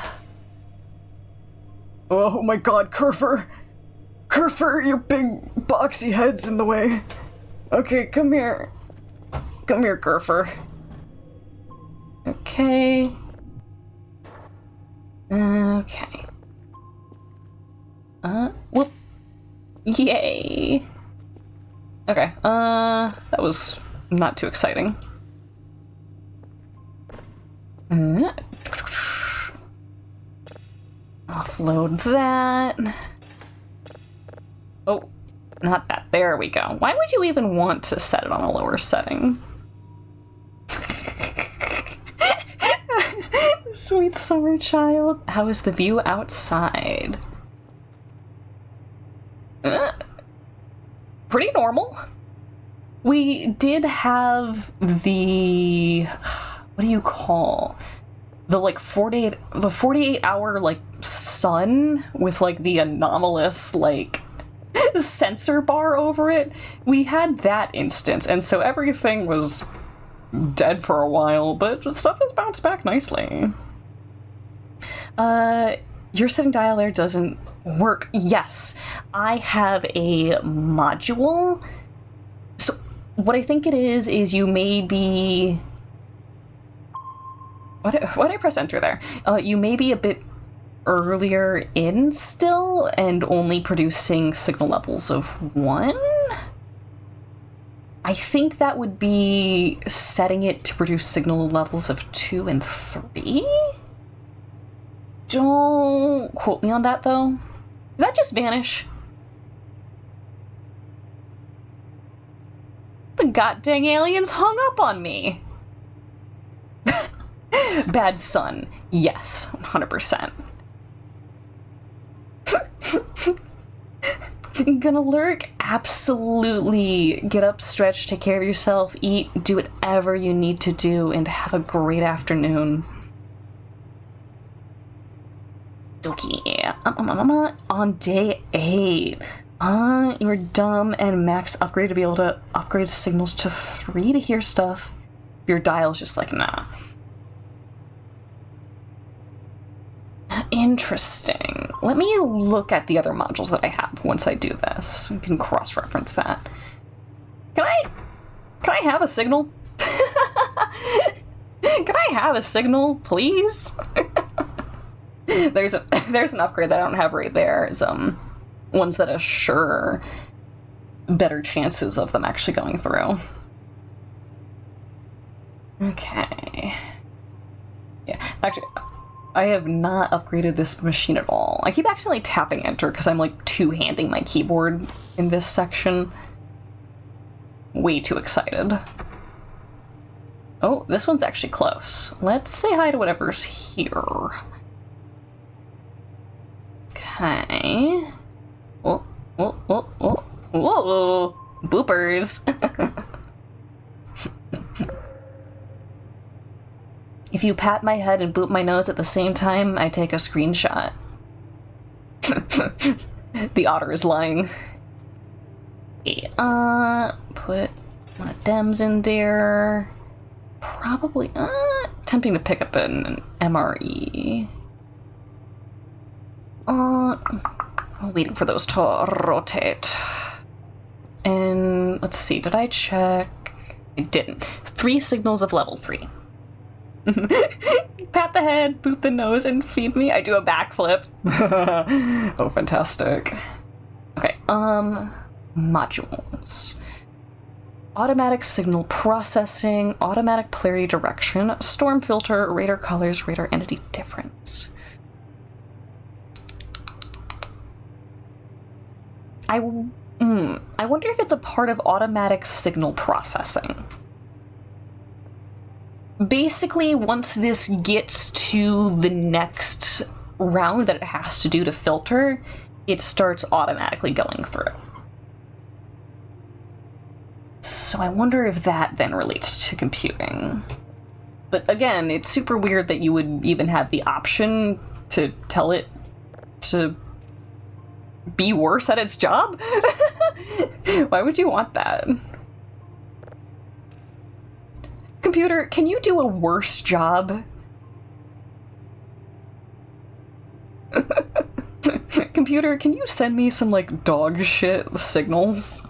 Oh my god, Kerfer! Kerfer, your big boxy head's in the way. Okay, come here. Come here, Kerfer. Okay. Okay. Whoop. Yay. Okay, that was not too exciting. Offload that. Oh, not that. There we go. Why would you even want to set it on a lower setting? Sweet summer child. How is the view outside? Pretty normal. We did have the, what do you call, the like 48 hour like sun with like the anomalous like sensor bar over it. We had that instance, and so everything was dead for a while, but stuff has bounced back nicely. Your setting dial there doesn't work. Yes, I have a module. So what I think it is you may be... Why did I press enter there? You may be a bit earlier in still and only producing signal levels of 1? I think that would be setting it to produce signal levels of 2 and 3? Don't quote me on that, though. Did that just vanish? The goddamn aliens hung up on me! Bad son. Yes, 100%. Gonna lurk? Absolutely. Get up, stretch, take care of yourself, eat, do whatever you need to do, and have a great afternoon. Dokie. On day 8. You're dumb and max upgrade to be able to upgrade signals to 3 to hear stuff. Your dial's just like, nah. Interesting. Let me look at the other modules that I have once I do this. We can cross-reference that. Can I have a signal? Can I have a signal, please? There's an upgrade that I don't have right there. Is ones that assure better chances of them actually going through. Okay. Yeah, actually, I have not upgraded this machine at all. I keep accidentally tapping enter because I'm like two-handing my keyboard in this section. Way too excited. Oh, this one's actually close. Let's say hi to whatever's here. Okay. Oh, oh, oh, oh. Whoa! Boopers! If you pat my head and boop my nose at the same time, I take a screenshot. The otter is lying. Okay, put my dems in there. Probably, attempting to pick up an MRE. Waiting for those to rotate. And let's see, did I check? I didn't. 3 signals of level 3. Pat the head, boop the nose, and feed me. I do a backflip. Oh, fantastic. Okay, modules. Automatic signal processing, automatic polarity direction, storm filter, radar colors, radar entity difference. I wonder if it's a part of automatic signal processing. Basically, once this gets to the next round that it has to do to filter, it starts automatically going through. So I wonder if that then relates to computing. But again, it's super weird that you would even have the option to tell it to be worse at its job? Why would you want that? Computer, can you do a worse job? Computer, can you send me some, like, dog shit signals?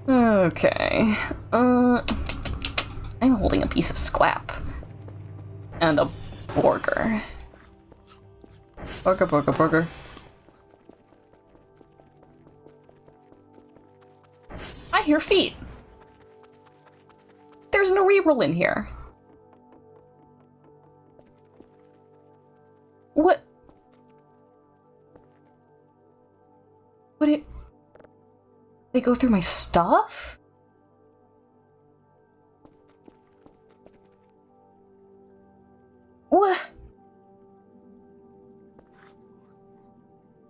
Okay. I'm holding a piece of squap. And a burger. Burger. I hear feet. There's no reroll in here. What? What it? They go through my stuff? What?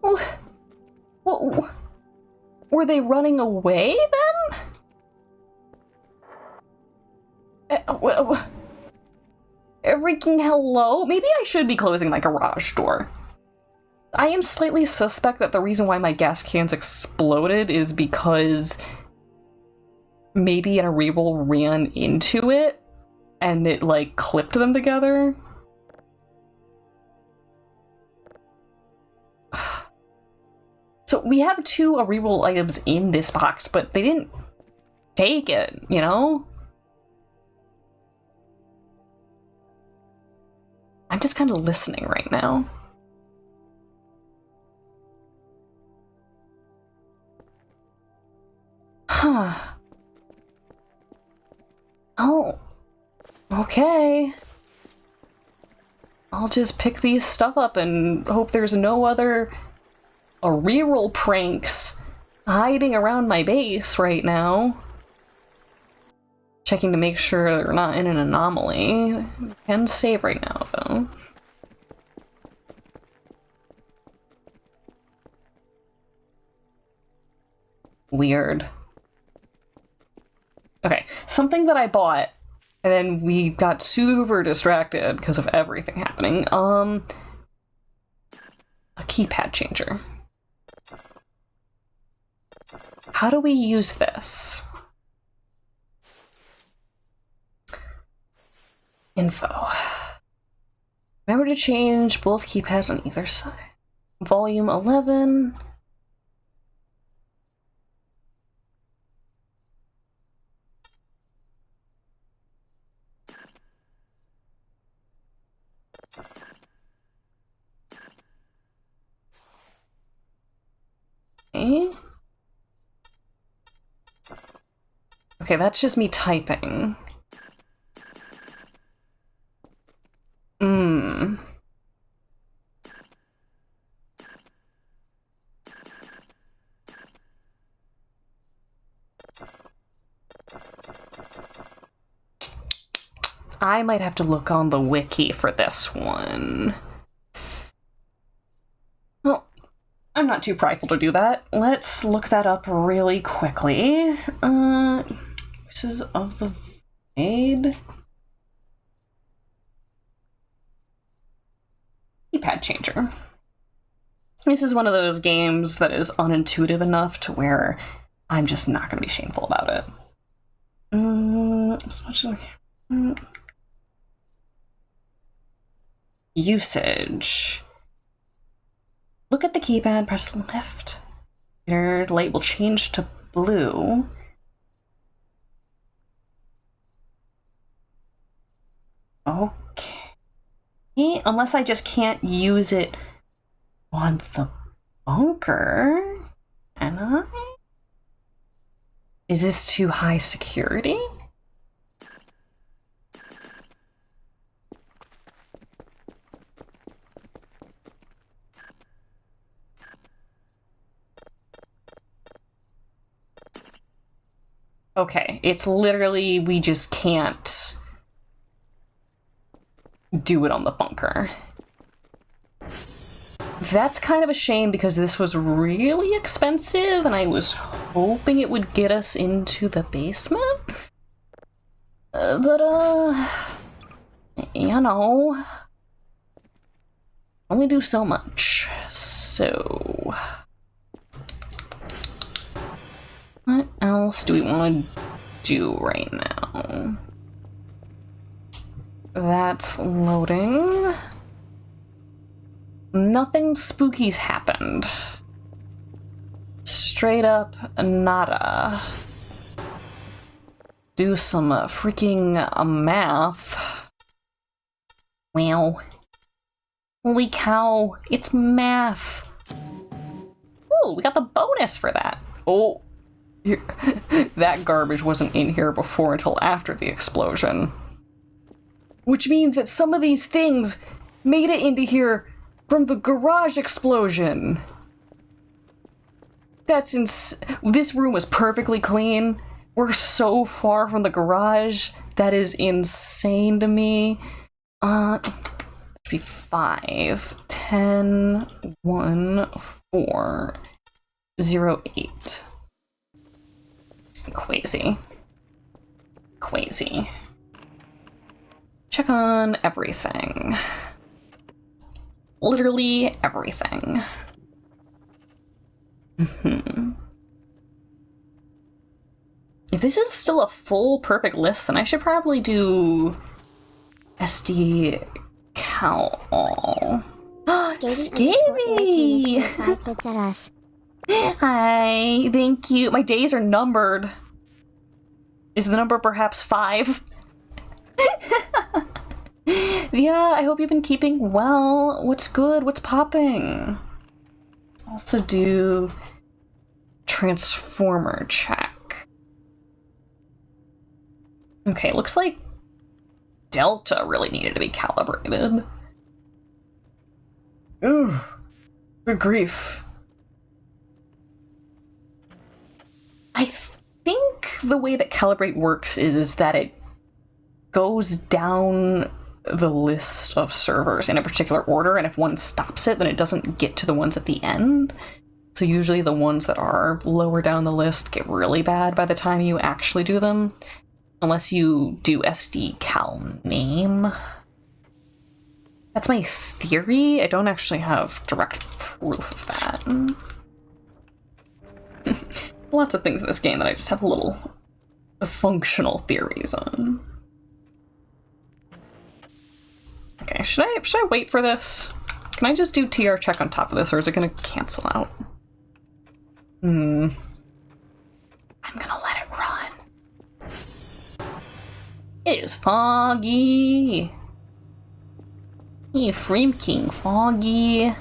What? Were they running away then? Freaking hello? Maybe I should be closing my garage door. I am slightly suspect that the reason why my gas cans exploded is because maybe in a reroll ran into it and it, like, clipped them together. So we have 2 reroll items in this box, but they didn't take it, you know? I'm just kind of listening right now. Huh. Oh. Okay. I'll just pick these stuff up and hope there's no other reroll pranks hiding around my base right now. Checking to make sure they're not in an anomaly. Can save right now, though. Weird. Okay, something that I bought, and then we got super distracted because of everything happening. A keypad changer. How do we use this? Info. Remember to change both keypads on either side. Volume 11. Okay. Okay, that's just me typing. I might have to look on the wiki for this one. Well, I'm not too prideful to do that. Let's look that up really quickly. Voices of the Void. Keypad changer. This is one of those games that is unintuitive enough to where I'm just not going to be shameful about it. As much as I can. Usage. Look at the keypad, press left. Your light will change to blue. Okay. Unless I just can't use it on the bunker. Can I? Is this too high security? Okay, it's literally, we just can't do it on the bunker. That's kind of a shame because this was really expensive and I was hoping it would get us into the basement. You know, only do so much. So, what else do we want to do right now? That's loading. Nothing spooky's happened. Straight up nada. Do some freaking math. Well, holy cow, it's math. Ooh, we got the bonus for that. Oh, that garbage wasn't in here before until after the explosion. Which means that some of these things made it into here from the garage explosion. That's this room was perfectly clean. We're so far from the garage. That is insane to me. Should be 5, 10, 1, 4, 0, 8. Crazy. Crazy. Check on everything. Literally everything. If this is still a full perfect list, then I should probably do SD Cal all. Scary! Hi, thank you. My days are numbered. Is the number perhaps 5? Yeah, I hope you've been keeping well. What's good? What's popping? Also do transformer check. Okay, looks like Delta really needed to be calibrated. Ooh, good grief. I think the way that Calibrate works is that it goes down the list of servers in a particular order, and if one stops it, then it doesn't get to the ones at the end. So usually the ones that are lower down the list get really bad by the time you actually do them, unless you do SD cal name. That's my theory. I don't actually have direct proof of that. Lots of things in this game that I just have little functional theories on. Okay, should I wait for this? Can I just do TR check on top of this, or is it gonna cancel out? I'm gonna let it run. It is foggy. You freaking foggy.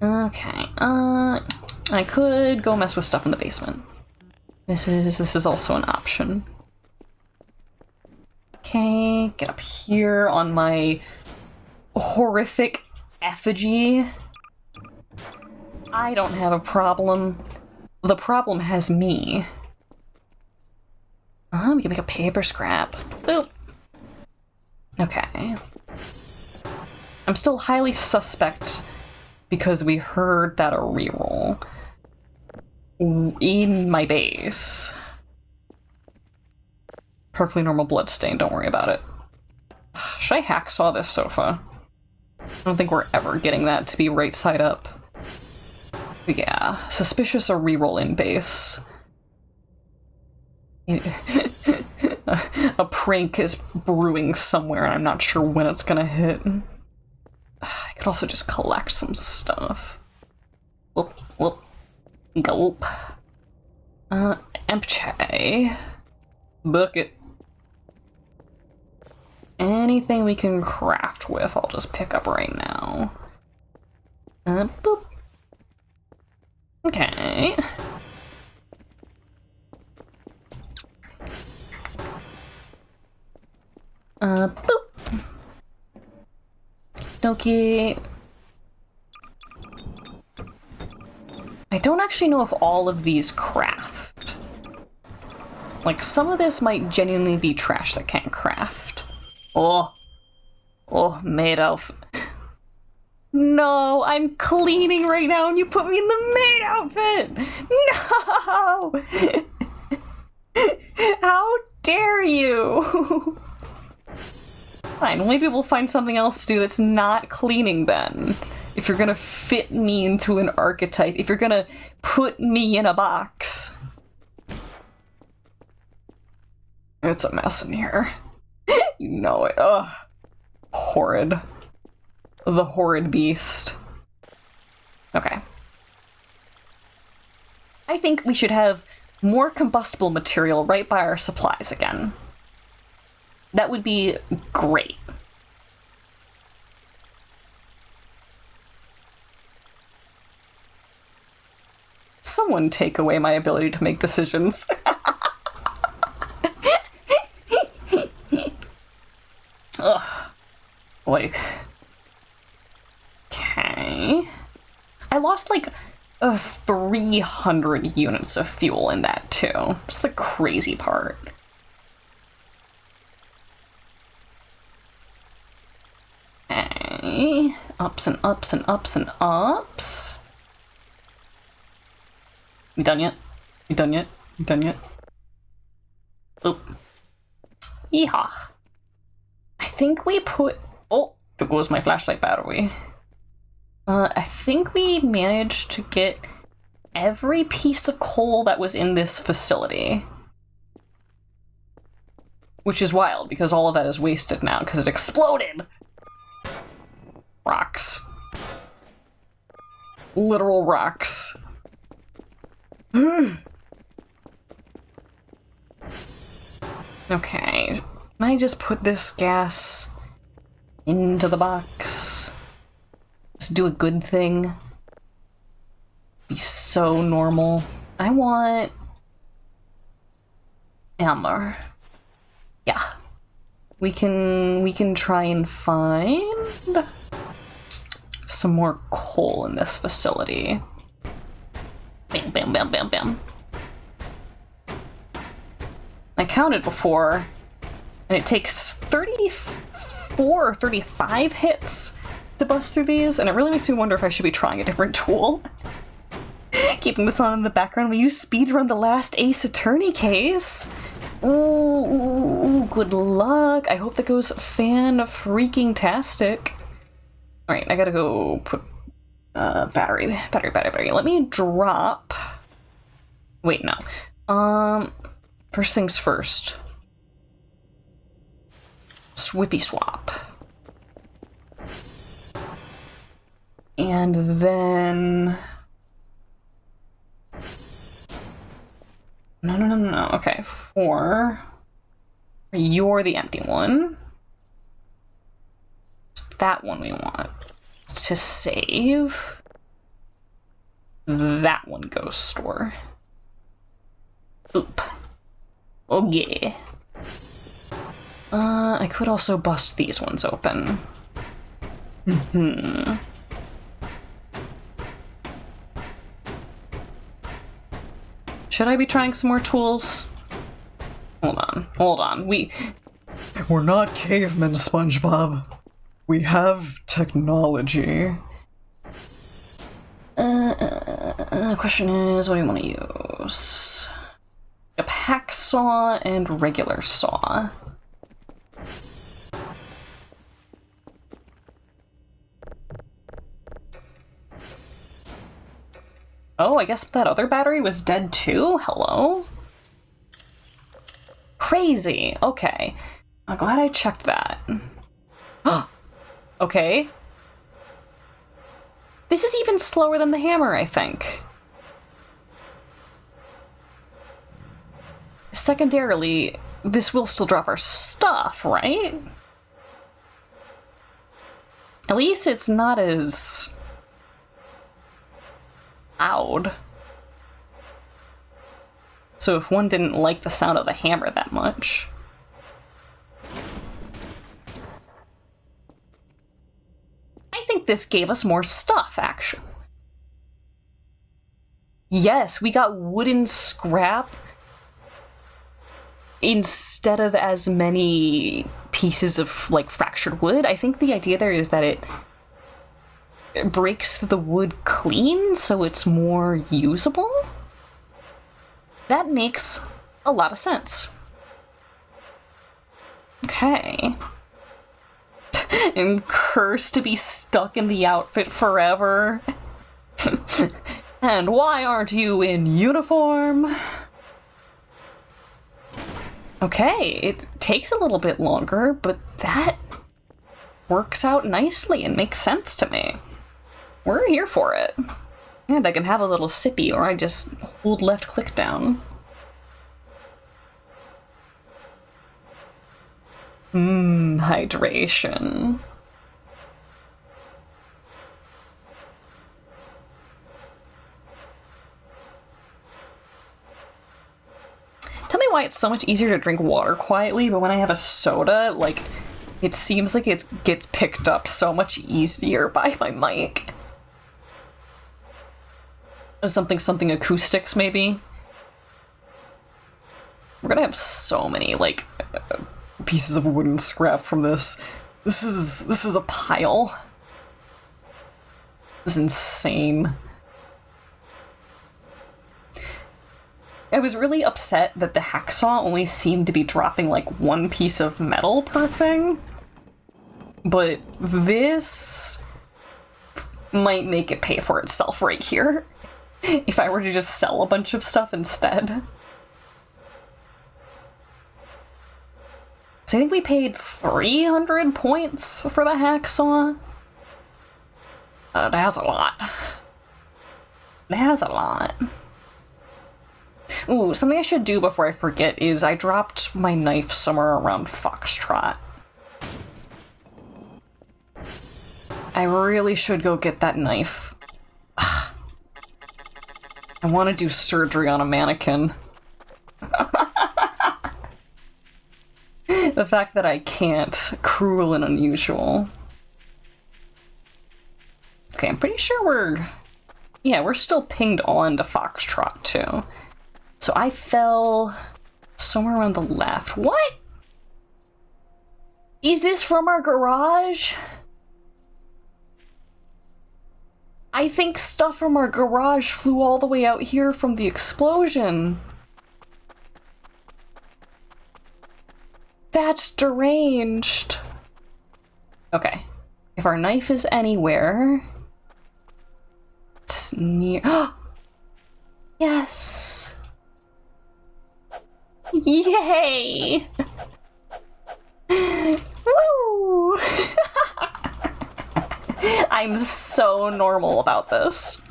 Okay, I could go mess with stuff in the basement. This is also an option. Okay, get up here on my horrific effigy. I don't have a problem. The problem has me. We can make a paper scrap. Boop. Okay. I'm still highly suspect because we heard that a reroll in my base. Perfectly normal bloodstain, don't worry about it. Should I hacksaw this sofa? I don't think we're ever getting that to be right side up. But yeah, suspicious a reroll in base. A prank is brewing somewhere and I'm not sure when it's gonna hit. I could also just collect some stuff. Whoop, whoop, gulp. Empty. Bucket. Anything we can craft with, I'll just pick up right now. Boop. Okay. Boop. Dokie. I don't actually know if all of these craft. Like, some of this might genuinely be trash that can't craft. Oh, maid elf. No, I'm cleaning right now and you put me in the maid outfit! No! How dare you? Fine, maybe we'll find something else to do that's not cleaning then. If you're gonna fit me into an archetype, if you're gonna put me in a box. It's a mess in here. You know it. Ugh. Horrid. The horrid beast. Okay. I think we should have more combustible material right by our supplies again. That would be great. Someone take away my ability to make decisions. Ugh. Like... Okay. I lost like 300 units of fuel in that too. Just the crazy part. Okay. Ups and ups and ups and ups. You done yet? You done yet? You done yet? Oop. Yeehaw. I think we put... Oh, there goes my flashlight battery. I think we managed to get every piece of coal that was in this facility. Which is wild, because all of that is wasted now, because it exploded! Rocks. Literal rocks. Okay. Can I just put this gas into the box? Just do a good thing. Be so normal. I want amber. Yeah. We can try and find some more coal in this facility. Bam, bam, bam, bam, bam. I counted before, and it takes 34 or 35 hits to bust through these, and it really makes me wonder if I should be trying a different tool. Keeping this on in the background, we use speedrun the last Ace Attorney case. Ooh, good luck. I hope that goes fan-freaking-tastic. Alright, I gotta go put battery. Let me drop... Wait, no. First things first. Swippy swap. And then... No. Okay, 4. You're the empty one. That one we want to save. That one goes store. Oop. Okay. I could also bust these ones open. Should I be trying some more tools? Hold on. We're not cavemen, SpongeBob. We have technology. Question is, what do you want to use? A hacksaw and regular saw. Oh, I guess that other battery was dead too? Hello? Crazy. Okay. I'm glad I checked that. Okay. This is even slower than the hammer, I think. Secondarily, this will still drop our stuff, right? At least it's not as... loud. So if one didn't like the sound of the hammer that much. this gave us more stuff, actually. Yes, we got wooden scrap instead of as many pieces of, like, fractured wood. I think the idea there is that it breaks the wood clean, so it's more usable. That makes a lot of sense. Okay. I'm cursed to be stuck in the outfit forever. And why aren't you in uniform? Okay, it takes a little bit longer, but that works out nicely and makes sense to me. We're here for it. And I can have a little sippy, or I just hold left click down. Hydration. Tell me why it's so much easier to drink water quietly, but when I have a soda, like, it seems like it gets picked up so much easier by my mic. Something acoustics, maybe? We're gonna have so many, like, pieces of wooden scrap from this. This is a pile. This is insane. I was really upset that the hacksaw only seemed to be dropping like one piece of metal per thing. But this might make it pay for itself right here. If I were to just sell a bunch of stuff instead. So I think we paid 300 points for the hacksaw. That's a lot. That's a lot. Ooh, something I should do before I forget is I dropped my knife somewhere around Foxtrot. I really should go get that knife. I want to do surgery on a mannequin. The fact that I can't, cruel and unusual. Okay, I'm pretty sure we're still pinged on to Foxtrot too. So I fell somewhere around the left. What? Is this from our garage? I think stuff from our garage flew all the way out here from the explosion. That's deranged. Okay. If our knife is anywhere, it's near. Yes. Yay! Woo! I'm so normal about this.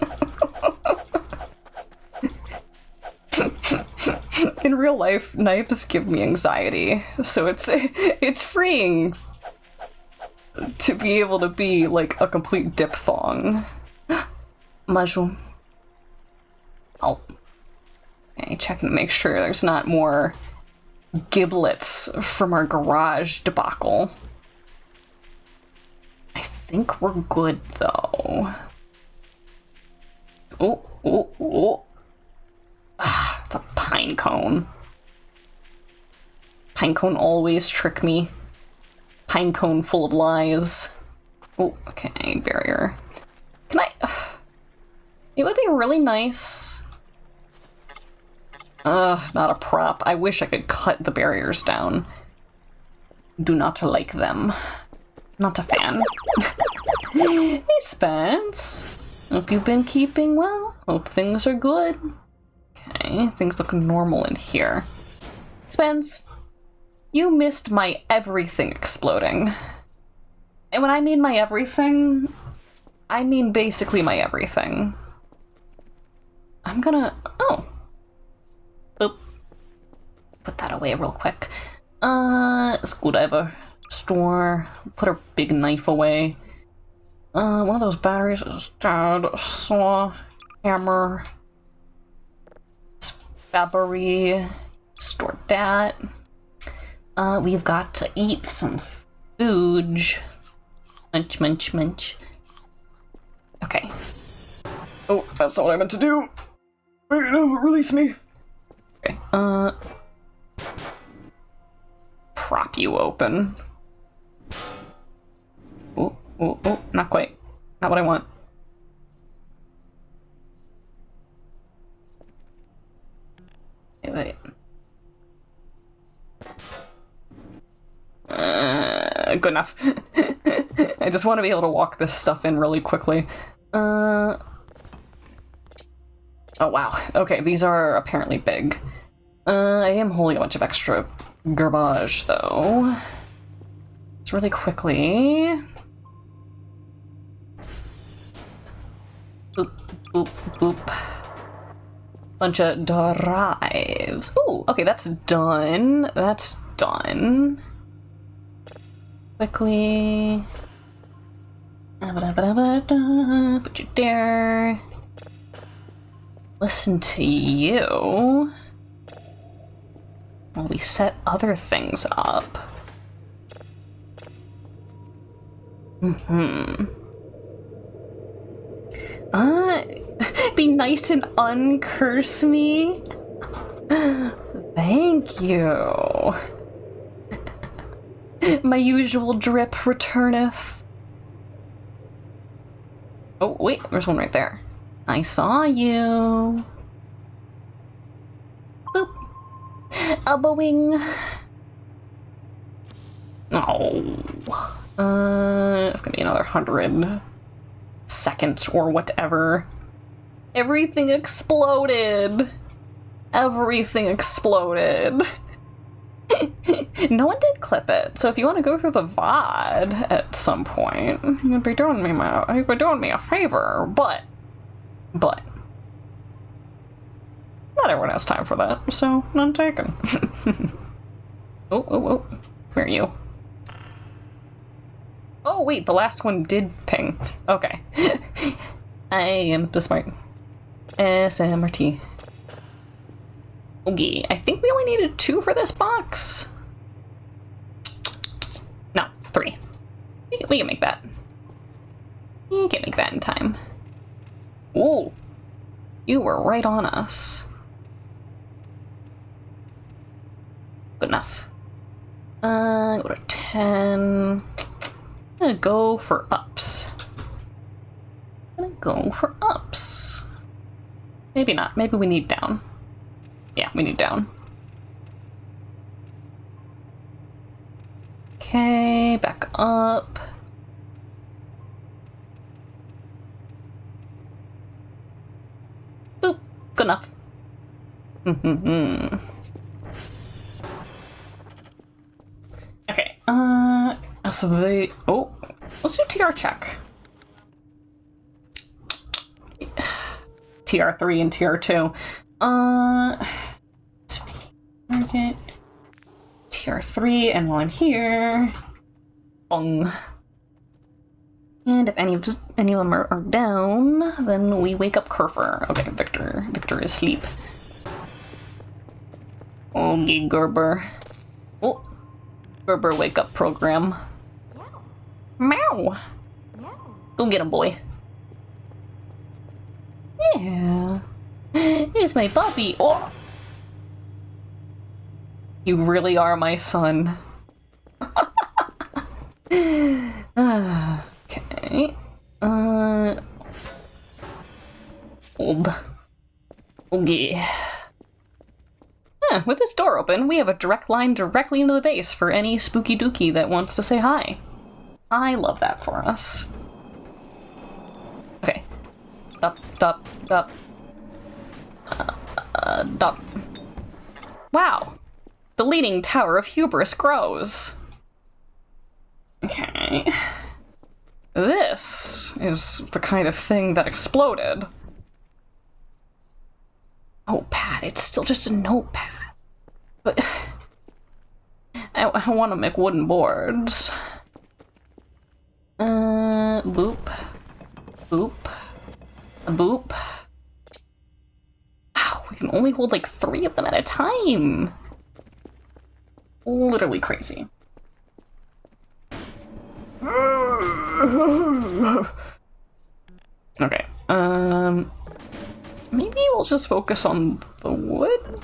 In real life, knives give me anxiety, so it's freeing to be able to be like a complete diphthong. Mushroom. Oh. Okay, checking to make sure there's not more giblets from our garage debacle. I think we're good, though. Oh. Ah, it's a pine cone. Pine cone always trick me. Pine cone full of lies. Oh, okay, barrier. Can I... It would be really nice... not a prop. I wish I could cut the barriers down. Do not like them. Not a fan. Hey, Spence. Hope you've been keeping well. Hope things are good. Okay, things look normal in here. Spence, you missed my everything exploding. And when I mean my everything, I mean basically my everything. I'm gonna... Oh. Oop. Put that away real quick. Screwdriver. Store. Put her big knife away. One of those batteries is dead. Saw. Hammer. Spabbery. Store that. We've got to eat some food. Munch, munch, munch. Okay. Oh, that's not what I meant to do! Wait, no, release me! Okay, prop you open. Oh, oh, oh, not quite. Not what I want. Wait. Good enough. I just want to be able to walk this stuff in really quickly. Oh wow. Okay, these are apparently big. I am holding a bunch of extra garbage though. Just really quickly. Boop, boop, boop. Bunch of drives. Ooh, okay, that's done. That's done. Quickly. Put you there. Listen to you. While we set other things up. Be nice and uncurse me. Thank you. My usual drip returneth. Oh, wait, there's one right there. I saw you. Boop. Elbowing. Oh. It's gonna be another 100 seconds or whatever. Everything exploded. Everything exploded. No one did clip it, so if you want to go through the VOD at some point, you'd be doing me a favor, but not everyone has time for that, so none taken. Oh, where are you? Oh wait, the last one did ping. Okay. I am the smart. SMRT. Okay, I think we only needed 2 for this box. No, 3. We can make that. We can make that in time. Ooh, you were right on us. Good enough. Go to 10. I'm gonna go for ups. Maybe not. Maybe we need down. Yeah, we need down. Okay, back up. Boop. Good enough. Okay. Oh, let's do TR check. TR3 and TR2. Target. TR3, and while I'm here, bong. And if any of them are down, then we wake up Kerfer. Okay, Victor is asleep. Okay, Gerber. Oh, Gerber wake up program. Meow. Go get him, boy. Yeah. It's my puppy. Oh! You really are my son. Okay. Old. Okay. With this door open, we have a direct line directly into the base for any spooky dookie that wants to say hi. I love that for us. Okay. Dup. Dup. Wow. The leaning tower of hubris grows. Okay. This is the kind of thing that exploded. Notepad. It's still just a notepad. But I want to make wooden boards. Boop. Boop. Boop. Wow, we can only hold like 3 of them at a time. Literally crazy. Okay, maybe we'll just focus on the wood?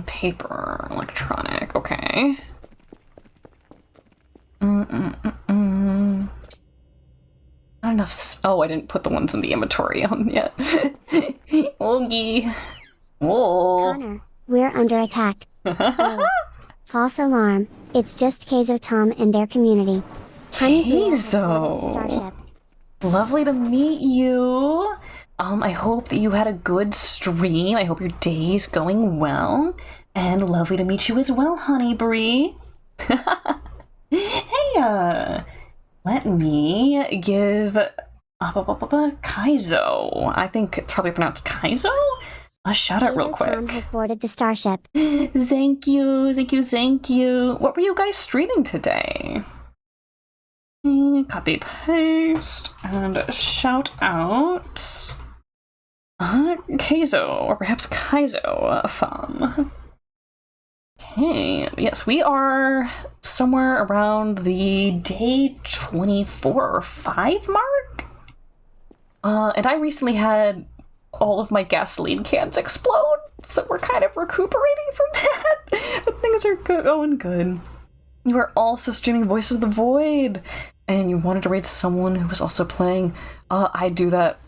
Paper, electronic, okay. Not enough. Oh, I didn't put the ones in the inventory on yet. Oogie. Whoa.
Connor, we're under attack. Oh. False alarm. It's just Keizo Tom and their community.
Keizo.
Starship.
Lovely to meet you. I hope that you had a good stream. I hope your day's going well. And lovely to meet you as well, Honey Bree. Hey, let me give Kaizo, I think it's probably pronounced Kaizo, a shout out real quick.
Tom has boarded the starship.
Thank you, thank you, thank you. What were you guys streaming today? Copy, paste, and shout out Keizo, or perhaps Kaizo, thumb. Okay, yes, we are somewhere around the day 24 or 5 mark. And I recently had all of my gasoline cans explode, so we're kind of recuperating from that. But things are going good. You are also streaming Voices of the Void, and you wanted to raid someone who was also playing. I do that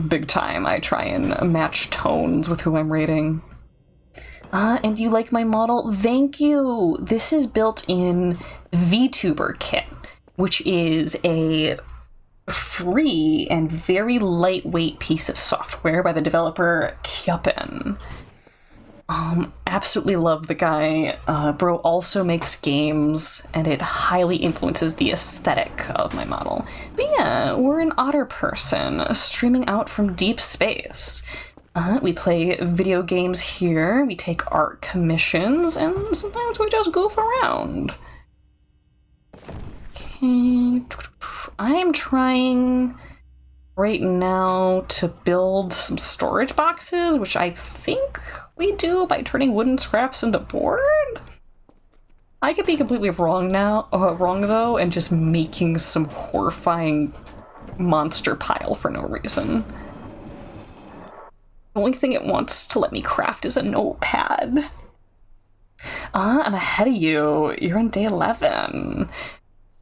big time. I try and match tones with who I'm raiding. And you like my model? Thank you! This is built in VTuber Kit, which is a free and very lightweight piece of software by the developer Kyupin. Absolutely love the guy. Bro also makes games, and it highly influences the aesthetic of my model. But yeah, we're an otter person streaming out from deep space. We play video games here, we take art commissions, and sometimes we just goof around. Okay. I am trying right now to build some storage boxes, which I think we do by turning wooden scraps into board? I could be completely wrong though, and just making some horrifying monster pile for no reason. The only thing it wants to let me craft is a notepad. I'm ahead of you. You're on day 11.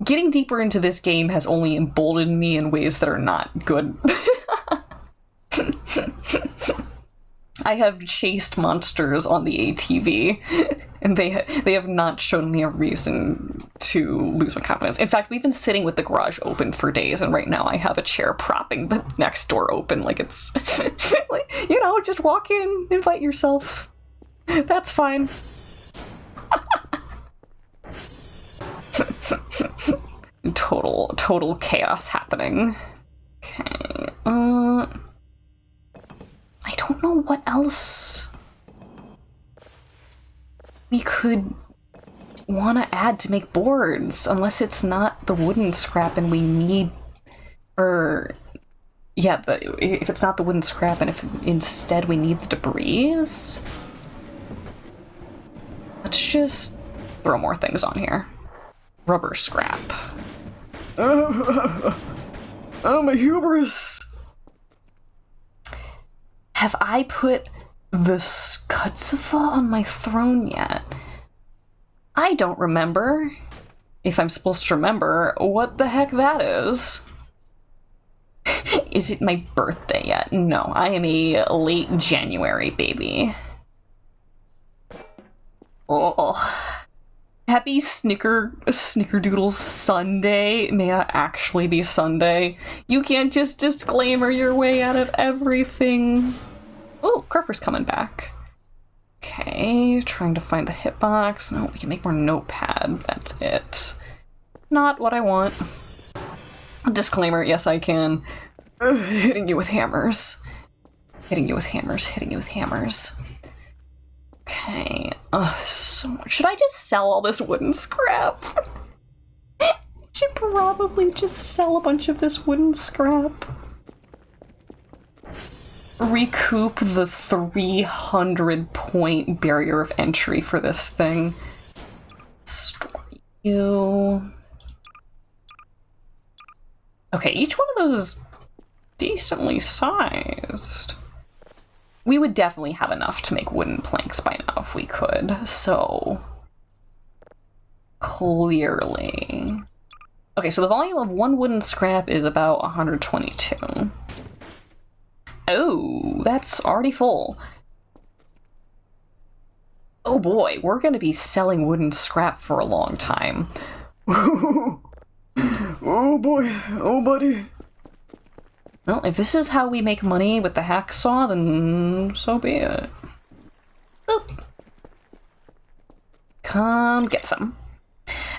Getting deeper into this game has only emboldened me in ways that are not good. I have chased monsters on the ATV, and they have not shown me a reason to lose my confidence. In fact, we've been sitting with the garage open for days, and right now I have a chair propping the next door open like it's, like, you know, just walk in, invite yourself. That's fine. Total chaos happening. Okay, I don't know what else we could want to add to make boards, unless it's not the wooden scrap and we need, if it's not the wooden scrap and if instead we need the debris. Let's just throw more things on here. Rubber scrap. I'm a hubris. Have I put the Skutsufa on my throne yet? I don't remember. If I'm supposed to remember what the heck that is. Is it my birthday yet? No, I am a late January baby. Oh. Happy Snickerdoodle Sunday. May not actually be Sunday. You can't just disclaimer your way out of everything. Oh, Cruffer's coming back. Okay, trying to find the hitbox. No, we can make more notepad. That's it. Not what I want. Disclaimer, yes I can. Hitting you with hammers. Hitting you with hammers, hitting you with hammers. Okay, so much. Should I just sell all this wooden scrap? Should probably just sell a bunch of this wooden scrap. Recoup the 300 point barrier of entry for this thing. Story You... Okay, each one of those is decently sized. We would definitely have enough to make wooden planks by now if we could, so... Clearly. Okay, so the volume of one wooden scrap is about 122. Oh, that's already full. Oh boy, we're gonna be selling wooden scrap for a long time.
Oh boy, oh buddy.
Well, if this is how we make money with the hacksaw, then so be it. Boop. Come get some.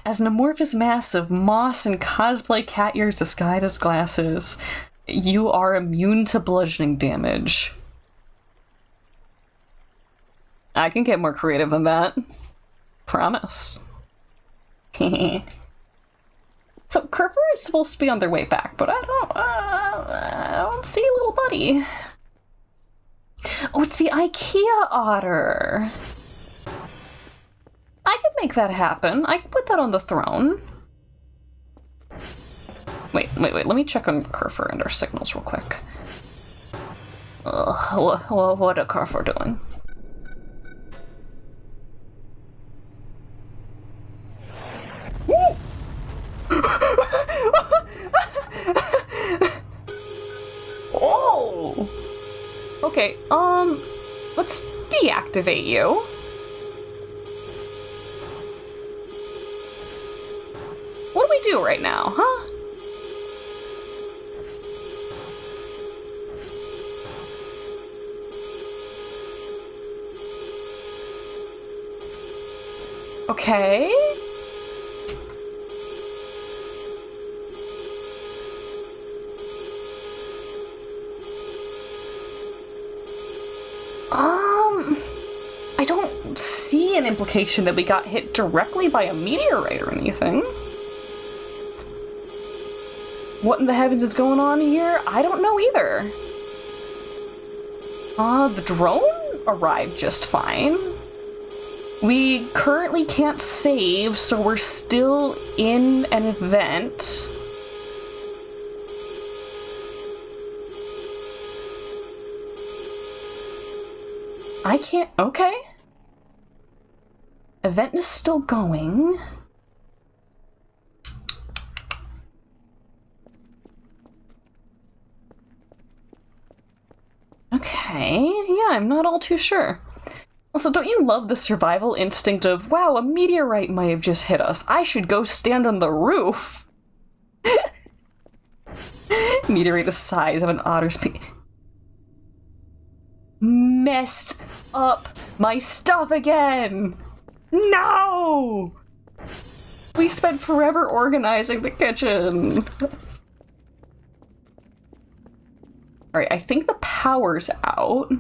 As an amorphous mass of moss and cosplay cat ears disguised as glasses, you are immune to bludgeoning damage. I can get more creative than that. Promise. So Kerber is supposed to be on their way back, but I don't see little buddy. Oh, it's the IKEA otter. I could make that happen. I could put that on the throne. Wait. Let me check on Kerfer and our signals real quick. What are Kerfer doing? Oh! Okay, let's deactivate you. What do we do right now, huh? Okay. I don't see an implication that we got hit directly by a meteorite or anything. What in the heavens is going on here? I don't know either. The drone arrived just fine. We currently can't save, so we're still in an event. I can't... Okay. Event is still going. Okay, yeah, I'm not all too sure. Also, don't you love the survival instinct of, wow, a meteorite might have just hit us. I should go stand on the roof. Meteorite the size of an otter's peak. Messed up my stuff again! No! We spent forever organizing the kitchen. Alright, I think the power's out.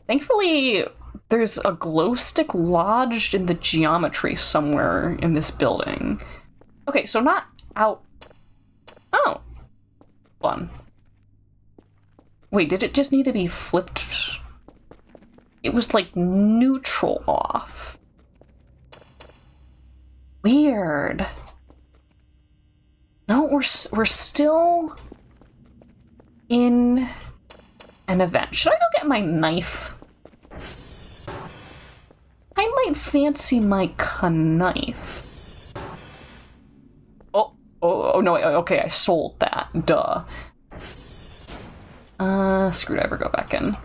Thankfully, there's a glow stick lodged in the geometry somewhere in this building. Okay, so not out. Oh. Hold on. Wait, did it just need to be flipped? It was like neutral off. Weird. No, we're still in an event. Should I go get my knife? I might fancy my knife. Oh no, okay, I sold that. Duh. Screwdriver, go back in.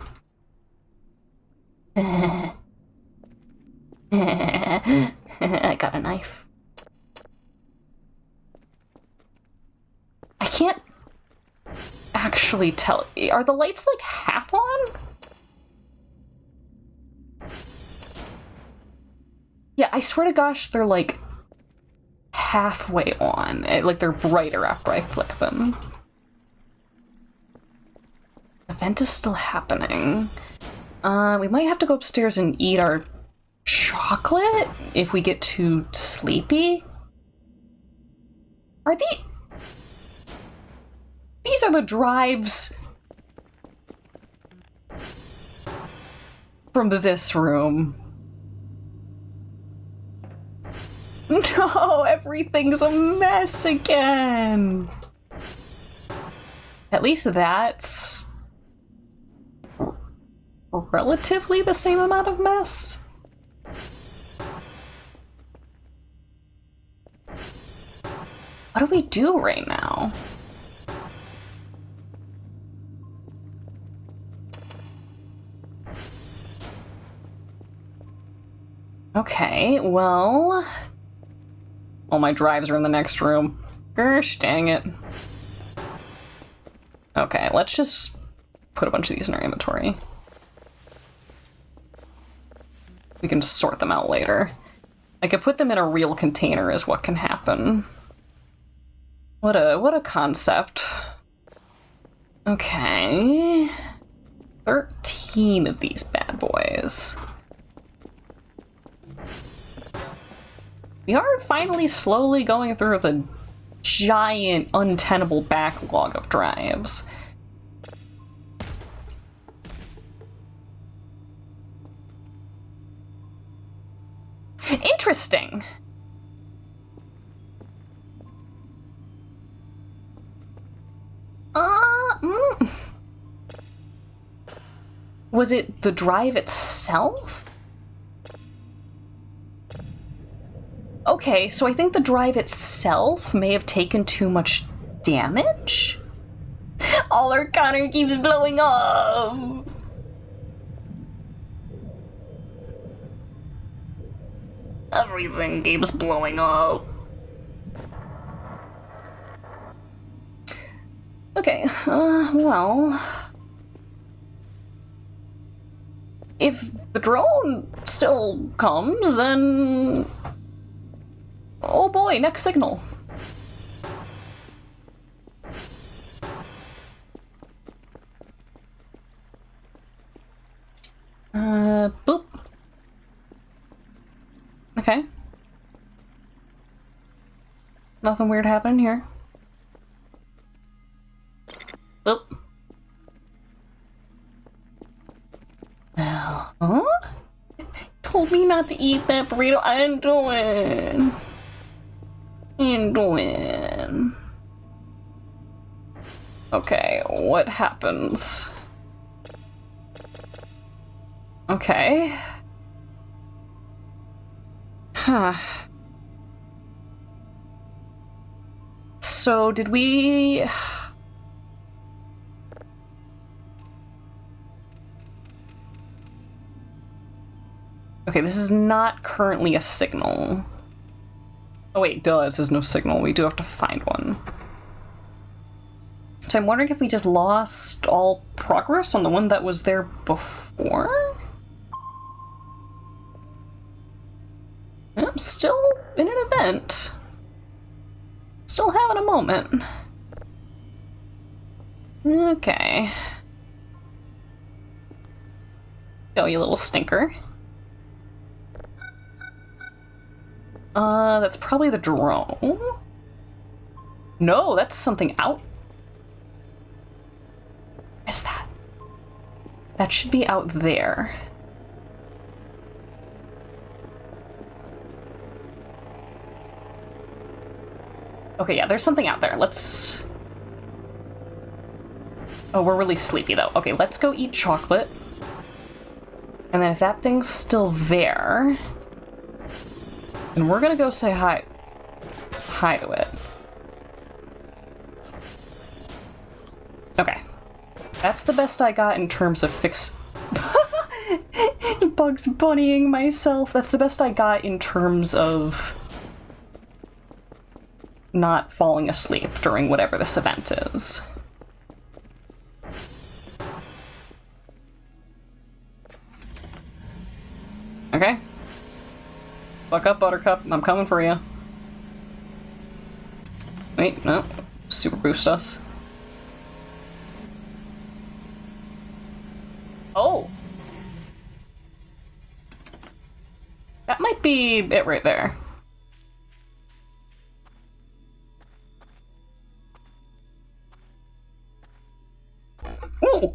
I got a knife. I can't actually tell. Are the lights like half on? Yeah, I swear to gosh, they're like halfway on. Like they're brighter after I flick them. Event is still happening. We might have to go upstairs and eat our chocolate if we get too sleepy. Are these are the drives. from this room. No, everything's a mess again. At least that's relatively the same amount of mess. What do we do right now? Okay, well... all my drives are in the next room. Gosh, dang it. Okay, let's just put a bunch of these in our inventory. We can sort them out later. I could put them in a real container is what can happen. What a concept. Okay. 13 of these bad boys. We are finally slowly going through the giant, untenable backlog of drives. Interesting. Was it the drive itself? Okay, so I think the drive itself may have taken too much damage? All our Connor keeps blowing up! Everything keeps blowing up. Okay, well... if the drone still comes, then... oh boy, next signal. Boop. Okay. Nothing weird happening here. Boop. Huh? Told me not to eat that burrito. I didn't do it. Anduin. Okay, what happens? Okay. Huh. So, did we... okay, this is not currently a signal. Oh wait, duh, it says no signal. We do have to find one. So I'm wondering if we just lost all progress on the one that was there before? I'm still in an event. Still having a moment. Okay. Go, you little stinker. That's probably the drone. No, that's something out. What is that? That should be out there. Okay, yeah, there's something out there. Let's... oh, we're really sleepy though. Okay, let's go eat chocolate. And then if that thing's still there... and we're gonna go say hi to it. Okay. That's the best I got in terms of Bugs Bunnying myself. That's the best I got in terms of not falling asleep during whatever this event is. Okay. Buck up, Buttercup. I'm coming for you. Wait, no. Super boost us. Oh! That might be it right there. Ooh!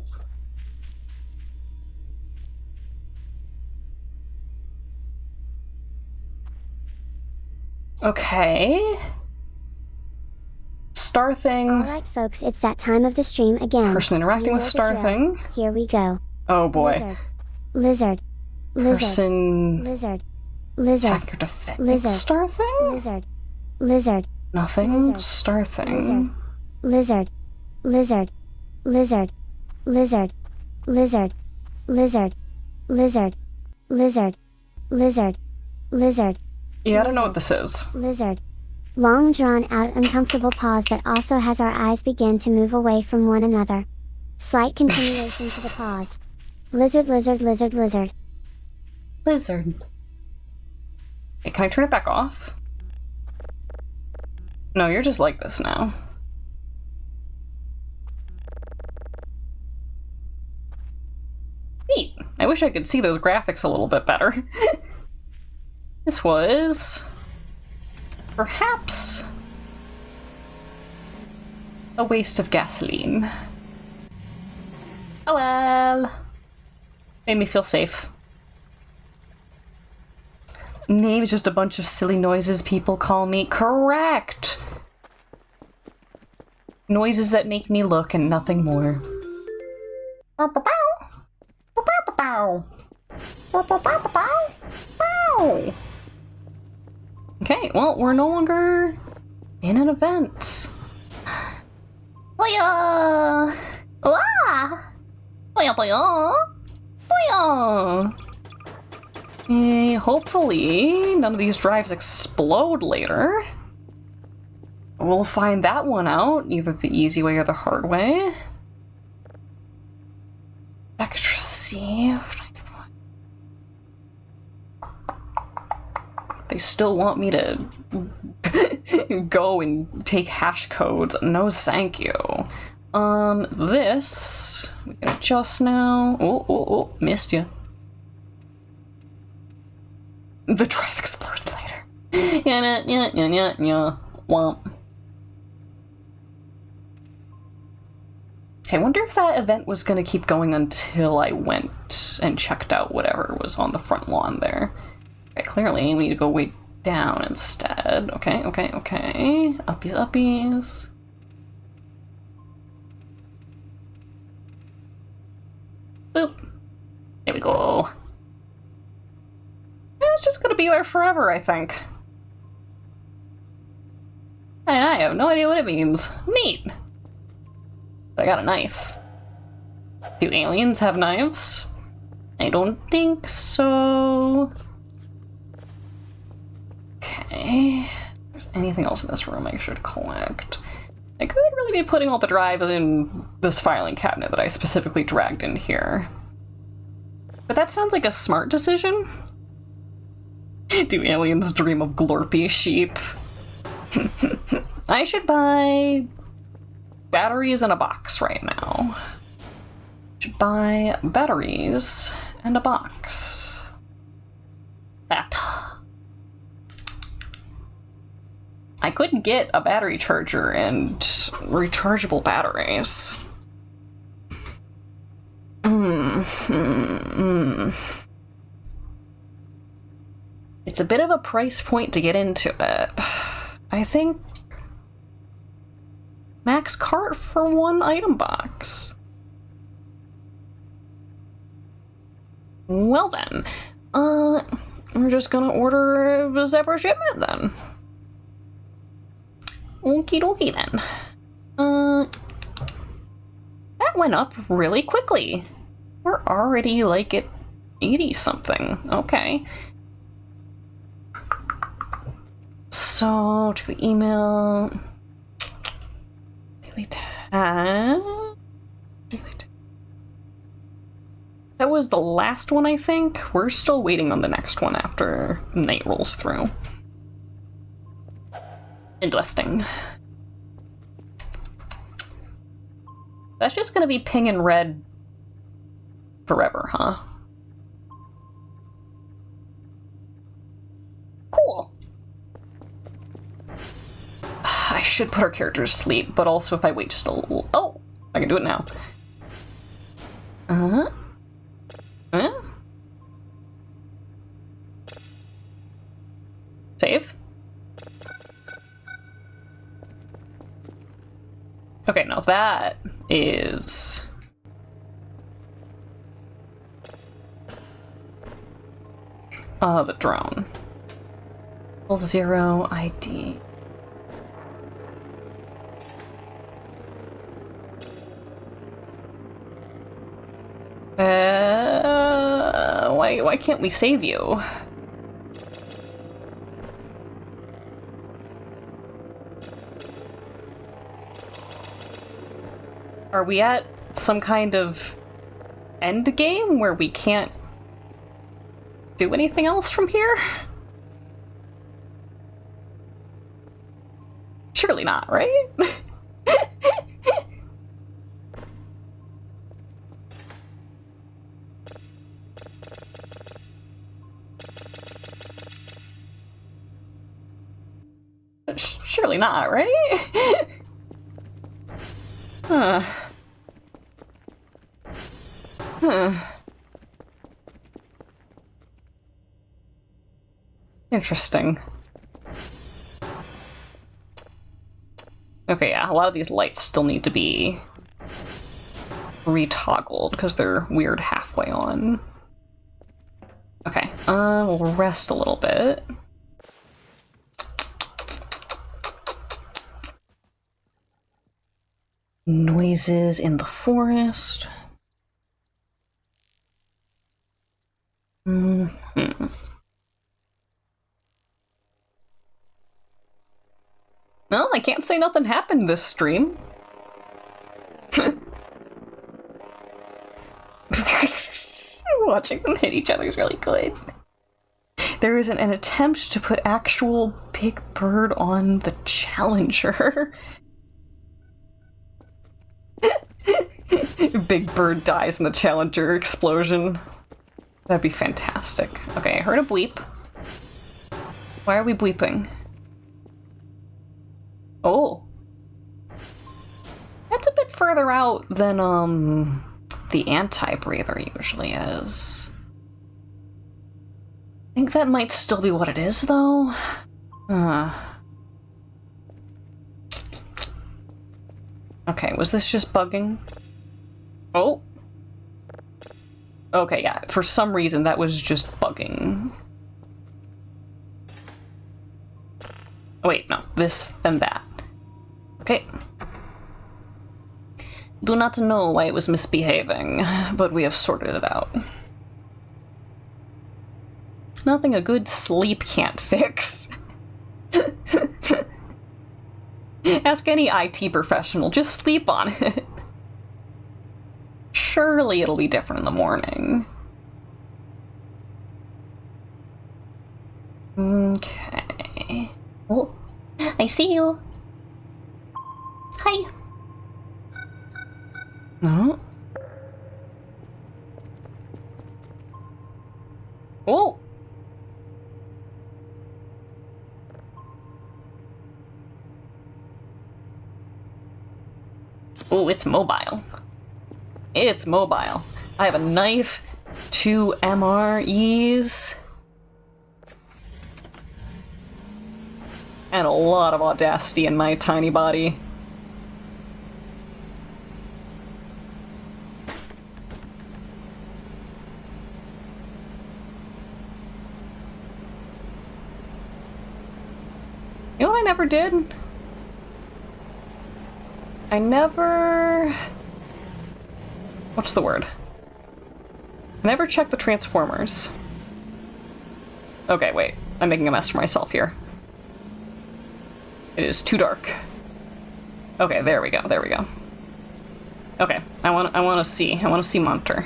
Okay. Star thing.
Alright folks, it's that time of the stream again.
Person interacting
You
with
know the
star
drill.
thing.
Here we go.
Oh boy.
Lizard. Lizard.
Person
Lizard. Lizard.
attacking or defending
Lizard.
star thing?
Lizard. Lizard.
Nothing.
Lizard.
Star thing.
Lizard. Lizard. Lizard. Lizard. Lizard. Lizard. Lizard. Lizard. Lizard. Lizard.
Yeah, I don't know what this is.
Lizard. Long drawn out uncomfortable pause that also has our eyes begin to move away from one another. Slight continuation to the pause. Lizard, lizard, lizard, lizard.
Lizard. Hey, can I turn it back off? No, you're just like this now. Neat. I wish I could see those graphics a little bit better. This was... perhaps... a waste of gasoline. Oh well. Made me feel safe. Name is just a bunch of silly noises people call me. Correct! Noises that make me look and nothing more. Okay, well, we're no longer in an event. Booyah! Wah! Booyah, booyah! Booyah! Hopefully, none of these drives explode later. We'll find that one out, either the easy way or the hard way. Package received. They still want me to go and take hash codes. No, thank you. This we can adjust now. Oh, missed you. The drive explodes later. Yeah. Womp. I wonder if that event was gonna keep going until I went and checked out whatever was on the front lawn there. Okay, clearly we need to go way down instead. Okay. Uppies. Boop. There we go. It's just gonna be there forever, I think. I have no idea what it means. Neat. But I got a knife. Do aliens have knives? I don't think so. Okay. If there's anything else in this room I should collect. I could really be putting all the drives in this filing cabinet that I specifically dragged in here. But that sounds like a smart decision. Do aliens dream of glorpy sheep? I should buy batteries in a box right now. Should buy batteries and a box. That. I could get a battery charger and rechargeable batteries. It's a bit of a price point to get into it. I think max cart for one item box. Well then, we're just gonna order a separate shipment then. Okie dokie then. That went up really quickly. We're already like at 80 something. Okay. So, to the email. Daily tab. That was the last one, I think. We're still waiting on the next one after night rolls through. Interesting. That's just gonna be pinging red forever, huh? Cool. I should put our characters to sleep, but also if I wait just a little... Oh! I can do it now. Save. Okay, now that is... the drone. 0 ID. Why can't we save you? Are we at some kind of end game where we can't do anything else from here? Surely not, right? Surely not, right? Huh. Huh. Interesting. Okay, yeah, a lot of these lights still need to be retoggled because they're weird halfway on. Okay, we'll rest a little bit. Noises in the forest. Mm-hmm. Well, I can't say nothing happened this stream. Watching them hit each other is really good. There is an attempt to put actual Big Bird on the Challenger. Big Bird dies in the Challenger explosion. That'd be fantastic. Okay, I heard a bleep. Why are we bleeping? Oh. That's a bit further out than, the anti-breather usually is. I think that might still be what it is, though. Okay, was this just bugging? Oh. Okay, yeah, for some reason that was just bugging. Oh, wait, no, this and that. Okay. Do not know why it was misbehaving, but we have sorted it out. Nothing a good sleep can't fix. Ask any IT professional, just sleep on it. Surely it'll be different in the morning. Okay. Oh, I see you. Hi. Oh. Oh. Oh, it's mobile. It's mobile. I have a knife, 2 MREs, and a lot of audacity in my tiny body. You know what I never did? I never... What's the word? I never checked the Transformers. Okay, wait. I'm making a mess for myself here. It is too dark. Okay, there we go, there we go. Okay, I want to see monitor.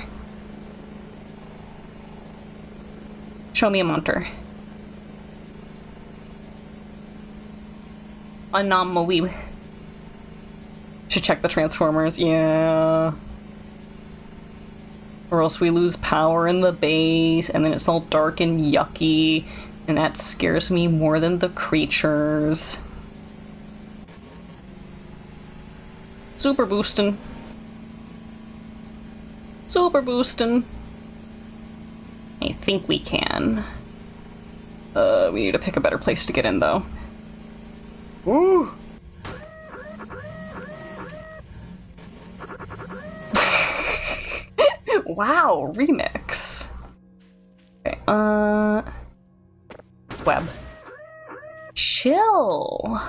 Show me a monitor. Anomaly. Should check the Transformers, yeah. Or else we lose power in the base, and then it's all dark and yucky, and that scares me more than the creatures. Super boostin'. Super boostin'. I think we can. We need to pick a better place to get in, though.
Ooh!
Wow, remix. Okay, web. Chill.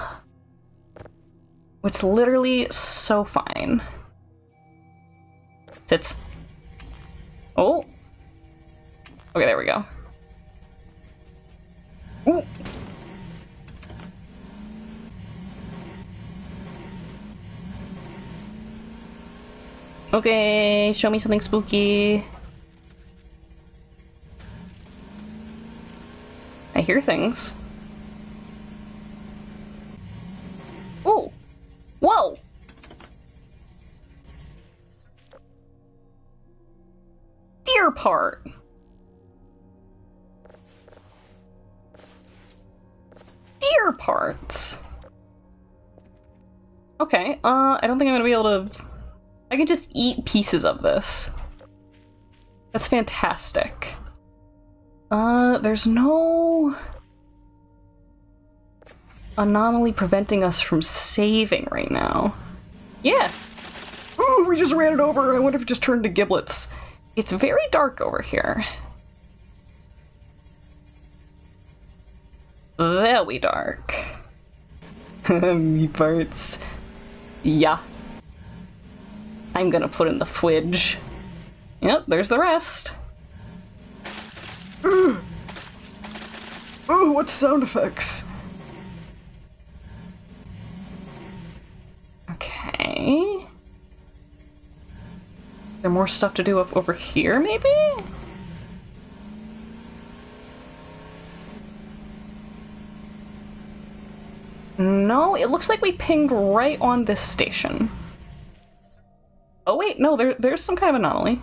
It's literally so fine. Sits. Oh. Okay, there we go. Ooh. Okay, show me something spooky. I hear things. Ooh. Whoa! Deer part. Deer parts. Okay, I don't think I'm gonna be able to... I can just eat pieces of this. That's fantastic. There's no anomaly preventing us from saving right now. Yeah.
Ooh, we just ran it over. I wonder if it just turned to giblets.
It's very dark over here. Very dark. Me parts. Yeah. I'm gonna put in the fridge. Yep, there's the rest.
Ooh, what sound effects?
Okay. There more stuff to do up over here, maybe? No, it looks like we pinged right on this station. Oh wait, no, there's some kind of anomaly.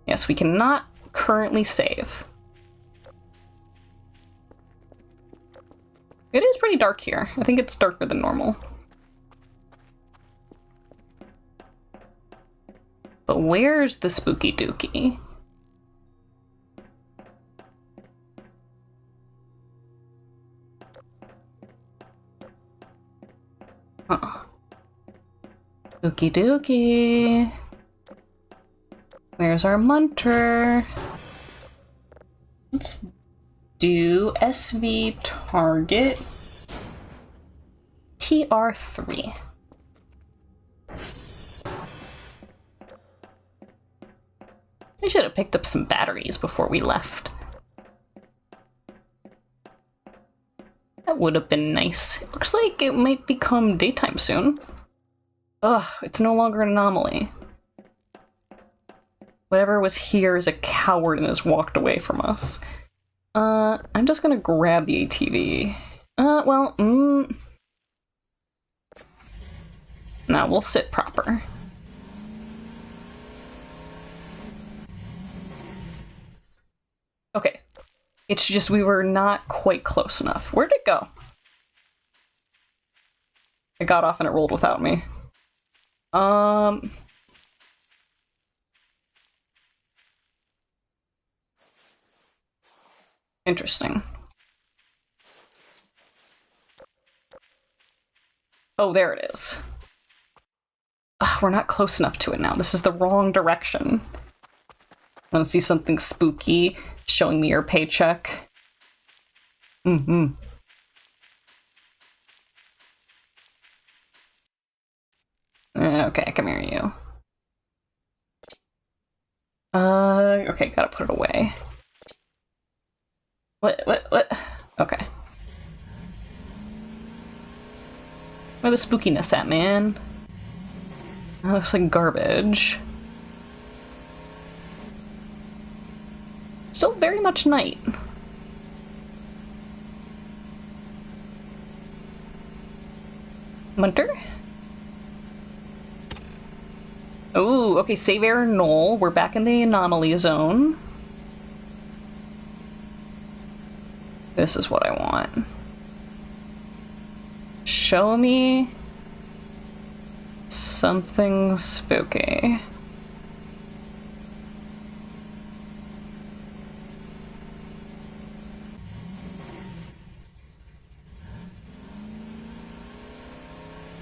Yes, we cannot currently save. It is pretty dark here. I think it's darker than normal. But where's the spooky dookie? Huh. Spooky dookie. Where's our munter? Let's do SV target TR3. I should have picked up some batteries before we left. That would have been nice. It looks like it might become daytime soon. Ugh, it's no longer an anomaly. Whatever was here is a coward and has walked away from us. I'm just gonna grab the ATV. No, we'll sit proper. Okay. It's just we were not quite close enough. Where'd it go? It got off and it rolled without me. Interesting. Oh, there it is. Ugh, we're not close enough to it now. This is the wrong direction. I want to see something spooky showing me your paycheck. Okay, come here, you. Okay, gotta put it away. What? Okay. Where the spookiness at, man? That looks like garbage. Still very much night. Munter? Oh, okay, save error null. We're back in the anomaly zone. This is what I want. Show me something spooky.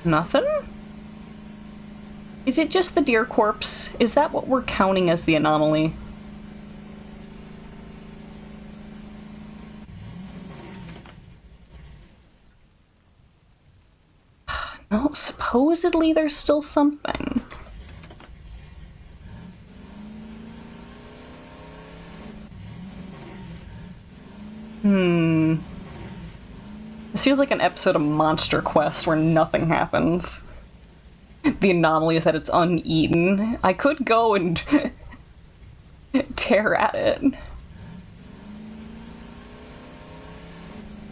Nothing? Is it just the deer corpse? Is that what we're counting as the anomaly? No, supposedly there's still something. This feels like an episode of Monster Quest where nothing happens. The anomaly is that it's uneaten. I could go and tear at it.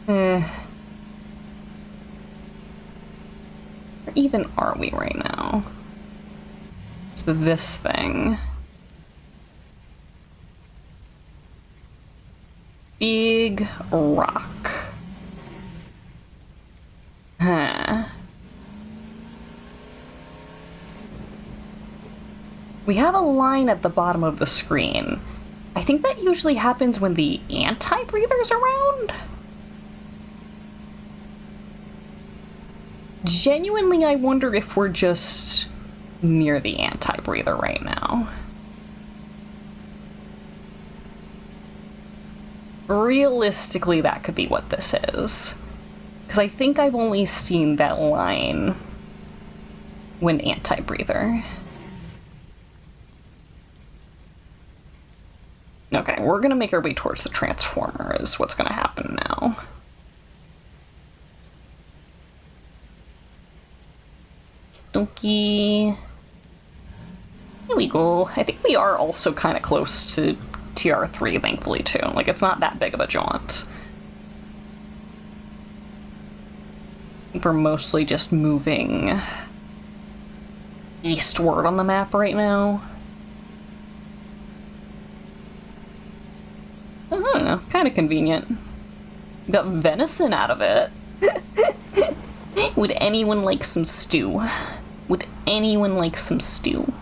Where even are we right now? So this thing. Big rock. Huh. We have a line at the bottom of the screen. I think that usually happens when the anti-breather's around. Genuinely, I wonder if we're just near the anti-breather right now. Realistically, that could be what this is. Because I think I've only seen that line when anti-breather. Okay, we're gonna make our way towards the transformer is what's gonna happen now. Donkey. Here we go. I think we are also kind of close to TR3, thankfully, too. Like, it's not that big of a jaunt. I think we're mostly just moving eastward on the map right now. Kind of convenient. Got venison out of it. Would anyone like some stew? Would anyone like some stew?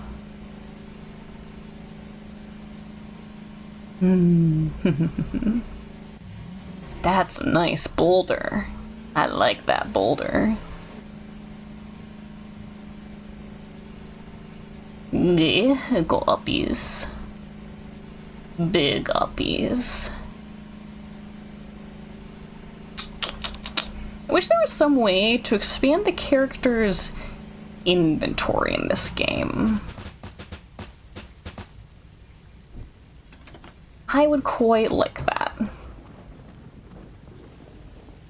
That's a nice boulder. I like that boulder. Yeah, go uppies. Big uppies. I wish there was some way to expand the character's inventory in this game. I would quite like that.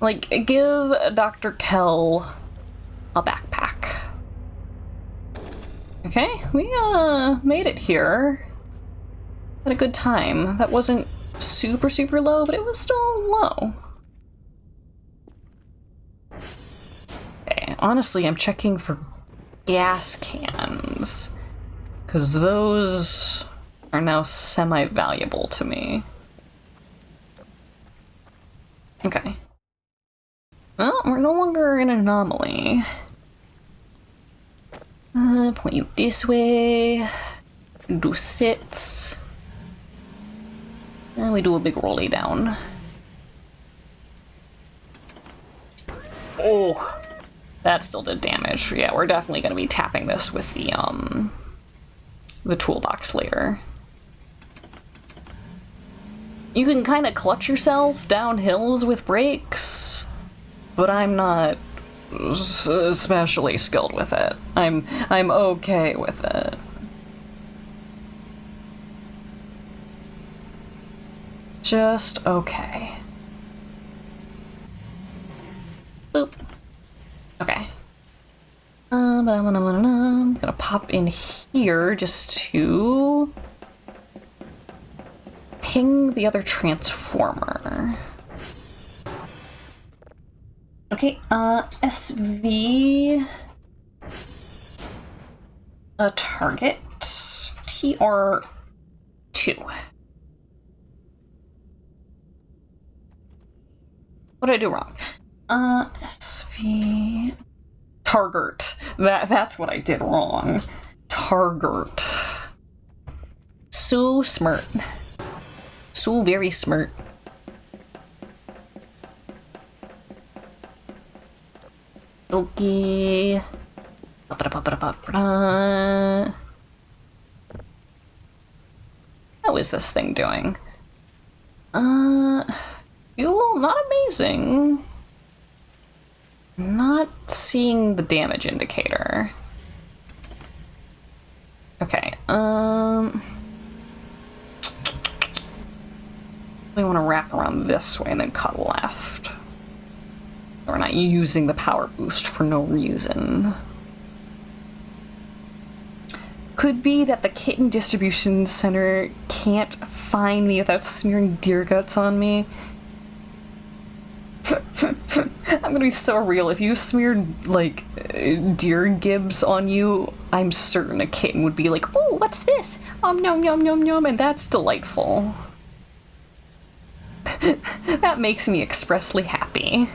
Like, give Dr. Kell a backpack. Okay, we made it here. Had a good time. That wasn't super, super low, but it was still low. Okay, honestly, I'm checking for gas cans, because those are now semi-valuable to me. Okay. Well, we're no longer in an anomaly. Point you this way. Do sits. And we do a big rolly down. Oh, that still did damage. Yeah, we're definitely going to be tapping this with the toolbox later. You can kind of clutch yourself down hills with brakes, but I'm not especially skilled with it. I'm okay with it. Just okay. Boop. Okay. But I'm gonna pop in here just to ping the other transformer. Okay, SV a target TR2. What did I do wrong? SV target. That's what I did wrong. Target. So smart. So very smart. dokie. How is this thing doing? Fuel, not amazing. Not seeing the damage indicator. Okay, we want to wrap around this way and then cut left. We're not using the power boost for no reason. Could be that the kitten distribution center can't find me without smearing deer guts on me. I'm gonna be so real. If you smeared, like, deer gibs on you, I'm certain a kitten would be like, "Oh, what's this? Nom nom nom nom," and that's delightful. That makes me expressly happy.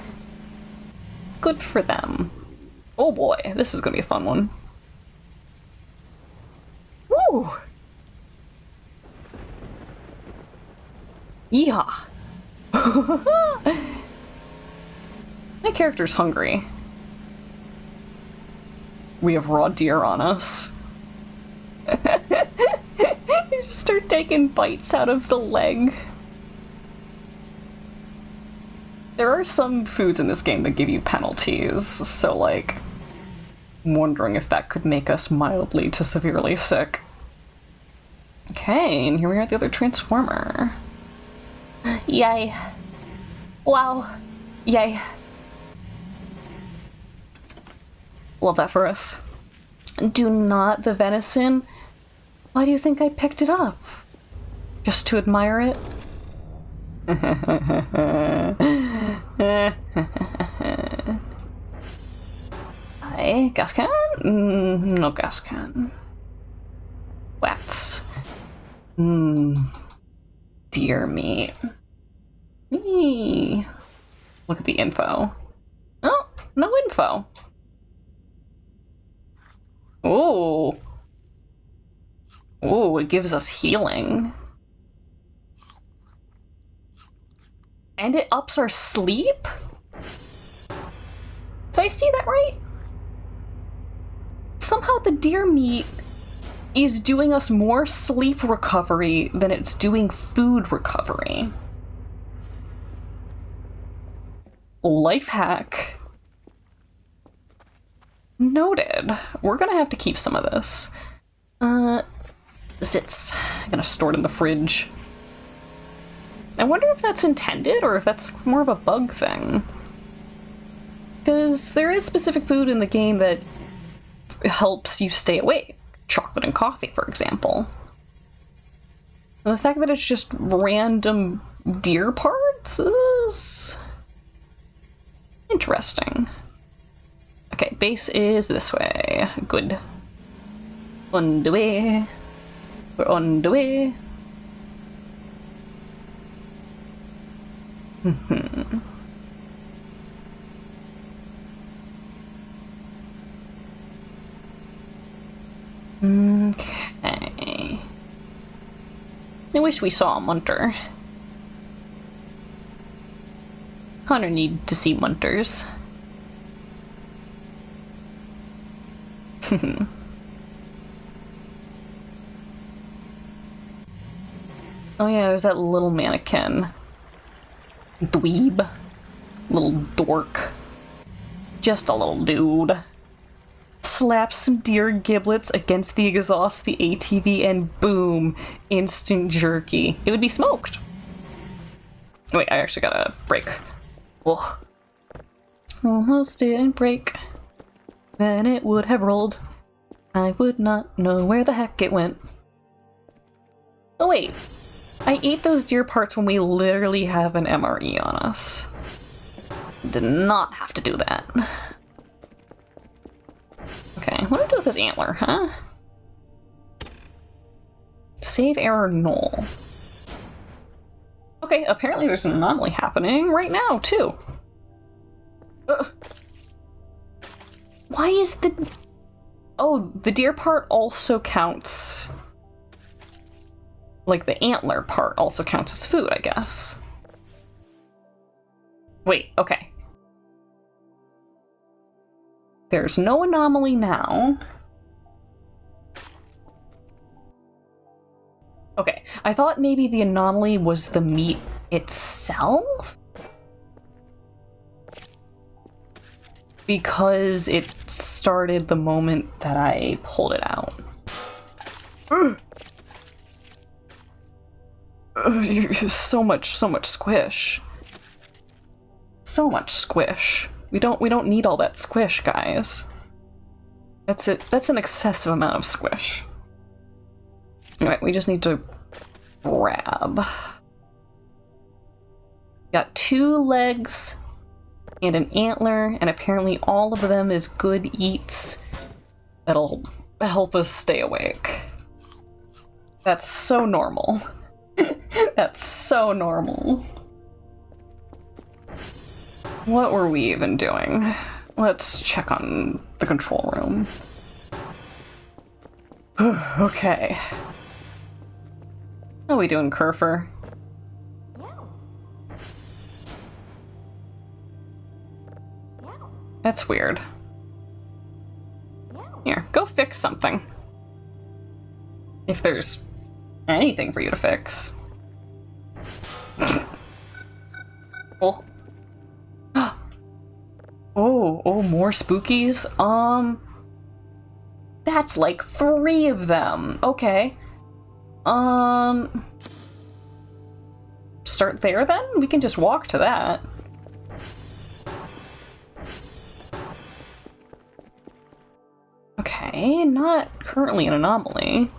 Good for them. Oh boy, this is gonna be a fun one. Woo! Yeehaw! My character's hungry. We have raw deer on us. You just start taking bites out of the leg. There are some foods in this game that give you penalties, so, like, I'm wondering if that could make us mildly to severely sick. Okay, and here we are at the other transformer. Yay. Wow. Yay. Love that for us. Do not the venison. Why do you think I picked it up? Just to admire it? Hi, gas can? No gas can. Wets. Deer meat. Eee. Look at the info. Oh, no info. Oh. Oh, it gives us healing. And it ups our sleep? Did I see that right? Somehow the deer meat is doing us more sleep recovery than it's doing food recovery. Life hack. Noted. We're gonna have to keep some of this. Zits. I'm gonna store it in the fridge. I wonder if that's intended or if that's more of a bug thing. Because there is specific food in the game that helps you stay awake. Chocolate and coffee, for example. And the fact that it's just random deer parts is interesting. Okay, base is this way. Good. On the way. We're on the way. Okay. I wish we saw a munter. Kinda need to see munters. Oh yeah, there's that little mannequin. Dweeb. Little dork. Just a little dude. Slap some deer giblets against the exhaust, the ATV, and boom, instant jerky. It would be smoked. Wait, I actually gotta break. Ugh. Almost didn't break. Then it would have rolled. I would not know where the heck it went. Oh wait, I ate those deer parts when we literally have an MRE on us. Did not have to do that. Okay, what do I do with this antler, huh? Save error null. Okay, apparently there's an anomaly happening right now, too. Why is the... Oh, the deer part also counts... Like, the antler part also counts as food, I guess. Wait, okay. There's no anomaly now. Okay, I thought maybe the anomaly was the meat itself? Because it started the moment that I pulled it out. So much squish. So much squish. We don't need all that squish, guys. That's it. That's an excessive amount of squish. Alright, we just need to grab. Got 2 legs and an antler, and apparently all of them is good eats that'll help us stay awake. That's so normal. That's so normal. What were we even doing? Let's check on the control room. Okay. How are we doing, Kerfer? That's weird. Here, go fix something. If there's anything for you to fix. Oh. Oh, more spookies? That's like 3 of them. Okay. Start there then? We can just walk to that. Okay, not currently an anomaly.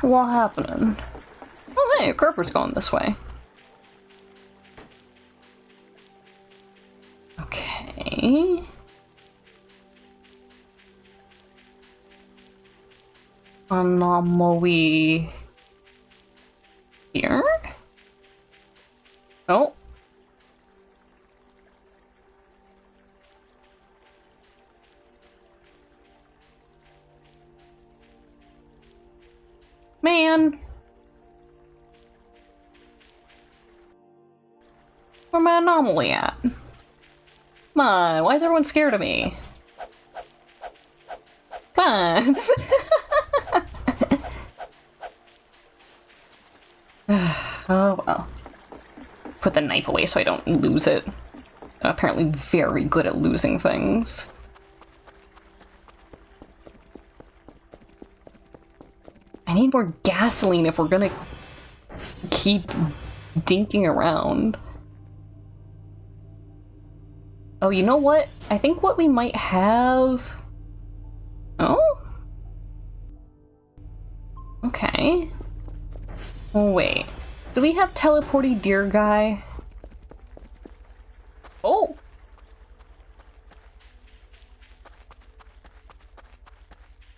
What happening? Oh hey, Kerfer's going this way. Okay. Anomaly here? Oh. Man. Where my anomaly at? Come on, why is everyone scared of me? Come on. Oh well. Put the knife away so I don't lose it. I'm apparently very good at losing things. I need more gasoline if we're gonna keep dinking around. Oh, you know what? I think what we might have... Oh? Okay. Oh, wait. Do we have teleporty deer guy? Oh!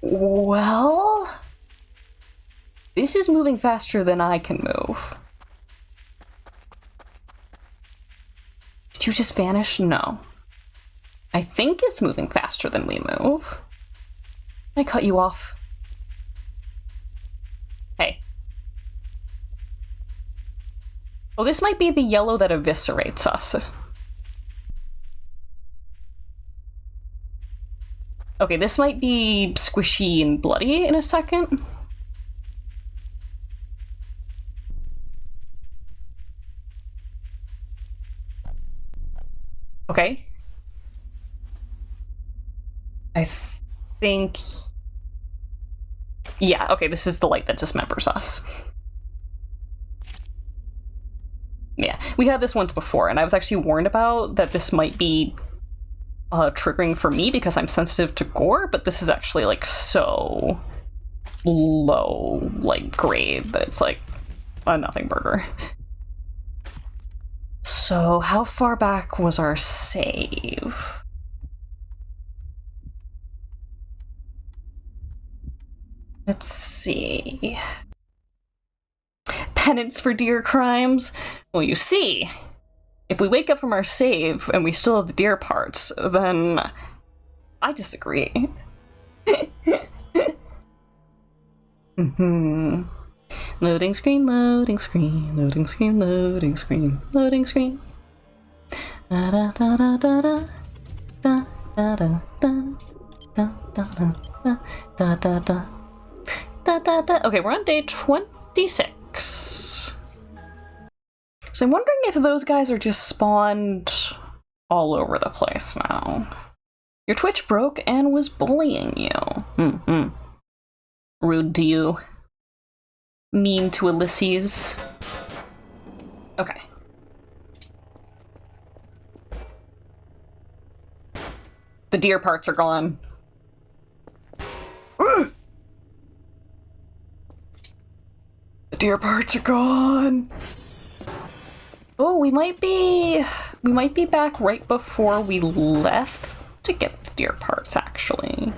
Well... This is moving faster than I can move. Did you just vanish? No. I think it's moving faster than we move. I cut you off. Hey. Oh, this might be the yellow that eviscerates us. Okay, this might be squishy and bloody in a second. Okay. I think... Yeah, okay, this is the light that dismembers us. Yeah, we had this once before, and I was actually warned about that this might be triggering for me because I'm sensitive to gore, but this is actually, like, so low, like, grade that it's, like, a nothing burger. So, how far back was our save? Let's see. Penance for deer crimes? Well, you see, if we wake up from our save and we still have the deer parts, then I disagree. Loading screen, loading screen, loading screen, loading screen, loading screen. Da da da da da da da da da da da da da da da. Okay, we're on day 26. So I'm wondering if those guys are just spawned all over the place now. Your Twitch broke and was bullying you. Rude to you. Mean to Ulysses. Okay. The deer parts are gone.
The deer parts are gone.
Oh, we might be back right before we left to get the deer parts, actually.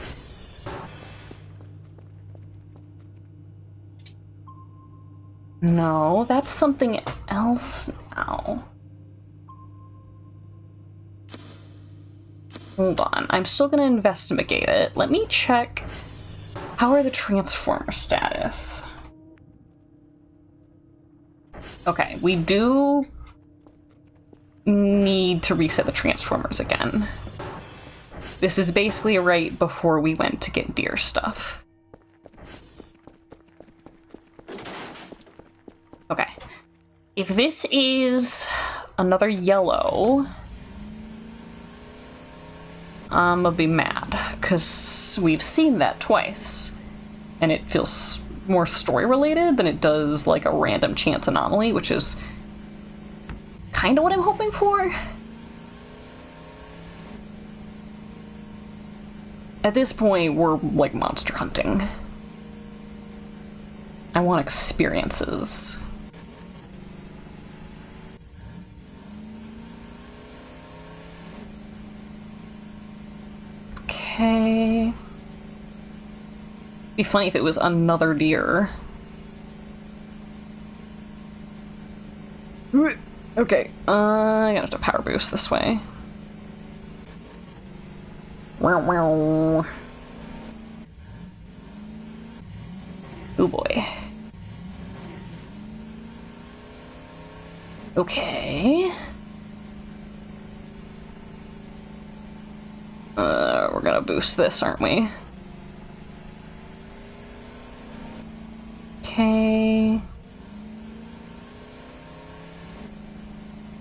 No, that's something else now. Hold on, I'm still gonna investigate it. Let me check. How are the transformer status? Okay, we do need to reset the transformers again. This is basically right before we went to get deer stuff. Okay. If this is another yellow, I'm gonna be mad, because we've seen that twice, and it feels more story-related than it does like a random chance anomaly, which is kind of what I'm hoping for. At this point, we're like monster hunting. I want experiences. Okay. Be funny if it was another deer.
Okay,
I gotta have to power boost this way. Wow, wow. Oh boy. Okay. We're gonna boost this, aren't we? Okay.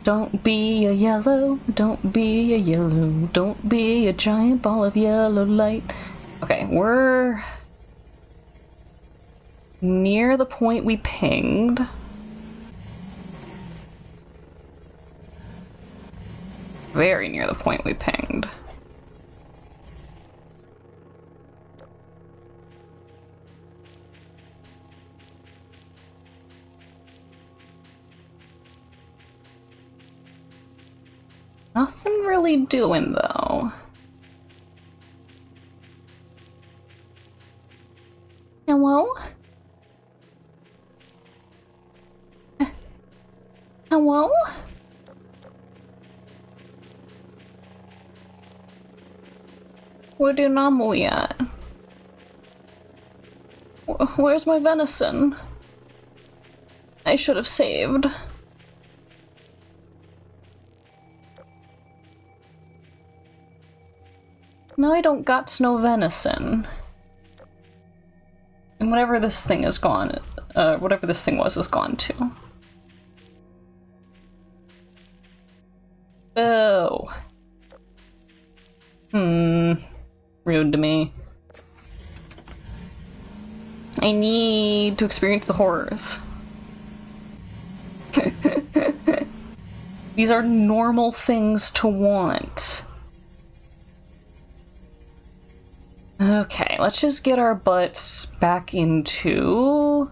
Don't be a yellow, don't be a yellow, don't be a giant ball of yellow light. Okay, we're near the point we pinged. Very near the point we pinged. Nothing really doing, though. Hello? Hello? Where the anomaly at? Where's my venison? I should have saved. No, I don't got no venison. And whatever this thing is gone, whatever this thing was is gone too. Oh. Rude to me. I need to experience the horrors. These are normal things to want. Okay, let's just get our butts back into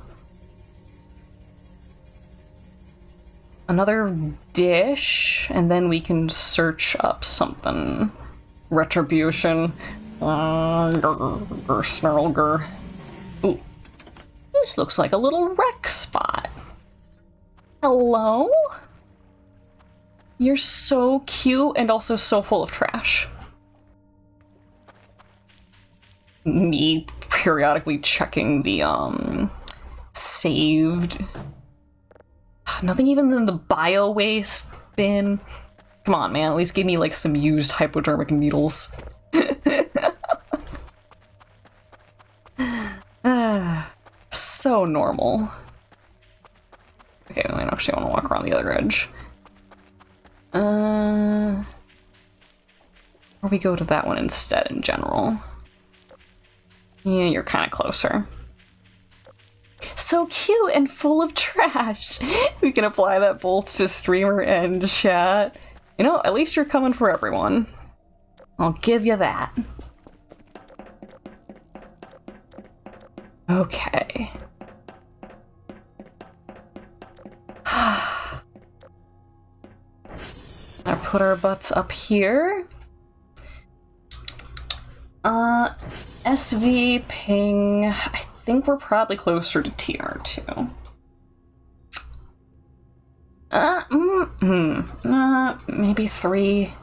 another dish, and then we can search up something. Retribution. Snarlger. Ooh. This looks like a little wreck spot. Hello? You're so cute and also so full of trash. Me periodically checking the, saved. Nothing even in the bio waste bin. Come on, man, at least give me like some used hypodermic needles. So normal. Okay, I actually want to walk around the other edge. Or we go to that one instead in general. Yeah, you're kind of closer. So cute and full of trash. We can apply that both to streamer and chat. You know, at least you're coming for everyone. I'll give you that. Okay. I put our butts up here. SV ping. I think we're probably closer to TR2. Maybe 3.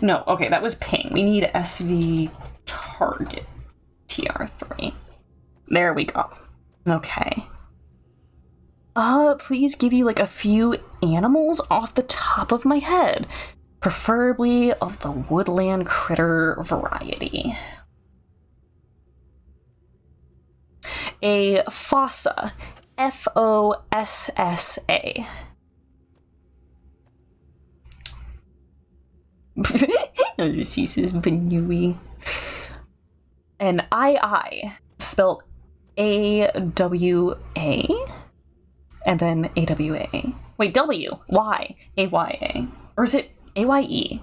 No, okay, that was ping. We need SV target TR3. There we go. Okay. Please give you like a few animals off the top of my head. Preferably of the woodland critter variety. A fossa. Fossa. This is Banui. An II, spelled A-W-A, and then A-W-A. Wait, W, Y, A-Y-A. Or is it A-Y-E?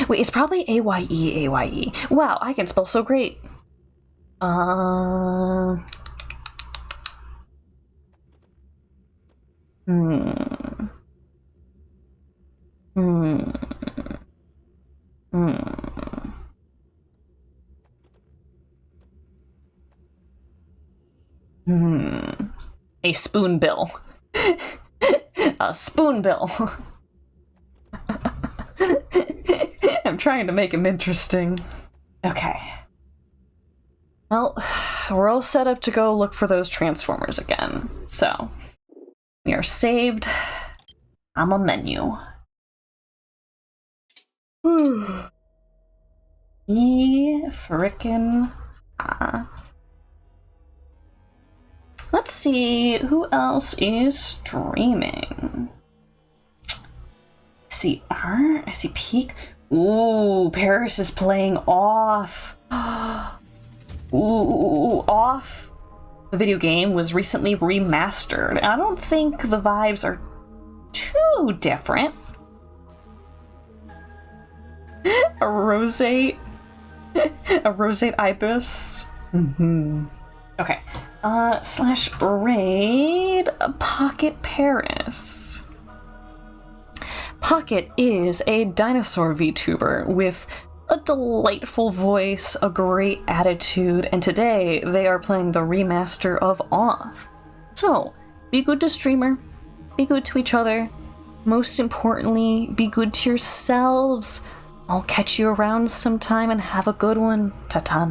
Wait, it's probably A-Y-E, A-Y-E. Wow, I can spell so great. A spoonbill. A spoonbill. I'm trying to make him interesting. Okay. Well, we're all set up to go look for those transformers again. So, we are saved. I'm a menu. Frickin' Let's see who else is streaming. I see Art. I see Peak. Ooh, Paris is playing Off. Ooh, Off. The video game was recently remastered. I don't think the vibes are too different. A roseate ibis. Okay. / raid Pocket Paris. Pocket is a dinosaur VTuber with a delightful voice, a great attitude, and today they are playing the remaster of Off. So, be good to streamer, be good to each other, most importantly, be good to yourselves. I'll catch you around sometime and have a good one. Ta-ta.